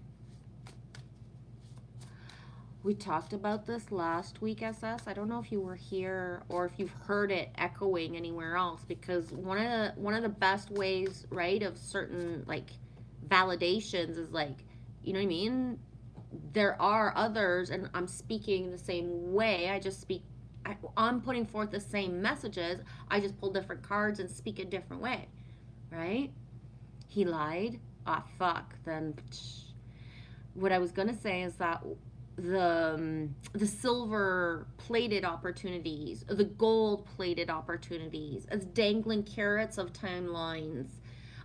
[SPEAKER 1] We talked about this last week, SS. I don't know if you were here or if you've heard it echoing anywhere else, because one of the best ways, right, of certain like validations is like, you know what I mean? There are others, and I'm speaking the same way. I'm putting forth the same messages. I just pull different cards and speak a different way, right? He lied. Ah, fuck. Then what I was gonna say is that the silver plated opportunities, the gold plated opportunities, as dangling carrots of timelines.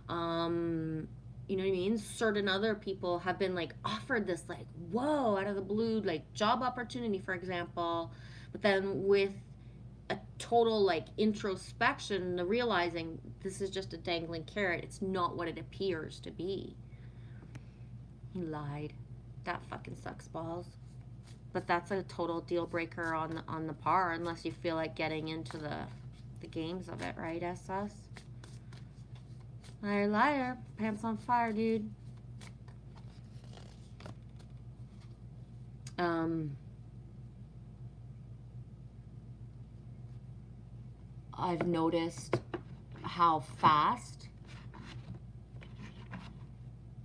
[SPEAKER 1] You know what I mean? Certain other people have been like offered this like whoa out of the blue like job opportunity, for example, but then with a total like introspection, the realizing this is just a dangling carrot. It's not what it appears to be. He lied. That fucking sucks balls. But that's a total deal breaker on the par, unless you feel like getting into the games of it, right, SS? Liar, liar. Pants on fire, dude. I've noticed how fast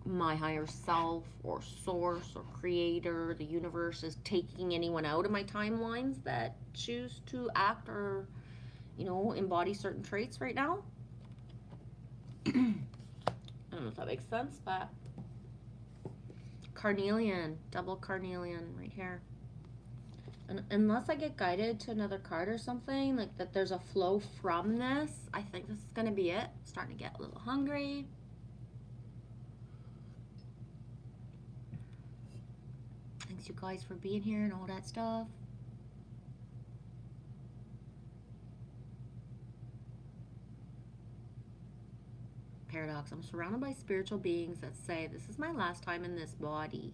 [SPEAKER 1] my higher self or source or creator, the universe, is taking anyone out of my timelines that choose to act or, you know, embody certain traits right now. I don't know if that makes sense, but carnelian, double carnelian right here. And unless I get guided to another card or something, like that there's a flow from this, I think this is going to be it. Starting to get a little hungry. Thanks you guys for being here and all that stuff. Paradox. I'm surrounded by spiritual beings that say, this is my last time in this body.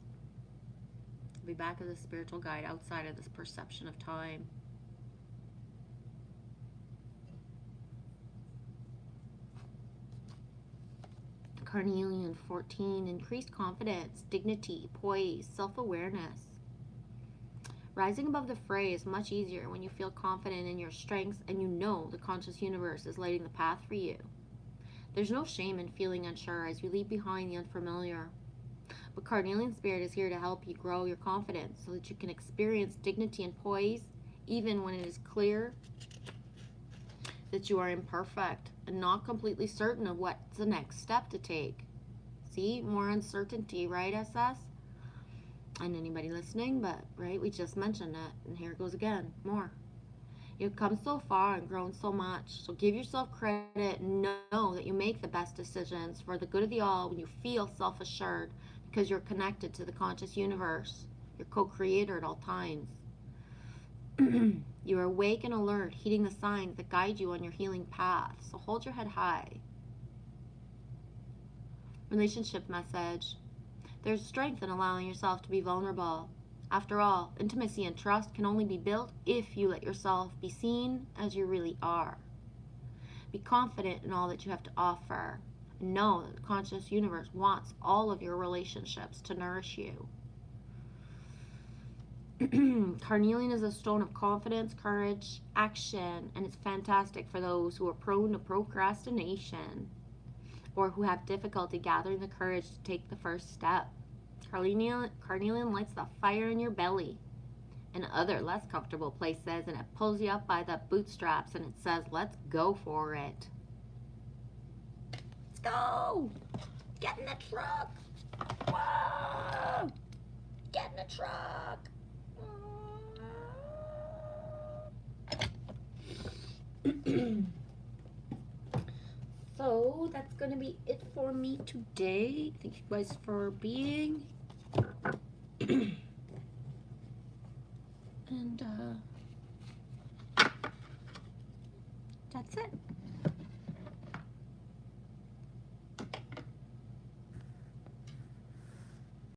[SPEAKER 1] I'll be back as a spiritual guide outside of this perception of time. Carnelian 14. Increased confidence, dignity, poise, self-awareness. Rising above the fray is much easier when you feel confident in your strengths and you know the conscious universe is lighting the path for you. There's no shame in feeling unsure as you leave behind the unfamiliar. But Carnelian Spirit is here to help you grow your confidence so that you can experience dignity and poise even when it is clear that you are imperfect and not completely certain of what's the next step to take. See, more uncertainty, right, SS? And anybody listening, but, right, we just mentioned it, and here it goes again, more. You've come so far and grown so much, so give yourself credit and know that you make the best decisions for the good of the all when you feel self-assured because you're connected to the conscious universe, your co-creator at all times. You are awake and alert, heeding the signs that guide you on your healing path, so hold your head high. Relationship message. There's strength in allowing yourself to be vulnerable. After all, intimacy and trust can only be built if you let yourself be seen as you really are. Be confident in all that you have to offer, and know that the conscious universe wants all of your relationships to nourish you. Carnelian is a stone of confidence, courage, action, and it's fantastic for those who are prone to procrastination or who have difficulty gathering the courage to take the first step. Carnelian lights the fire in your belly and other less comfortable places, and it pulls you up by the bootstraps and it says, let's go for it. Let's go! Get in the truck! Whoa! Get in the truck! So that's gonna be it for me today. Thank you guys for being. And that's it.